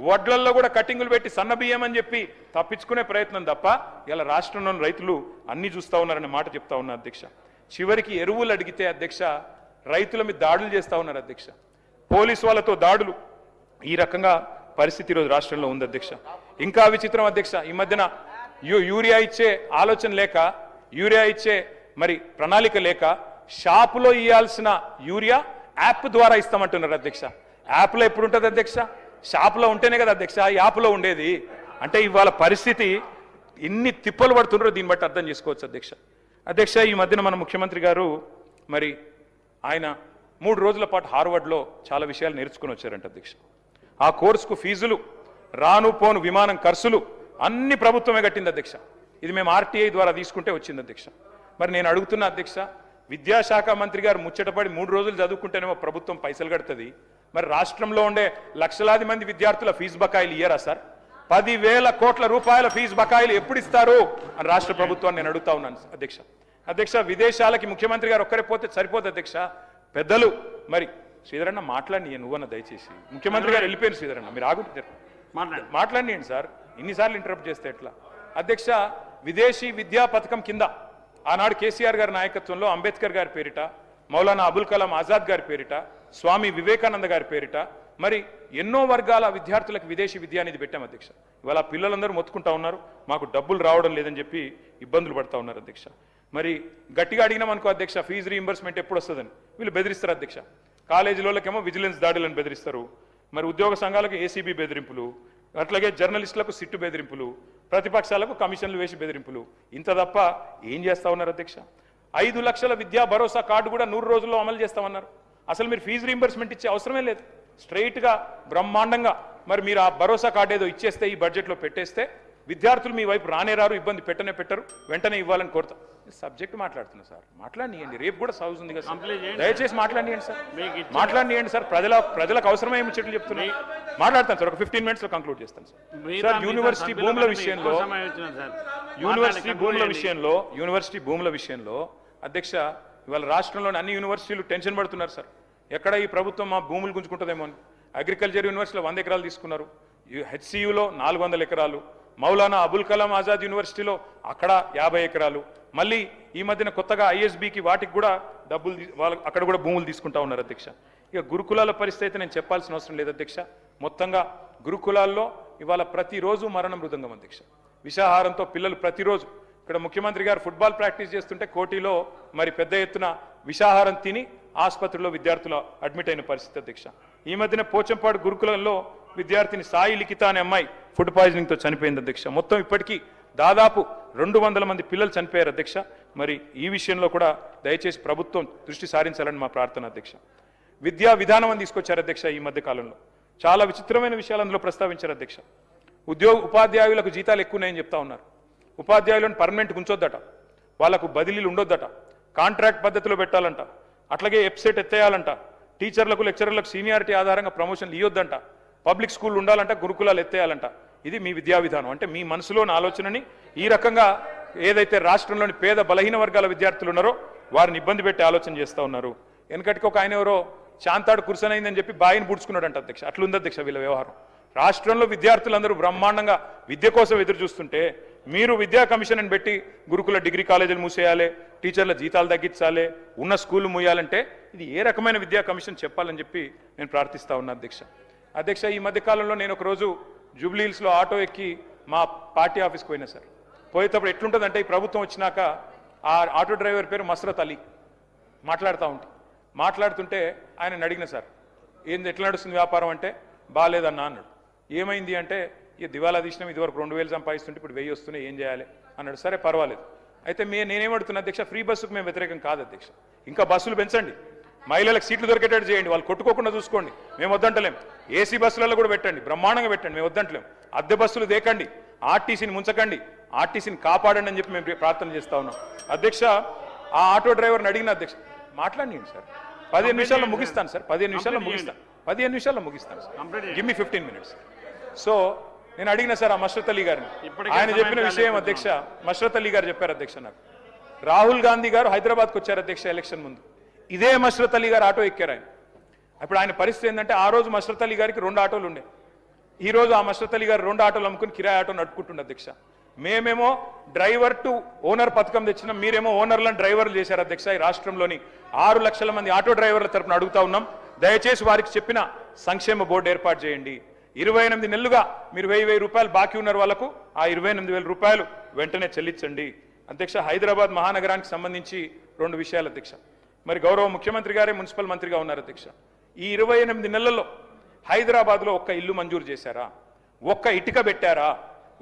వడ్లల్లో కూడా కటింగులు పెట్టి సన్న బియ్యం అని చెప్పి తప్పించుకునే ప్రయత్నం తప్ప ఇలా రాష్ట్రంలోని రైతులు అన్ని చూస్తా ఉన్నారనే మాట చెప్తా ఉన్నా అధ్యక్ష. చివరికి ఎరువులు అడిగితే అధ్యక్ష రైతుల మీద దాడులు చేస్తా ఉన్నారు అధ్యక్ష, పోలీసు వాళ్ళతో దాడులు. ఈ రకంగా పరిస్థితి ఈరోజు రాష్ట్రంలో ఉంది అధ్యక్ష. ఇంకా విచిత్రం అధ్యక్ష, ఈ మధ్యన యూరియా ఇచ్చే ఆలోచన లేక, యూరియా ఇచ్చే మరి ప్రణాళిక లేక, షాపులో ఇవ్వాల్సిన యూరియా యాప్ ద్వారా ఇస్తామంటున్నారు అధ్యక్ష. యాప్లో ఎప్పుడు ఉంటుంది అధ్యక్ష? షాపులో ఉంటేనే కదా అధ్యక్ష యాప్లో ఉండేది. అంటే ఇవాళ పరిస్థితి ఇన్ని తిప్పలు పడుతున్నారో దీన్ని బట్టి అర్థం చేసుకోవచ్చు అధ్యక్ష. అధ్యక్ష, ఈ మధ్యన మన ముఖ్యమంత్రి గారు మరి ఆయన 3 రోజుల పాటు హార్వర్డ్లో చాలా విషయాలు నేర్చుకుని వచ్చారంట అధ్యక్ష. ఆ కోర్సుకు ఫీజులు, రాను పోను విమానం ఖర్చులు అన్ని ప్రభుత్వమే కట్టింది అధ్యక్ష. ఇది మేము ఆర్టీఐ ద్వారా తీసుకుంటే వచ్చింది అధ్యక్ష. మరి నేను అడుగుతున్నా అధ్యక్ష, విద్యాశాఖ మంత్రి గారు ముచ్చటపడి 3 రోజులు చదువుకుంటేనేమో ప్రభుత్వం పైసలు కడుతుంది, మరి రాష్ట్రంలో ఉండే లక్షలాది మంది విద్యార్థుల ఫీజు బకాయిలు ఇయ్యరా సార్? 10,000 కోట్ల రూపాయల ఫీజు బకాయిలు ఎప్పుడు ఇస్తారు అని రాష్ట్ర ప్రభుత్వాన్ని నేను అడుగుతా ఉన్నాను అధ్యక్ష. అధ్యక్ష, విదేశాలకి ముఖ్యమంత్రి గారు ఒక్కరే పోతే సరిపోదు అధ్యక్ష. పెద్దలు మరి శ్రీధరన్న మాట్లాడి నువ్వన్న దయచేసి, ముఖ్యమంత్రి గారు వెళ్ళిపోయారు శ్రీధరన్న, మీరు ఆగుంటారు మాట్లాడియండి సార్, ఇన్నిసార్లు ఇంటరప్ట్ చేస్తే ఎట్లా అధ్యక్ష? విదేశీ విద్యా పథకం కింద ఆనాడు కేసీఆర్ గారి నాయకత్వంలో అంబేద్కర్ గారి పేరిట, మౌలానా అబుల్ కలాం ఆజాద్ గారి పేరిట, స్వామి వివేకానంద గారి పేరిట మరి ఎన్నో వర్గాల విద్యార్థులకు విదేశీ విద్య అనేది పెట్టాం అధ్యక్ష. ఇవాళ పిల్లలందరూ మొత్తుకుంటా ఉన్నారు, మాకు డబ్బులు రావడం లేదని చెప్పి ఇబ్బందులు పడతా ఉన్నారు అధ్యక్ష. మరి గట్టిగా అడిగినాం అనుకో అధ్యక్ష, ఫీజు రీయింబర్స్మెంట్ ఎప్పుడు వస్తుందని వీళ్ళు బెదిరిస్తారు అధ్యక్ష. కాలేజీలోకేమో విజిలెన్స్ దాడులను బెదిరిస్తారు, మరి ఉద్యోగ సంఘాలకు ఏసీబీ బెదిరింపులు, అట్లాగే జర్నలిస్టులకు సిట్టు బెదిరింపులు, ప్రతిపక్షాలకు కమిషన్లు వేసి బెదిరింపులు. ఇంత తప్ప ఏం చేస్తా ఉన్నారు అధ్యక్ష? 5 లక్షల విద్యా భరోసా కార్డు కూడా 100 రోజుల్లో అమలు చేస్తామన్నారు. అసలు మీరు ఫీజు రీయింబర్స్మెంట్ ఇచ్చే అవసరమే లేదు, స్ట్రైట్గా బ్రహ్మాండంగా మరి మీరు ఆ భరోసా కార్డు ఏదో ఇచ్చేస్తే, ఈ బడ్జెట్లో పెట్టేస్తే విద్యార్థులు మీ వైపు రానే రారు, ఇబ్బంది పెట్టరు, వెంటనే ఇవ్వాలని కోరుతా. సబ్జెక్ట్ మాట్లాడుతున్నా సార్, మాట్లాడియండి, రేపు కూడా సౌజ్ ఉంది కదా, దయచేసి మాట్లాడియండి సార్, మాట్లాడియండి సార్. ప్రజలకు అవసరమే ముచ్చట్లు చెప్తున్నాయి, మాట్లాడతాను సార్. ఒక 15 మినిట్స్లో కంక్లూడ్ చేస్తాను సార్. యూనివర్సిటీ భూముల విషయంలో అధ్యక్ష, ఇవాళ రాష్ట్రంలోని అన్ని యూనివర్సిటీలు టెన్షన్ పడుతున్నారు సార్. ఎక్కడ ఈ ప్రభుత్వం మా భూములు గుంజుకుంటుందేమో అని. అగ్రికల్చర్ యూనివర్సిటీలో 100 ఎకరాలు తీసుకున్నారు, హెచ్సియులో 400 ఎకరాలు, మౌలానా అబుల్ కలాం ఆజాద్ యూనివర్సిటీలో అక్కడ 50 ఎకరాలు, మళ్ళీ ఈ మధ్యన కొత్తగా ఐఎస్బికి వాటికి కూడా డబ్బులు వాళ్ళు అక్కడ కూడా భూములు తీసుకుంటా ఉన్నారు అధ్యక్ష. ఇక గురుకులాల పరిస్థితి అయితే నేను చెప్పాల్సిన అవసరం లేదు అధ్యక్ష. మొత్తంగా గురుకులాల్లో ఇవాళ ప్రతిరోజు మరణ మృదంగం అధ్యక్ష. విషాహారంతో పిల్లలు ప్రతిరోజు, ఇక్కడ ముఖ్యమంత్రి గారు ఫుట్బాల్ ప్రాక్టీస్ చేస్తుంటే కోటిలో మరి పెద్ద ఎత్తున విషాహారం తిని ఆసుపత్రిలో విద్యార్థులు అడ్మిట్ అయిన పరిస్థితి అధ్యక్ష. ఈ మధ్యన పోచంపాడు గురుకులంలో విద్యార్థిని సాయి లిఖిత అనే అమ్మాయి ఫుడ్ పాయిజనింగ్తో చనిపోయింది అధ్యక్ష. మొత్తం ఇప్పటికీ దాదాపు 200 మంది పిల్లలు చనిపోయారు అధ్యక్ష. మరి ఈ విషయంలో కూడా దయచేసి ప్రభుత్వం దృష్టి సారించాలని మా ప్రార్థన అధ్యక్ష. విద్యా విధానం అని తీసుకొచ్చారు అధ్యక్ష. ఈ మధ్య కాలంలో చాలా విచిత్రమైన విషయాలు అందులో ప్రస్తావించారు అధ్యక్ష. ఉపాధ్యాయులకు జీతాలు ఎక్కువన్నాయని చెప్తా ఉన్నారు. ఉపాధ్యాయులను పర్మనెంట్ ఉంచొద్దట, వాళ్లకు బదిలీలు ఉండొద్దట, కాంట్రాక్ట్ పద్ధతిలో పెట్టాలంట, అట్లాగే ఎప్సెట్ ఎత్తేయాలంట, టీచర్లకు లెక్చరర్లకు సీనియారిటీ ఆధారంగా ప్రమోషన్లు ఇవ్వొద్దంట, పబ్లిక్ స్కూల్ ఉండాలంట, గురుకులాలు ఎత్తేయాలంట. ఇది మీ విద్యా విధానం అంటే మీ మనసులోని ఆలోచనని ఈ రకంగా ఏదైతే రాష్ట్రంలోని పేద బలహీన వర్గాల విద్యార్థులు ఉన్నారో వారిని ఇబ్బంది పెట్టే ఆలోచన చేస్తూ ఉన్నారు. వెనకటికి ఒక ఆయన ఎవరో చాంతాడు కుర్సనైందని చెప్పి బాయిని పుడుచుకున్నాడంట అధ్యక్ష. అట్లుంది అధ్యక్ష వీళ్ళ వ్యవహారం. రాష్ట్రంలో విద్యార్థులందరూ బ్రహ్మాండంగా విద్య కోసం ఎదురు చూస్తుంటే మీరు విద్యా కమిషన్ అని పెట్టి గురుకుల డిగ్రీ కాలేజీలు మూసేయాలి, టీచర్ల జీతాలు తగ్గించాలి, ఉన్న స్కూళ్ళు మూయాలంటే ఇది ఏ రకమైన విద్యా కమిషన్ చెప్పాలని చెప్పి నేను ప్రార్థిస్తా ఉన్నా అధ్యక్ష. అధ్యక్ష, ఈ మధ్యకాలంలో నేను ఒకరోజు జూబ్లీహిల్స్లో ఆటో ఎక్కి మా పార్టీ ఆఫీస్కి పోయినా సార్. పోయేటప్పుడు ఎట్లుంటుందంటే ఈ ప్రభుత్వం వచ్చినాక ఆ ఆటో డ్రైవర్ పేరు మస్రత్ అలీ. మాట్లాడుతుంటే ఆయన అడిగిన సార్, ఏంది ఎట్లా నడుస్తుంది వ్యాపారం అంటే బాగాలేదన్నా అన్నాడు. ఏమైంది అంటే ఇక దివాలా తీసినాం, ఇదివరకు 2000 సంపాదిస్తుంటే ఇప్పుడు 1000 వస్తున్నాయి, ఏం చేయాలి అన్నాడు. సరే పర్వాలేదు. అయితే నేనేమడుతున్నా అధ్యక్ష, ఫ్రీ బస్సుకు మేము వ్యతిరేకం కాదు అధ్యక్ష. ఇంకా బస్సులు పెంచండి, మహిళలకు సీట్లు దొరికేటట్టు చేయండి, వాళ్ళు కొట్టుకోకుండా చూసుకోండి, మేము వద్దంటలేం. ఏసీ బస్సులలో కూడా పెట్టండి, బ్రహ్మాండంగా పెట్టండి, మేము వద్దంటలేం. అద్దె బస్సులు దేకండి, ఆర్టీసీని ముంచకండి, ఆర్టీసీని కాపాడండి అని చెప్పి మేము ప్రార్థన చేస్తా ఉన్నాం అధ్యక్ష. ఆ ఆటో డ్రైవర్ని అడిగిన అధ్యక్ష, మాట్లాడండి సార్, 15 నిమిషాల్లో ముగిస్తాను సార్, 15 నిమిషాల్లో ముగిస్తాను, 15 నిమిషాల్లో ముగిస్తాను sir, give me 15 minutes. So నేను అడిగిన సార్ ఆ మష్రత్ అలీ గారిని, ఆయన చెప్పిన విషయం అధ్యక్ష, మష్రత్ అలీ గారు చెప్పారు అధ్యక్ష, నాకు రాహుల్ గాంధీ గారు హైదరాబాద్కి వచ్చారు అధ్యక్ష ఎలక్షన్ ముందు, ఇదే మష్రత్ అలీ గారు ఆటో ఎక్కారు ఆయన. ఇప్పుడు ఆయన పరిస్థితి ఏంటంటే ఆ రోజు మష్రత్ అలీ గారికి 2 ఆటోలు ఉండే, ఈ రోజు ఆ మష్రత్ అలీ గారు 2 ఆటోలు అమ్ముకుని కిరాయి ఆటో నడుపుకుంటుండే అధ్యక్ష. మేమేమో డ్రైవర్ టు ఓనర్ పథకం తెచ్చినాం, మీరేమో ఓనర్లను డ్రైవర్లు చేశారు అధ్యక్ష. ఈ రాష్ట్రంలోని 6 లక్షల మంది ఆటో డ్రైవర్ల తరపున అడుగుతా ఉన్నాం, దయచేసి వారికి చెప్పిన సంక్షేమ బోర్డు ఏర్పాటు చేయండి. 28 నెలలుగా మీరు 1000 రూపాయలు బాకీ ఉన్నారు వాళ్ళకు, ఆ 28,000 రూపాయలు వెంటనే చెల్లించండి అధ్యక్ష. హైదరాబాద్ మహానగరానికి సంబంధించి 2 విషయాలు అధ్యక్ష. మరి గౌరవ ముఖ్యమంత్రి గారే మున్సిపల్ మంత్రిగా ఉన్నారు అధ్యక్ష. ఈ 28 నెలల్లో హైదరాబాద్లో ఒక్క ఇల్లు మంజూరు చేశారా, ఒక్క ఇటుక పెట్టారా,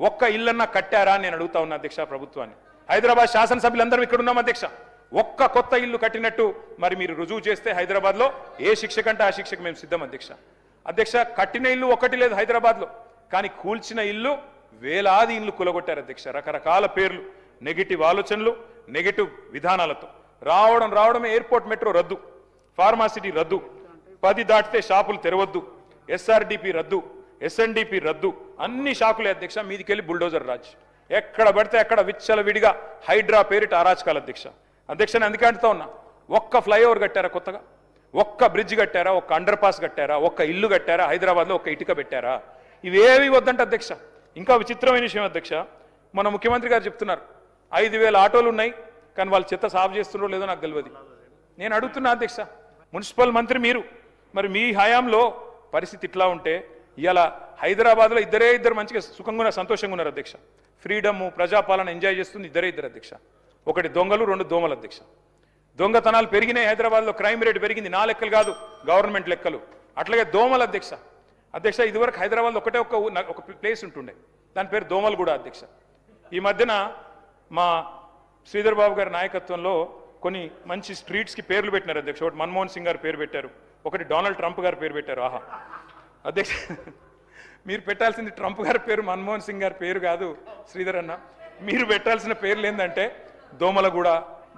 ఒక్క ఇల్లన్నా కట్టారా అని నేను అడుగుతా ఉన్నా అధ్యక్ష ప్రభుత్వాన్ని. హైదరాబాద్ శాసనసభ్యులందరం ఇక్కడ ఉన్నాం అధ్యక్ష. ఒక్క కొత్త ఇల్లు కట్టినట్టు మరి మీరు రుజువు చేస్తే హైదరాబాద్లో ఏ శిక్ష కంటే ఆ శిక్షకు మేము సిద్ధం అధ్యక్ష. అధ్యక్ష, కట్టిన ఇల్లు ఒకటి లేదు హైదరాబాద్లో, కానీ కూల్చిన ఇల్లు వేలాది ఇల్లు కూలగొట్టారు అధ్యక్ష. రకరకాల పేర్లు, నెగిటివ్ ఆలోచనలు, నెగిటివ్ విధానాలతో రావడమే ఎయిర్పోర్ట్ మెట్రో రద్దు, ఫార్మాసిటీ రద్దు, 10 దాటితే షాపులు తెరవద్దు, SRDP రద్దు, SNDP రద్దు, అన్ని షాకులే అధ్యక్ష. మీదికెళ్ళి బుల్డోజర్ రాజ్, ఎక్కడ పడితే అక్కడ విచ్చలవిడిగా హైడ్రా పేరిట అరాచకాలు అధ్యక్ష. అధ్యక్ష నేను అందుకే అంటుతా ఉన్నా, ఒక్క ఫ్లైఓవర్ కట్టారా కొత్తగా, ఒక్క బ్రిడ్జ్ కట్టారా, ఒక్క అండర్ పాస్ కట్టారా, ఒక్క ఇల్లు కట్టారా, హైదరాబాద్లో ఒక్క ఇటుక పెట్టారా? ఇవేవి వద్దంట అధ్యక్ష. ఇంకా విచిత్రమైన విషయం అధ్యక్ష, మన ముఖ్యమంత్రి గారు చెప్తున్నారు 5,000 ఆటోలు ఉన్నాయి, కానీ వాళ్ళు చెత్త సాఫ్ చేస్తున్నారో లేదో నాకు తెలియదు. నేను అడుగుతున్నా అధ్యక్ష, మున్సిపల్ మంత్రి మీరు, మరి మీ హయాంలో పరిస్థితి ఇట్లా ఉంటే ఇలా హైదరాబాద్లో ఇద్దరు మంచిగా సుఖంగా సంతోషంగా ఉన్నారు అధ్యక్ష. ఫ్రీడమ్, ప్రజాపాలన ఎంజాయ్ చేస్తుంది ఇద్దరు అధ్యక్ష. ఒకటి దొంగలు, 2 దోమలు అధ్యక్ష. దొంగతనాలు పెరిగినాయి హైదరాబాద్లో, క్రైమ్ రేట్ పెరిగింది, నా లెక్కలు కాదు గవర్నమెంట్ లెక్కలు. అట్లాగే దోమలు అధ్యక్ష. అధ్యక్ష ఇదివరకు హైదరాబాద్లో ఒకటే ఒక ప్లేస్ ఉంటుండే, దాని పేరు దోమలు కూడా అధ్యక్ష. ఈ మధ్యన మా శ్రీధర్ బాబు గారి నాయకత్వంలో కొన్ని మంచి స్ట్రీట్స్కి పేర్లు పెట్టినారు అధ్యక్ష. ఒకటి మన్మోహన్ సింగ్ గారు పేరు పెట్టారు, ఒకటి డొనాల్డ్ ట్రంప్ గారు పేరు పెట్టారు. ఆహా అధ్యక్ష, మీరు పెట్టాల్సింది ట్రంప్ గారి పేరు, మన్మోహన్ సింగ్ గారి పేరు కాదు శ్రీధర్ అన్న. మీరు పెట్టాల్సిన పేర్లు ఏంటంటే దోమలగూడ,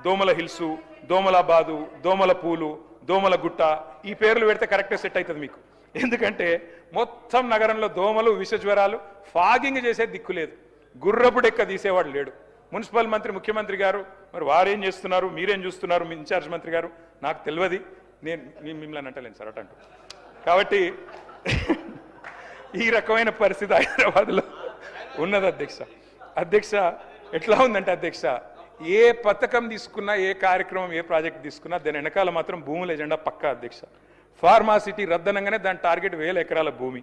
దోమల హిల్సు, దోమలాబాదు, దోమల పూలు, దోమల గుట్ట, ఈ పేర్లు పెడితే కరెక్ట్గా సెట్ అవుతుంది మీకు. ఎందుకంటే మొత్తం నగరంలో దోమలు, విష జ్వరాలు, ఫాగింగ్ చేసే దిక్కు లేదు, గుర్రపు డెక్క తీసేవాడు లేడు. మున్సిపల్ మంత్రి, ముఖ్యమంత్రి గారు మరి వారేం చేస్తున్నారు, మీరేం చూస్తున్నారు, మీ ఇన్ఛార్జ్ మంత్రి గారు, నాకు తెలియదు, నేను మిమ్మల్ని అంటలేను సార్ అటంటూ. కాబట్టి ఈ రకమైన పరిస్థితి హైదరాబాద్లో ఉన్నది అధ్యక్ష. అధ్యక్ష ఎట్లా ఉందంటే అధ్యక్ష, ఏ పథకం తీసుకున్నా, ఏ కార్యక్రమం, ఏ ప్రాజెక్ట్ తీసుకున్నా దాని వెనకాల మాత్రం భూముల ఎజెండా పక్కా అధ్యక్ష. ఫార్మాసిటీ రద్దనంగానే దాని టార్గెట్ 1000 ఎకరాల భూమి.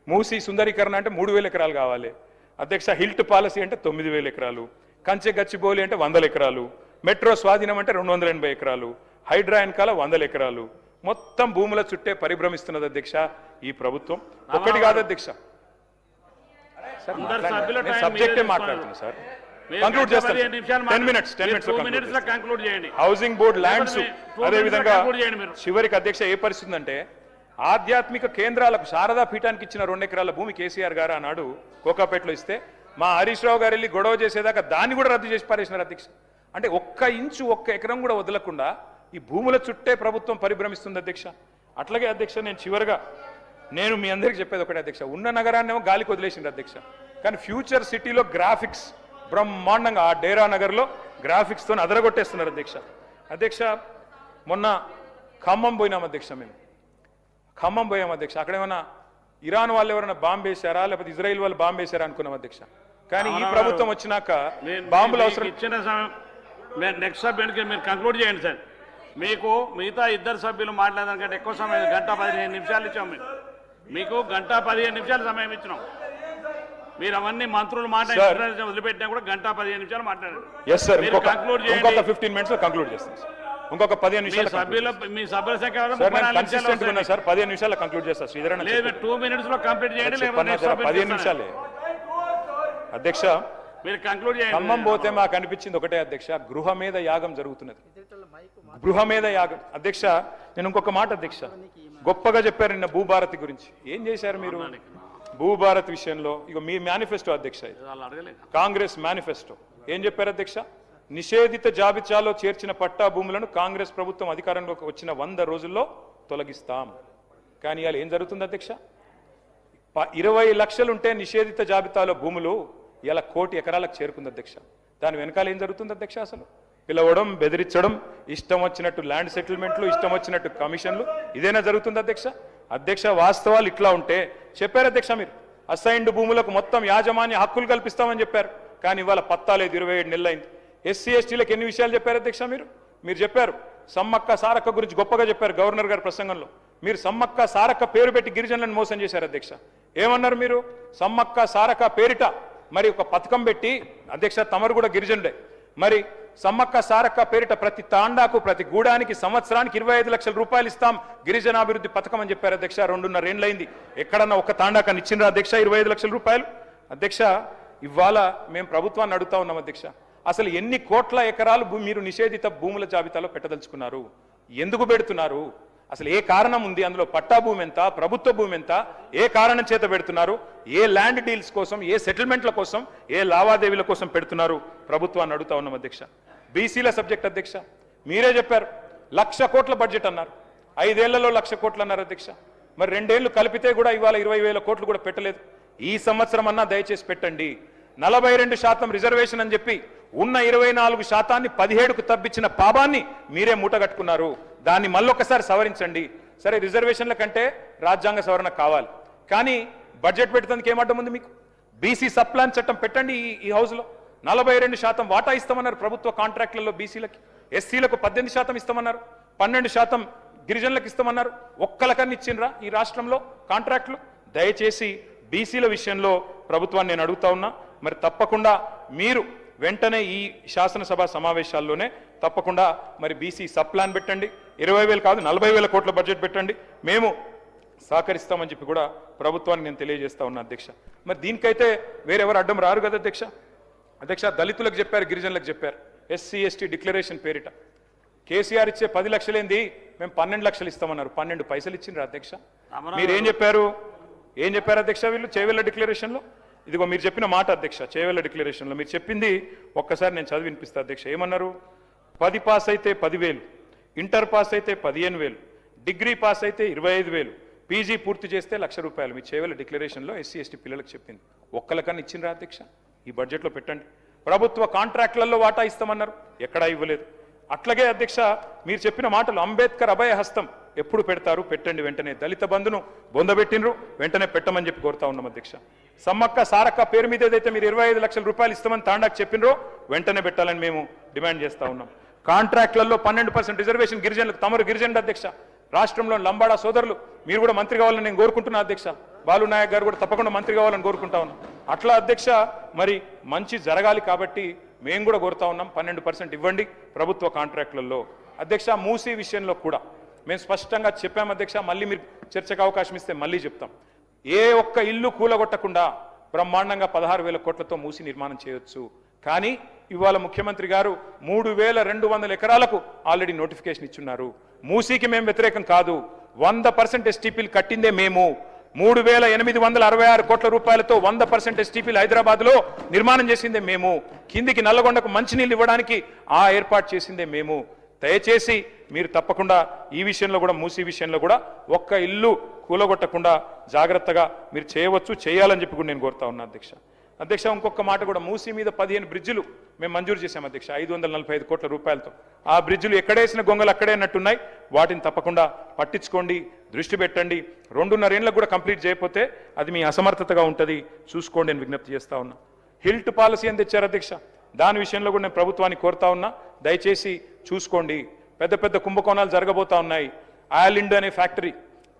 మూసి సుందరీకరణ అంటే 3000 ఎకరాలు కావాలి అధ్యక్ష. హిల్ట్ పాలసీ అంటే 9000 ఎకరాలు, కంచె గచ్చిబౌలి అంటే 100 ఎకరాలు, మెట్రో స్వాధీనం అంటే 280 ఎకరాలు, హైడ్రా వెనకాల 100 ఎకరాలు, మొత్తం భూముల చుట్టే పరిభ్రమిస్తున్నది అధ్యక్ష ఈ ప్రభుత్వం. ఒకటి కాదు అధ్యక్ష, సబ్జెక్టే మాట్లాడుతున్నా సార్. కంక్లూడ్ చేస్తాను, 10 minutes కంక్లూడ్ చేయండి. హౌసింగ్ బోర్డు ల్యాండ్స్, అదే విధంగా చివరికి అధ్యక్ష ఏ పరిస్థితి అంటే ఆధ్యాత్మిక కేంద్రాలకు శారదా పీఠానికి ఇచ్చిన 2 ఎకరాల భూమి కేసీఆర్ గారు ఆనాడు కోకాపేటలో ఇస్తే మా హరీష్ రావు గారు వెళ్ళి గొడవ చేసేదాకా దాన్ని కూడా రద్దు చేసి పారేసినారు అధ్యక్ష. అంటే 1 ఇంచు 1 ఎకరం కూడా వదలకుండా ఈ భూముల చుట్టే ప్రభుత్వం పరిభ్రమిస్తుంది అధ్యక్ష. అట్లాగే అధ్యక్ష నేను చివరిగా మీ అందరికీ చెప్పేది ఒకటే అధ్యక్ష, ఉన్న నగరాన్నేమో గాలికి వదిలేసింది అధ్యక్ష, కానీ ఫ్యూచర్ సిటీలో గ్రాఫిక్స్ బ్రహ్మాండంగా ఆ డేరా నగర్లో గ్రాఫిక్స్తో అదరగొట్టేస్తున్నారు అధ్యక్ష. అధ్యక్ష మొన్న ఖమ్మం పోయినాం అధ్యక్ష, మేము ఖమ్మం పోయాం అధ్యక్ష. అక్కడ ఏమైనా ఇరాన్ వాళ్ళు ఎవరైనా బాంబు వేశారా, లేకపోతే ఇజ్రాయిల్ వాళ్ళు బాంబు వేశారా అనుకున్నాం అధ్యక్ష. కానీ ఈ ప్రభుత్వం వచ్చినాక బాంబులు అవసరం. ఇచ్చిన సమయం నెక్స్ట్ సబ్జెక్ట్కి మీరు కంక్లూడ్ చేయండి సార్. మీకు మిగతా 2 సభ్యులు మాట్లాడడానికంటే ఎక్కువ సమయం, 1:15 నిమిషాలు ఇచ్చాం. మీకు 1:15 నిమిషాలు సమయం ఇచ్చినాం. మీరు అవన్నీ మంత్రులు మాట్లాడి వదిలిపెట్టినా కూడా 1:15 నిమిషాలు మాట్లాడారు. ఇంకొక 15 minutes లో కంక్లూడ్ చేస్తాం. ఇంకొక 15 మీ నిమిషాలు సభ్యుల సంఖ్య ఎవరు? సార్ 34 నేను నిమిషాలు కన్సిస్టెంట్ ఉన్నా వస్తాయి. సార్ 15 నిమిషాల్లో కంక్లూడ్ చేస్తా శ్రీధర్ అన్న లేదు 2 minutes లో కంప్లీట్ చేయండి, లేకపోతే next subject 15 చేస్తాను. నిమిషాలే అధ్యక్ష. మీరు కంక్లూడ్ ఖమ్మం పోతే చేయండి. మాకు అనిపించింది ఒకటే అధ్యక్ష, గృహ మీద యాగం జరుగుతున్నది. గృహ మీద యాగం అధ్యక్ష. నేను ఇంకొక మాట అధ్యక్ష, గొప్పగా చెప్పారు నిన్న భూభారతి గురించి. ఏం చేశారు మీరు భూభారత్ విషయంలో? ఇక మీ మేనిఫెస్టో అధ్యక్ష, వాళ్ళు అడగలేదు. కాంగ్రెస్ మేనిఫెస్టో ఏం చెప్పారు అధ్యక్ష? నిషేధిత జాబితాలో చేర్చిన పట్టా భూములను కాంగ్రెస్ ప్రభుత్వం అధికారంలోకి వచ్చిన 100 రోజుల్లో తొలగిస్తాం. కానీ ఇవాళ ఏం జరుగుతుంది అధ్యక్ష? 20 లక్షలుంటే నిషేధిత జాబితాలో భూములు ఇలా 1 కోటి ఎకరాలకు చేరుకుంది అధ్యక్ష. దాని వెనకాల ఏం జరుగుతుంది అధ్యక్ష? అసలు పిలవడం, బెదిరించడం, ఇష్టం వచ్చినట్టు ల్యాండ్ సెటిల్మెంట్లు, ఇష్టం వచ్చినట్టు కమిషన్లు, ఇదేనా జరుగుతుంది అధ్యక్ష? అధ్యక్ష వాస్తవాలు ఇట్లా ఉంటే చెప్పారు అధ్యక్ష, మీరు అసైన్డ్ భూములకు మొత్తం యాజమాన్య హక్కులు కల్పిస్తామని చెప్పారు. కానీ ఇవాళ పత్తా లేదు, 27 నెలలైంది. ఎస్సీ ఎస్టీలకు ఎన్ని విషయాలు చెప్పారు అధ్యక్ష? మీరు చెప్పారు సమ్మక్క సారక్క గురించి గొప్పగా చెప్పారు గవర్నర్ గారి ప్రసంగంలో. మీరు సమ్మక్క సారక్క పేరు పెట్టి గిరిజనులను మోసం చేశారు అధ్యక్ష. ఏమన్నారు మీరు? సమ్మక్క సారక్క పేరిట మరి ఒక పథకం పెట్టి, అధ్యక్ష తమరు కూడా గిరిజనుడే, మరి సమ్మక్క సారక్క పేరిట ప్రతి తాండాకు ప్రతి గూడానికి సంవత్సరానికి 25 లక్షల రూపాయలు ఇస్తాం గిరిజనాభివృద్ధి పథకం అని చెప్పారు అధ్యక్ష. 2.5 ఏళ్ళైంది, ఎక్కడన్నా ఒక తాండాకని ఇచ్చిండ్రా అధ్యక్ష 25 లక్షల రూపాయలు? అధ్యక్ష ఇవాళ మేము ప్రభుత్వాన్ని అడుగుతా ఉన్నాం అధ్యక్ష, అసలు ఎన్ని కోట్ల ఎకరాలు మీరు నిషేధిత భూముల జాబితాలో పెట్టదలుచుకున్నారు? ఎందుకు పెడుతున్నారు? అసలు ఏ కారణం ఉంది అందులో? పట్టా భూమి ఎంత, ప్రభుత్వ భూమి ఎంత, ఏ కారణం చేత పెడుతున్నారు? ఏ ల్యాండ్ డీల్స్ కోసం, ఏ సెటిల్మెంట్ల కోసం, ఏ లావాదేవీల కోసం పెడుతున్నారు? ప్రభుత్వాన్ని అడుగుతా ఉన్నాం అధ్యక్ష. బీసీల సబ్జెక్ట్ అధ్యక్ష, మీరే చెప్పారు 1,00,000 కోట్ల బడ్జెట్ అన్నారు, 5 ఏళ్లలో 1,00,000 కోట్లు అన్నారు అధ్యక్ష. మరి 2 ఏళ్లు కలిపితే కూడా ఇవాళ 20,000 కోట్లు కూడా పెట్టలేదు. ఈ సంవత్సరం అన్నా దయచేసి పెట్టండి. 42% రిజర్వేషన్ అని చెప్పి ఉన్న 24% 17కు తప్పించిన పాపాన్ని మీరే మూటగట్టుకున్నారు. దాన్ని మళ్ళొకసారి సవరించండి. సరే రిజర్వేషన్ల కంటే రాజ్యాంగ సవరణ కావాలి, కానీ బడ్జెట్ పెట్టడానికి ఏమడ్డం ఉంది మీకు? బీసీ సప్లాన్ చట్టం పెట్టండి. ఈ హౌస్లో 42% వాటా ఇస్తామన్నారు ప్రభుత్వ కాంట్రాక్టులలో బీసీలకి. ఎస్సీలకు 18% ఇస్తామన్నారు, 12% గిరిజనులకు ఇస్తామన్నారు. ఒక్కలకన్నా ఇచ్చిండ్రా ఈ రాష్ట్రంలో కాంట్రాక్టులు? దయచేసి బీసీల విషయంలో ప్రభుత్వాన్ని నేను అడుగుతా ఉన్నా, మరి తప్పకుండా మీరు వెంటనే ఈ శాసనసభ సమావేశాల్లోనే తప్పకుండా మరి బీసీ సబ్ ప్లాన్ పెట్టండి. 20,000 కాదు 40,000 కోట్ల బడ్జెట్ పెట్టండి, మేము సహకరిస్తామని చెప్పి కూడా ప్రభుత్వానికి నేను తెలియజేస్తా ఉన్నా అధ్యక్ష. మరి దీనికైతే వేరెవరు అడ్డం రారు కదా అధ్యక్ష. అధ్యక్ష దళితులకు చెప్పారు, గిరిజనులకు చెప్పారు, ఎస్సీ ఎస్టీ డిక్లరేషన్ పేరిట కేసీఆర్ ఇచ్చే 10 లక్షలేంది, మేము 12 లక్షలు ఇస్తామన్నారు. 12 పైసలు ఇచ్చిండ్రు అధ్యక్ష. మీరేం చెప్పారు? ఏం చెప్పారు అధ్యక్ష వీళ్ళు చేవెళ్ళ డిక్లరేషన్లో? ఇదిగో మీరు చెప్పిన మాట అధ్యక్ష, చేవెళ్ళ డిక్లరేషన్లో మీరు చెప్పింది ఒక్కసారి నేను చదివి వినిపిస్తా అధ్యక్ష. ఏమన్నారు? 10 పాస్ అయితే 10,000, ఇంటర్ పాస్ అయితే 15,000, డిగ్రీ పాస్ అయితే 25,000, పీజీ పూర్తి చేస్తే 1,00,000 రూపాయలు. మీ చేవెళ్ళ డిక్లరేషన్లో ఎస్సీ ఎస్టీ పిల్లలకు చెప్పింది. ఒక్కలకన్నా ఇచ్చిండ్రా అధ్యక్ష? ఈ బడ్జెట్లో పెట్టండి. ప్రభుత్వ కాంట్రాక్టులలో వాటా ఇస్తామన్నారు, ఎక్కడా ఇవ్వలేదు. అట్లాగే అధ్యక్ష మీరు చెప్పిన మాటలు అంబేద్కర్ అభయ హస్తం ఎప్పుడు పెడతారు? పెట్టండి వెంటనే. దళిత బంధును బొందబెట్టినరు, వెంటనే పెట్టమని చెప్పి కోరుతా ఉన్నాం అధ్యక్ష. సమ్మక్క సారక్క పేరు మీద ఏదైతే మీరు 25 లక్షల రూపాయలు ఇస్తామని తాండాకు చెప్పినరో వెంటనే పెట్టాలని మేము డిమాండ్ చేస్తా ఉన్నాం. కాంట్రాక్టులలో 12% రిజర్వేషన్ గిరిజనులకు. తమరు గిరిజనుడు అధ్యక్ష, రాష్ట్రంలో లంబాడా సోదరులు మీరు కూడా మంత్రి కావాలని నేను కోరుకుంటున్నా అధ్యక్ష. బాలు నాయక్ గారు కూడా తప్పకుండా మంత్రి కావాలని కోరుకుంటా ఉన్నాం. అట్లా అధ్యక్ష మరి మంచి జరగాలి కాబట్టి మేము కూడా కోరుతా ఉన్నాం, 12% ఇవ్వండి ప్రభుత్వ కాంట్రాక్టులలో. అధ్యక్ష మూసీ విషయంలో కూడా మేము స్పష్టంగా చెప్పాం అధ్యక్ష, మళ్ళీ మీరు చర్చకు అవకాశం ఇస్తే మళ్ళీ చెప్తాం. ఏ ఒక్క ఇల్లు కూలగొట్టకుండా బ్రహ్మాండంగా 16,000 కోట్లతో మూసి నిర్మాణం చేయొచ్చు. కానీ ఇవాళ ముఖ్యమంత్రి గారు 3,200 ఎకరాలకు ఆల్రెడీ నోటిఫికేషన్ ఇచ్చున్నారు. మూసీకి మేము వ్యతిరేకం కాదు, 100% ఎస్టీపీలు కట్టిందే మేము. 3,866 కోట్ల రూపాయలతో 100% ఎస్టీపీలు హైదరాబాద్ లో నిర్మాణం చేసిందే మేము. కిందికి నల్లగొండకు మంచినీళ్ళు ఇవ్వడానికి ఆ ఏర్పాటు చేసిందే మేము. దయచేసి మీరు తప్పకుండా ఈ విషయంలో కూడా, మూసీ విషయంలో కూడా ఒక్క ఇల్లు కూలగొట్టకుండా జాగ్రత్తగా మీరు చేయవచ్చు, చేయాలని చెప్పి కూడా నేను కోరుతా ఉన్నా అధ్యక్ష. అధ్యక్ష ఇంకొక మాట కూడా, మూసీ మీద 15 బ్రిడ్జిలు మేము మంజూరు చేశాం అధ్యక్ష 545 కోట్ల రూపాయలతో. ఆ బ్రిడ్జిలు ఎక్కడేసిన గొంగలు అక్కడే అన్నట్టున్నాయి, వాటిని తప్పకుండా పట్టించుకోండి, దృష్టి పెట్టండి. 2.5 ఏళ్ళకు కూడా కంప్లీట్ చేయకపోతే అది మీ అసమర్థతగా ఉంటుంది, చూసుకోండి అని విజ్ఞప్తి చేస్తా ఉన్నా. హిల్ట్ పాలసీ అని తెచ్చారు అధ్యక్ష, దాని విషయంలో కూడా నేను ప్రభుత్వాన్ని కోరుతా ఉన్నా, దయచేసి చూసుకోండి. పెద్ద పెద్ద కుంభకోణాలు జరగబోతా ఉన్నాయి. ఆయిల్ ఇండ్ అనే ఫ్యాక్టరీ,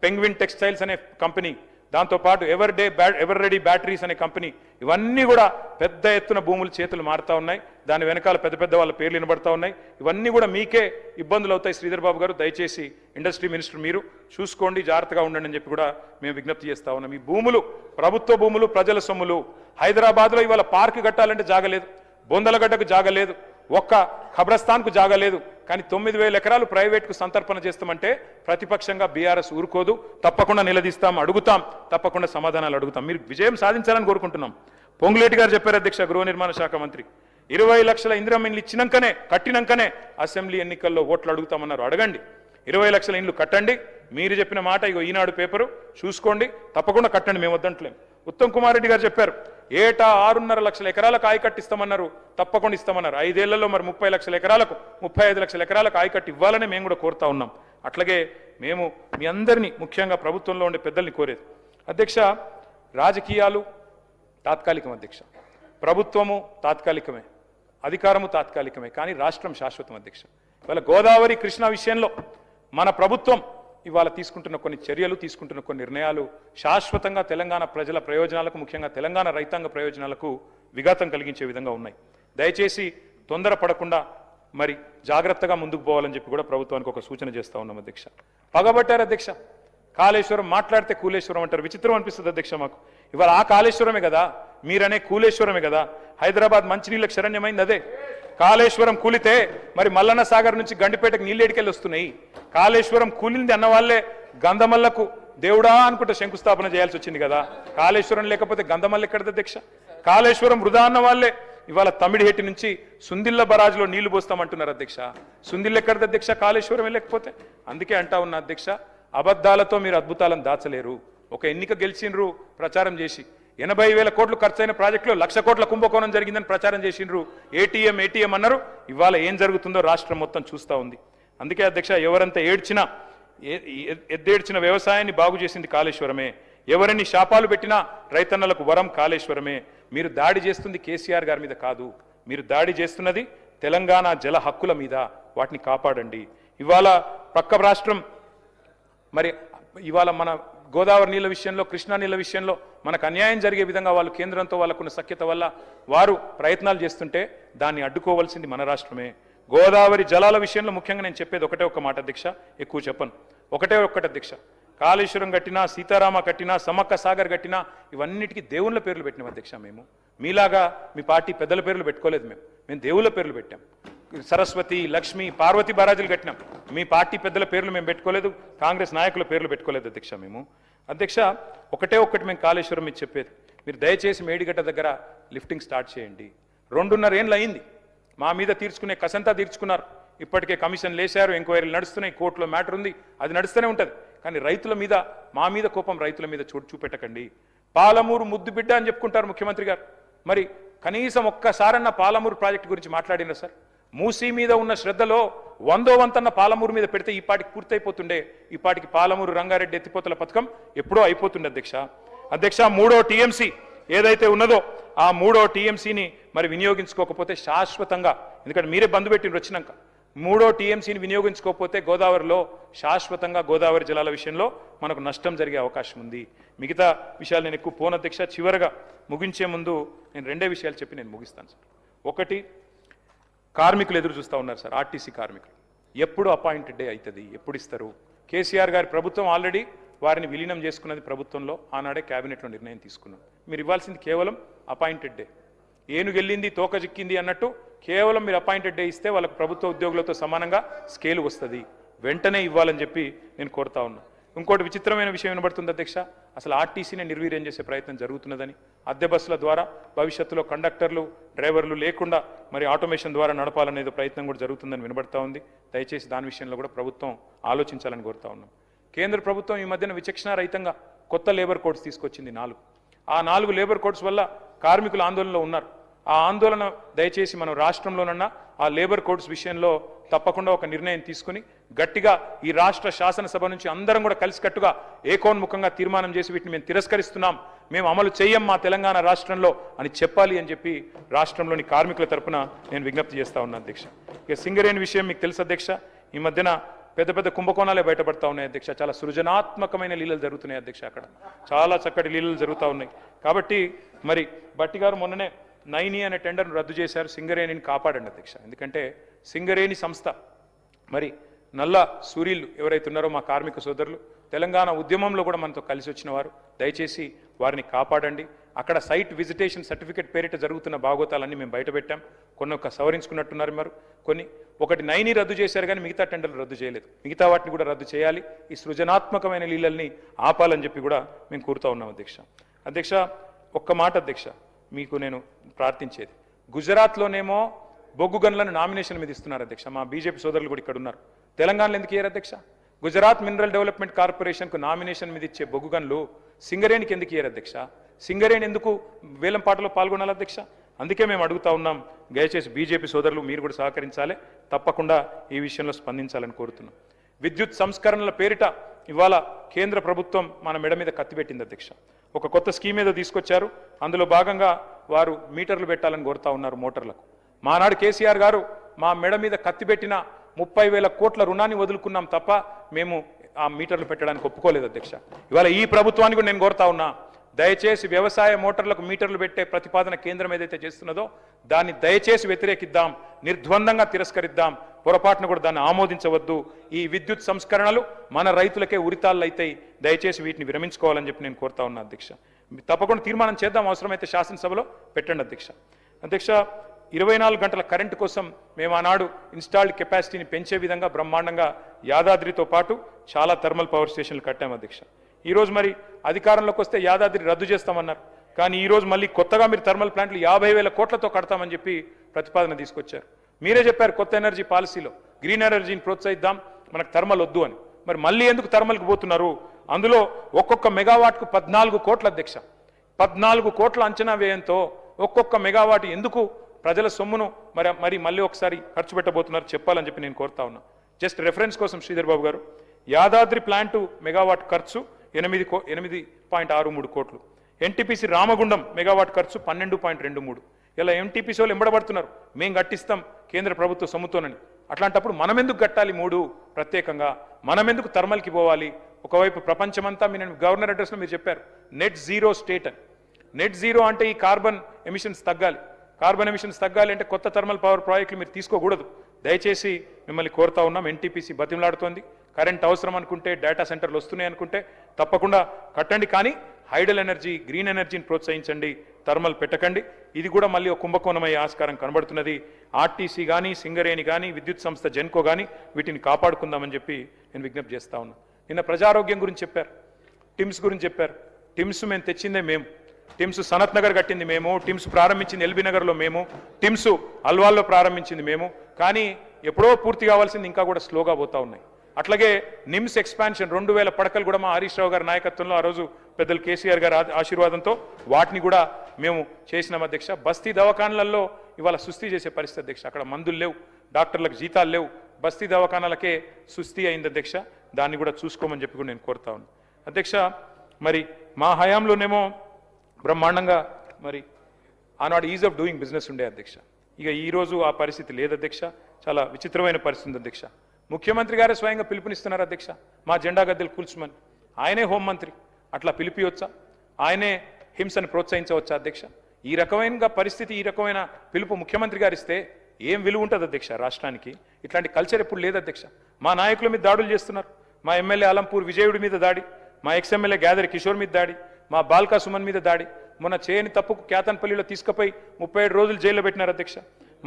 పెంగ్విన్ టెక్స్టైల్స్ అనే కంపెనీ, దాంతోపాటు ఎవర్ రెడీ బ్యాటరీస్ అనే కంపెనీ, ఇవన్నీ కూడా పెద్ద ఎత్తున భూములు చేతులు మారుతా ఉన్నాయి. దాని వెనకాల పెద్ద పెద్ద వాళ్ళ పేర్లు వినబడతా ఉన్నాయి. ఇవన్నీ కూడా మీకే ఇబ్బందులు అవుతాయి. శ్రీధర్ బాబు గారు, దయచేసి ఇండస్ట్రీ మినిస్టర్ మీరు చూసుకోండి, జాగ్రత్తగా ఉండండి అని చెప్పి కూడా మేము విజ్ఞప్తి చేస్తా ఉన్నాం. ఈ భూములు ప్రభుత్వ భూములు, ప్రజల సొమ్ములు. హైదరాబాద్లో ఇవాళ పార్కు కట్టాలంటే జాగలేదు, బొందలగడ్డకు జాగలేదు, ఒక్క ఖబ్రస్థాన్కు జాగలేదు. కానీ 9,000 ఎకరాలు ప్రైవేట్కు సంతర్పణ చేస్తామంటే ప్రతిపక్షంగా బీఆర్ఎస్ ఊరుకోదు. తప్పకుండా నిలదీస్తాం, అడుగుతాం, తప్పకుండా సమాధానాలు అడుగుతాం. మీరు విజయం సాధించాలని కోరుకుంటున్నాం. పొంగులేటి గారు చెప్పారు అధ్యక్ష, గృహ నిర్మాణ శాఖ మంత్రి, 20 లక్షల ఇందిరమ్మ ఇండ్లు ఇచ్చినాకనే, కట్టినాకనే అసెంబ్లీ ఎన్నికల్లో ఓట్లు అడుగుతామన్నారు. అడగండి, 20 లక్షల ఇండ్లు కట్టండి. మీరు చెప్పిన మాట ఇగో ఈనాడు పేపరు చూసుకోండి, తప్పకుండా కట్టండి, మేము వద్దంటలేం. ఉత్తమ్ కుమార్ రెడ్డి గారు చెప్పారు, ఏటా 6.5 లక్షల ఎకరాలకు ఆయకట్టు ఇస్తామన్నారు, తప్పకుండా ఇస్తామన్నారు. 5 ఏళ్లలో మరి 30 లక్షల ఎకరాలకు, 35 లక్షల ఎకరాలకు ఆయకట్టు ఇవ్వాలని మేము కూడా కోరుతా ఉన్నాం. అట్లాగే మేము మీ అందరినీ, ముఖ్యంగా ప్రభుత్వంలో ఉండే పెద్దల్ని కోరేది, అధ్యక్ష, రాజకీయాలు తాత్కాలికం అధ్యక్ష, ప్రభుత్వము తాత్కాలికమే, అధికారము తాత్కాలికమే, కానీ రాష్ట్రం శాశ్వతం అధ్యక్ష. ఇవాళ గోదావరి కృష్ణా విషయంలో మన ప్రభుత్వం ఇవాళ తీసుకుంటున్న కొన్ని చర్యలు, తీసుకుంటున్న కొన్ని నిర్ణయాలు శాశ్వతంగా తెలంగాణ ప్రజల ప్రయోజనాలకు, ముఖ్యంగా తెలంగాణ రైతాంగ ప్రయోజనాలకు విఘాతం కలిగించే విధంగా ఉన్నాయి. దయచేసి తొందరపడకుండా మరి జాగ్రత్తగా ముందుకు పోవాలని చెప్పి కూడా ప్రభుత్వానికి ఒక సూచన చేస్తా ఉన్నాం అధ్యక్ష. పగబట్టారు అధ్యక్ష, కాళేశ్వరం మాట్లాడితే కూలేశ్వరం అంటారు. విచిత్రం అనిపిస్తుంది అధ్యక్ష మాకు. ఇవాళ ఆ కాళేశ్వరమే కదా, మీరనే కూలేశ్వరమే కదా. హైదరాబాద్ మంచినీళ్ళకి శరణ్యమైంది అదే. కాళేశ్వరం కూలితే మరి మల్లన్న సాగర్ నుంచి గండిపేటకు నీళ్ళేడికెళ్ళి వస్తున్నాయి. కాళేశ్వరం కూలింది అన్న వాళ్ళే గంధమల్లకు దేవుడా అనుకుంటే శంకుస్థాపన చేయాల్సి వచ్చింది కదా. కాళేశ్వరం లేకపోతే గంధమల్ల ఎక్కడది అధ్యక్ష? కాళేశ్వరం వృధా అన్న వాళ్ళే ఇవాళ తమిడిహెట్టి నుంచి సుందిల్ల బరాజ్లో నీళ్లు పోస్తామంటున్నారు అధ్యక్ష. సుందిల్ల ఎక్కడది అధ్యక్ష? కాళేశ్వరం లేకపోతే. అందుకే అంటా ఉన్నా అధ్యక్ష, అబద్ధాలతో మీరు అద్భుతాలను దాచలేరు. ఒక ఎన్నిక గెలిచిండ్రు ప్రచారం చేసి, 80,000 కోట్లు ఖర్చైన ప్రాజెక్టులో 1,00,000 కోట్ల కుంభకోణం జరిగిందని ప్రచారం చేసిండ్రు. ఏటీఎం అన్నారు. ఇవాళ ఏం జరుగుతుందో రాష్ట్రం మొత్తం చూస్తూ ఉంది. అందుకే అధ్యక్ష, ఎవరంతా ఏడ్చినా, ఎద్దేడ్చిన వ్యవసాయాన్ని బాగు చేసింది కాళేశ్వరమే. ఎవరిని శాపాలు పెట్టినా రైతన్నలకు వరం కాళేశ్వరమే. మీరు దాడి చేస్తుంది కేసీఆర్ గారి మీద కాదు, మీరు దాడి చేస్తున్నది తెలంగాణ జల హక్కుల మీద. వాటిని కాపాడండి. ఇవాళ పక్క రాష్ట్రం మరి ఇవాళ మన గోదావరి నీళ్ళ విషయంలో, కృష్ణా నీళ్ళ విషయంలో మనకు అన్యాయం జరిగే విధంగా వాళ్ళు కేంద్రంతో వాళ్ళకున్న సఖ్యత వల్ల వారు ప్రయత్నాలు చేస్తుంటే దాన్ని అడ్డుకోవాల్సింది మన రాష్ట్రమే. గోదావరి జలాల విషయంలో ముఖ్యంగా నేను చెప్పేది ఒకటే ఒక్క మాట అధ్యక్ష, ఎక్కువ చెప్పను. ఒకటే ఒక్కటి అధ్యక్ష, కాళేశ్వరం కట్టినా, సీతారామ కట్టినా, సమక్క సాగర్ కట్టినా ఇవన్నిటికీ దేవుళ్ళ పేర్లు పెట్టినాం అధ్యక్ష. మేము మీలాగా మీ పార్టీ పెద్దల పేర్లు పెట్టుకోలేదు. మేము దేవుళ్ళ పేర్లు పెట్టాం. సరస్వతి, లక్ష్మి, పార్వతి బారాజులు కట్టినాం. మీ పార్టీ పెద్దల పేర్లు మేము పెట్టుకోలేదు, కాంగ్రెస్ నాయకుల పేర్లు పెట్టుకోలేదు అధ్యక్ష. మేము అధ్యక్ష ఒకటే ఒక్కటి మేము కాళేశ్వరం మీకు చెప్పేది, మీరు దయచేసి మేడిగడ్డ దగ్గర లిఫ్టింగ్ స్టార్ట్ చేయండి. 2.5 ఏళ్ళు అయింది. మా మీద తీర్చుకునే కసంతా తీర్చుకున్నారు. ఇప్పటికే కమిషన్ లేశారు, ఎంక్వైరీలు నడుస్తున్నాయి, కోర్టులో మ్యాటర్ ఉంది, అది నడుస్తూనే ఉంటుంది. కానీ రైతుల మీద, మా మీద కోపం రైతుల మీద చూపెట్టకండి. పాలమూరు ముద్దు బిడ్డ అని చెప్పుకుంటారు ముఖ్యమంత్రి గారు. మరి కనీసం ఒక్కసారన్న పాలమూరు ప్రాజెక్టు గురించి మాట్లాడినా సార్? మూసీ మీద ఉన్న శ్రద్ధలో 100వ వంతన్న పాలమూరు మీద పెడితే ఈ పాటికి పూర్తయిపోతుండే. ఈ పాటికి పాలమూరు రంగారెడ్డి ఎత్తిపోతల పథకం ఎప్పుడో అయిపోతుండే అధ్యక్ష. 3వ టీఎంసీ ఏదైతే ఉన్నదో ఆ 3వ టీఎంసీని మరి వినియోగించుకోకపోతే శాశ్వతంగా, ఎందుకంటే మీరే బంద్ పెట్టిండ్రు వచ్చినాక, 3వ టీఎంసీని వినియోగించుకోకపోతే గోదావరిలో శాశ్వతంగా గోదావరి జలాల విషయంలో మనకు నష్టం జరిగే అవకాశం ఉంది. మిగతా విషయాలు నేను ఎక్కువ పోను అధ్యక్ష. చివరగా ముగించే ముందు నేను 2 విషయాలు చెప్పి నేను ముగిస్తాను సార్. ఒకటి, కార్మికులు ఎదురు చూస్తూ ఉన్నారు సార్. ఆర్టీసీ కార్మికులు ఎప్పుడు అపాయింటెడ్ డే అవుతుంది, ఎప్పుడు ఇస్తారు? కేసీఆర్ గారి ప్రభుత్వం ఆల్రెడీ వారిని విలీనం చేసుకున్నది ప్రభుత్వంలో, ఆనాడే క్యాబినెట్లో నిర్ణయం తీసుకున్నాం. మీరు ఇవ్వాల్సింది కేవలం అపాయింటెడ్ డే. ఏనుగెళ్ళింది తోక చిక్కింది అన్నట్టు కేవలం మీరు అపాయింటెడ్ డే ఇస్తే వాళ్ళకు ప్రభుత్వ ఉద్యోగులతో సమానంగా స్కేల్ వస్తుంది. వెంటనే ఇవ్వాలని చెప్పి నేను కోరుతా ఉన్నా. ఇంకోటి విచిత్రమైన విషయం వినబడుతుంది అధ్యక్ష, అసలు ఆర్టీసీని నిర్వీర్యం చేసే ప్రయత్నం జరుగుతున్నదని. అద్దె బస్సుల ద్వారా భవిష్యత్తులో కండక్టర్లు, డ్రైవర్లు లేకుండా మరి ఆటోమేషన్ ద్వారా నడపాలనేది ప్రయత్నం కూడా జరుగుతుందని వినబడతా ఉంది. దయచేసి దాని విషయంలో కూడా ప్రభుత్వం ఆలోచించాలని కోరుతా ఉన్నాం. కేంద్ర ప్రభుత్వం ఈ మధ్యన విచక్షణారహితంగా కొత్త లేబర్ కోడ్స్ తీసుకొచ్చింది 4. ఆ 4 లేబర్ కోడ్స్ వల్ల కార్మికులు ఆందోళనలో ఉన్నారు. ఆ ఆందోళన దయచేసి మనం రాష్ట్రంలోనన్నా ఆ లేబర్ కోడ్స్ విషయంలో తప్పకుండా ఒక నిర్ణయం తీసుకుని గట్టిగా ఈ రాష్ట్ర శాసనసభ నుంచి అందరం కూడా కలిసికట్టుగా ఏకోన్ముఖంగా తీర్మానం చేసి వీటిని మేము తిరస్కరిస్తున్నాం, మేము అమలు చేయం మా తెలంగాణ రాష్ట్రంలో అని చెప్పాలి అని చెప్పి రాష్ట్రంలోని కార్మికుల తరపున నేను విజ్ఞప్తి చేస్తా ఉన్నా అధ్యక్ష. ఇక సింగరేణి విషయం మీకు తెలుసు అధ్యక్ష, ఈ మధ్యన పెద్ద పెద్ద కుంభకోణాలే బయటపడతా ఉన్నాయి అధ్యక్ష. చాలా సృజనాత్మకమైన లీలలు జరుగుతున్నాయి అధ్యక్ష. అక్కడ చాలా చక్కటి లీలలు జరుగుతూ ఉన్నాయి. కాబట్టి మరి భట్టి గారు మొన్ననే నైని అనే టెండర్ను రద్దు చేశారు. సింగరేణిని కాపాడండి అధ్యక్ష. ఎందుకంటే సింగరేణి సంస్థ మరి నల్ల సూర్యులు ఎవరైతే ఉన్నారో మా కార్మిక సోదరులు తెలంగాణ ఉద్యమంలో కూడా మనతో కలిసి వచ్చిన వారు, దయచేసి వారిని కాపాడండి. అక్కడ సైట్ విజిటేషన్ సర్టిఫికేట్ పేరిట జరుగుతున్న భాగోతాలన్నీ మేము బయటపెట్టాం. కొన్ని సవరించుకున్నట్టున్నారు మరి ఒకటి నైని రద్దు చేశారు కానీ మిగతా టెండర్లు రద్దు చేయలేదు. మిగతా వాటిని కూడా రద్దు చేయాలి. ఈ సృజనాత్మకమైన లీలల్ని ఆపాలని చెప్పి కూడా మేము కోరుతా ఉన్నాం అధ్యక్ష. అధ్యక్ష ఒక్క మాట అధ్యక్ష, మీకు నేను ప్రార్థించేది, గుజరాత్లోనేమో బొగ్గు గనులను నామినేషన్ మీద ఇస్తున్నారు అధ్యక్ష. మా బీజేపీ సోదరులు కూడా ఇక్కడ ఉన్నారు. తెలంగాణలో ఎందుకు ఇయ్యారు అధ్యక్ష? గుజరాత్ మినరల్ డెవలప్మెంట్ కార్పొరేషన్కు నామినేషన్ మీద ఇచ్చే బొగ్గు గనులు సింగరేణికి ఎందుకు ఇయ్యారు అధ్యక్ష? సింగరేణి ఎందుకు వేలంపాటలో పాల్గొనాలి అధ్యక్ష? అందుకే మేము అడుగుతా ఉన్నాం, దయచేసి బీజేపీ సోదరులు మీరు కూడా సహకరించాలి, తప్పకుండా ఈ విషయంలో స్పందించాలని కోరుతున్నాం. విద్యుత్ సంస్కరణల పేరిట ఇవాళ కేంద్ర ప్రభుత్వం మన మెడ మీద కత్తిపెట్టింది అధ్యక్ష. ఒక కొత్త స్కీమ్ ఏదో తీసుకొచ్చారు. అందులో భాగంగా వారు మీటర్లు పెట్టాలని కోరుతా ఉన్నారు మోటార్లకు. మానాడు కేసీఆర్ గారు మా మెడ మీద కత్తిపెట్టిన 30,000 కోట్ల రుణాన్ని వదులుకున్నాం తప్ప మేము ఆ మీటర్లు పెట్టడానికి ఒప్పుకోలేదు అధ్యక్ష. ఇవాళ ఈ ప్రభుత్వాన్ని కూడా నేను కోరుతా ఉన్నా, దయచేసి వ్యవసాయ మోటార్లకు మీటర్లు పెట్టే ప్రతిపాదన కేంద్రం ఏదైతే చేస్తున్నదో దాన్ని దయచేసి వ్యతిరేకిద్దాం, నిర్ద్వందంగా తిరస్కరిద్దాం. పొరపాటును కూడా దాన్ని ఆమోదించవద్దు. ఈ విద్యుత్ సంస్కరణలు మన రైతులకే ఉరితాళ్ళు అవుతాయి. దయచేసి వీటిని విరమించుకోవాలని చెప్పి నేను కోరుతా ఉన్నా అధ్యక్ష. తప్పకుండా తీర్మానం చేద్దాం, అవసరమైతే శాసనసభలో పెట్టండి అధ్యక్ష. అధ్యక్ష 24 గంటల కరెంటు కోసం మేము ఆనాడు ఇన్స్టాల్డ్ కెపాసిటీని పెంచే విధంగా బ్రహ్మాండంగా యాదాద్రితో పాటు చాలా థర్మల్ పవర్ స్టేషన్లు కట్టాం అధ్యక్ష. ఈరోజు మరి అధికారంలోకి వస్తే యాదాద్రి రద్దు చేస్తామన్నారు. కానీ ఈరోజు మళ్ళీ కొత్తగా మీరు థర్మల్ ప్లాంట్లు 50,000 కోట్లతో కడతామని చెప్పి ప్రతిపాదన తీసుకొచ్చారు. మీరే చెప్పారు కొత్త ఎనర్జీ పాలసీలో గ్రీన్ ఎనర్జీని ప్రోత్సహిద్దాం, మనకు థర్మల్ వద్దు అని. మరి మళ్ళీ ఎందుకు థర్మల్కి పోతున్నారు? అందులో ఒక్కొక్క మెగావాట్కు 14 కోట్ల అధ్యక్ష. 14 కోట్ల అంచనా వ్యయంతో ఒక్కొక్క మెగావాట్ ఎందుకు ప్రజల సొమ్మును మరి మళ్ళీ ఒకసారి ఖర్చు పెట్టబోతున్నారు చెప్పాలని చెప్పి నేను కోరుతా ఉన్నా. జస్ట్ రెఫరెన్స్ కోసం శ్రీధర్ బాబు గారు, యాదాద్రి ప్లాంటు మెగావాట్ ఖర్చు 8.63 కోట్లు, ఎన్టీపీసీ రామగుండం మెగావాట్ ఖర్చు 12.23. ఇలా ఎంటీపీసీ వాళ్ళు ఎంబడబడుతున్నారు, మేము కట్టిస్తాం కేంద్ర ప్రభుత్వ సొమ్ముతోనని. అట్లాంటప్పుడు మనం ఎందుకు కట్టాలి 3 ప్రత్యేకంగా? మనం ఎందుకు థర్మల్కి పోవాలి? ఒకవైపు ప్రపంచమంతా నేను గవర్నర్ అడ్రస్లో మీరు చెప్పారు నెట్ జీరో స్టేట్ అని. నెట్ జీరో అంటే ఈ కార్బన్ ఎమిషన్స్ తగ్గాలి. కార్బన్ ఎమిషన్స్ తగ్గాలి అంటే కొత్త థర్మల్ పవర్ ప్రాజెక్టులు మీరు తీసుకోకూడదు. దయచేసి మిమ్మల్ని కోరుతా ఉన్నాం, ఎన్టీపీసీ బతిమలాడుతోంది. కరెంట్ అవసరం అనుకుంటే, డేటా సెంటర్లు వస్తున్నాయి అనుకుంటే తప్పకుండా కట్టండి. కానీ హైడల్ ఎనర్జీ, గ్రీన్ ఎనర్జీని ప్రోత్సహించండి, థర్మల్ పెట్టకండి. ఇది కూడా మళ్ళీ ఒక కుంభకోణమయ్యే ఆస్కారం కనబడుతున్నది. ఆర్టీసీ కానీ, సింగరేణి కానీ, విద్యుత్ సంస్థ జెన్కో కానీ వీటిని కాపాడుకుందామని చెప్పి నేను విజ్ఞప్తి చేస్తా ఉన్నా. నిన్న ప్రజారోగ్యం గురించి చెప్పారు, టిమ్స్ గురించి చెప్పారు. టిమ్స్ మేము తెచ్చిందే మేము, టిమ్స్ సనత్ నగర్ కట్టింది మేము, టిమ్స్ ప్రారంభించింది ఎల్బీ నగర్లో మేము, టిమ్స్ అల్వాల్లో ప్రారంభించింది మేము. కానీ ఎప్పుడో పూర్తి కావాల్సింది ఇంకా కూడా స్లోగా పోతా ఉన్నాయి. అట్లాగే నిమ్స్ ఎక్స్పాన్షన్ 2000 పడకలు కూడా మా హరీష్ రావు గారి నాయకత్వంలో ఆ రోజు పెద్దలు కేసీఆర్ గారి ఆశీర్వాదంతో వాటిని కూడా మేము చేసినాం అధ్యక్ష. బస్తీ దవాఖానాలలో ఇవాళ సుస్థి చేసే పరిస్థితి అధ్యక్ష. అక్కడ మందులు లేవు, డాక్టర్లకు జీతాలు లేవు, బస్తీ దవాఖానాలకే సుస్థి అయింది అధ్యక్ష. దాన్ని కూడా చూసుకోమని చెప్పి కూడా నేను కోరుతా ఉన్నాను అధ్యక్ష. మరి మా హయాంలోనేమో బ్రహ్మాండంగా మరి ఆనాడు ఈజ్ ఆఫ్ డూయింగ్ బిజినెస్ ఉండే అధ్యక్ష. ఇక ఈరోజు ఆ పరిస్థితి లేదు అధ్యక్ష. చాలా విచిత్రమైన పరిస్థితి ఉంది అధ్యక్ష. ముఖ్యమంత్రి గారే స్వయంగా పిలుపునిస్తున్నారు అధ్యక్ష, మా జెండా గద్దెలు కూల్చమని. ఆయనే హోంమంత్రి, అట్లా పిలిపియొచ్చా? ఆయనే హింసను ప్రోత్సహించవచ్చా అధ్యక్ష? ఈ రకమైన పరిస్థితి, ఈ రకమైన పిలుపు ముఖ్యమంత్రి గారు ఇస్తే ఏం విలువ ఉంటుంది అధ్యక్ష రాష్ట్రానికి? ఇట్లాంటి కల్చర్ ఎప్పుడు లేదు అధ్యక్ష. మా నాయకుల మీద దాడులు చేస్తున్నారు. మా ఎమ్మెల్యే అలంపూర్ విజయుడి మీద దాడి, మా ఎక్స్ఎమ్మెల్యే గ్యాదరి కిషోర్ మీద దాడి, మా బాల్కా సుమన్ మీద దాడి, మొన్న చేయని తప్పుకు క్యాతన్పల్లిలో తీసుకుపోయి 37 రోజులు జైల్లో పెట్టినారు అధ్యక్ష.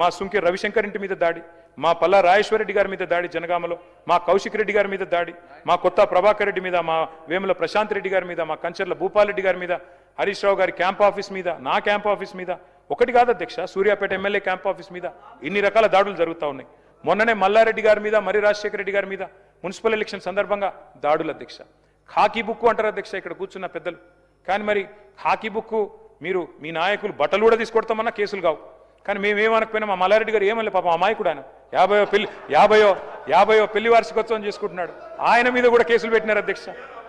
మా సుంకి రవిశంకర్ ఇంటి మీద దాడి, మా పల్లా రాజేశ్వరరెడ్డి గారి మీద దాడి జనగామలో, మా కౌశిక్ రెడ్డి గారి మీద దాడి, మా కొత్త ప్రభాకర్ రెడ్డి మీద, మా వేముల ప్రశాంత్ రెడ్డి గారి మీద, మా కంచర్ల భూపాలరెడ్డి గారి మీద, హరీష్ రావు గారి క్యాంప్ ఆఫీస్ మీద, నా క్యాంప్ ఆఫీస్ మీద, ఒకటి కాదు అధ్యక్ష, సూర్యాపేట ఎమ్మెల్యే క్యాంప్ ఆఫీస్ మీద ఇన్ని రకాల దాడులు జరుగుతూ ఉన్నాయి. మొన్ననే మల్లారెడ్డి గారి మీద, మరి రాజశేఖర రెడ్డి గారి మీద మున్సిపల్ ఎలక్షన్ సందర్భంగా దాడులు అధ్యక్ష. ఖాకీ బుక్కు అంటారు అధ్యక్ష ఇక్కడ కూర్చున్న పెద్దలు. కానీ మరి ఖాకీ బుక్కు మీరు మీ నాయకులు బట్టలు కూడా తీసుకొడతామన్నా కేసులు కావు. కానీ మేమేమనకపోయినా మా మల్లారెడ్డి గారు ఏమలే పాపం అమాయకుడు ఆయన, 50వ పెళ్లి వార్షికోత్సవం చేసుకుంటున్నాడు, ఆయన మీద కూడా కేసులు పెట్టినారు అధ్యక్ష,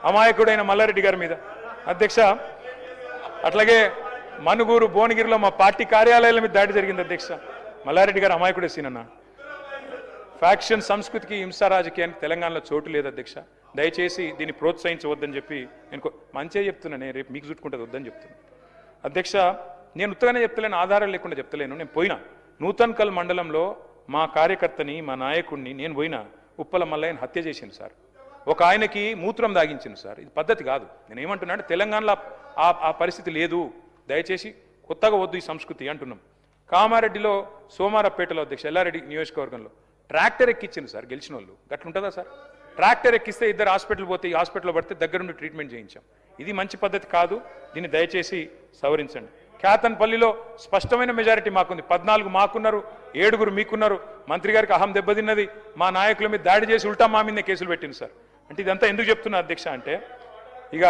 అమాయకుడైన మల్లారెడ్డి గారి మీద అధ్యక్ష. అట్లాగే మనుగూరు భువనగిరిలో మా పార్టీ కార్యాలయాల మీద దాడి జరిగింది అధ్యక్ష. మల్లారెడ్డి గారు అమాయకుడే సీనన్న. ఫ్యాక్షన్ సంస్కృతికి హింసా రాజకీయానికి తెలంగాణలో చోటు లేదు అధ్యక్ష. దయచేసి దీన్ని ప్రోత్సహించవద్దని చెప్పి నేను మంచిగా చెప్తున్నాను. నేను రేపు మీకు చుట్టుకుంటుంది వద్దని చెప్తున్నాను అధ్యక్ష. నేను ఉత్తగానే చెప్తలేను, ఆధారాలు లేకుండా చెప్తలేను. నేను పోయినా నూతన్కల్ మండలంలో మా కార్యకర్తని, మా నాయకుడిని నేను పోయినా ఉప్పల మల్లయ్యని హత్య చేసింది సార్. ఒక ఆయనకి మూత్రం దాగించింది సార్. ఇది పద్ధతి కాదు. నేను ఏమంటున్నా అంటే తెలంగాణలో ఆ పరిస్థితి లేదు. దయచేసి కొత్తగా వద్దు ఈ సంస్కృతి అంటున్నాం. కామారెడ్డిలో సోమారపేటలో అధ్యక్ష ఎల్లారెడ్డి నియోజకవర్గంలో ట్రాక్టర్ ఎక్కించింది సార్ గెలిచిన వాళ్ళు. గట్లుంటుందా సార్? ట్రాక్టర్ ఎక్కిస్తే ఇద్దరు హాస్పిటల్ పోతే ఈ హాస్పిటల్లో పడితే దగ్గరుండి ట్రీట్మెంట్ చేయించాం. ఇది మంచి పద్ధతి కాదు. దీన్ని దయచేసి సవరించండి. కేతన్పల్లిలో స్పష్టమైన మెజారిటీ మాకుంది. 14 మాకున్నారు, 7 మీకున్నారు. మంత్రి గారికి అహం దెబ్బతిన్నది. మా నాయకుల మీద దాడి చేసి ఉల్టా మా మీద కేసులు పెట్టింది సార్. అంటే ఇదంతా ఎందుకు చెప్తున్నా అధ్యక్ష అంటే ఇక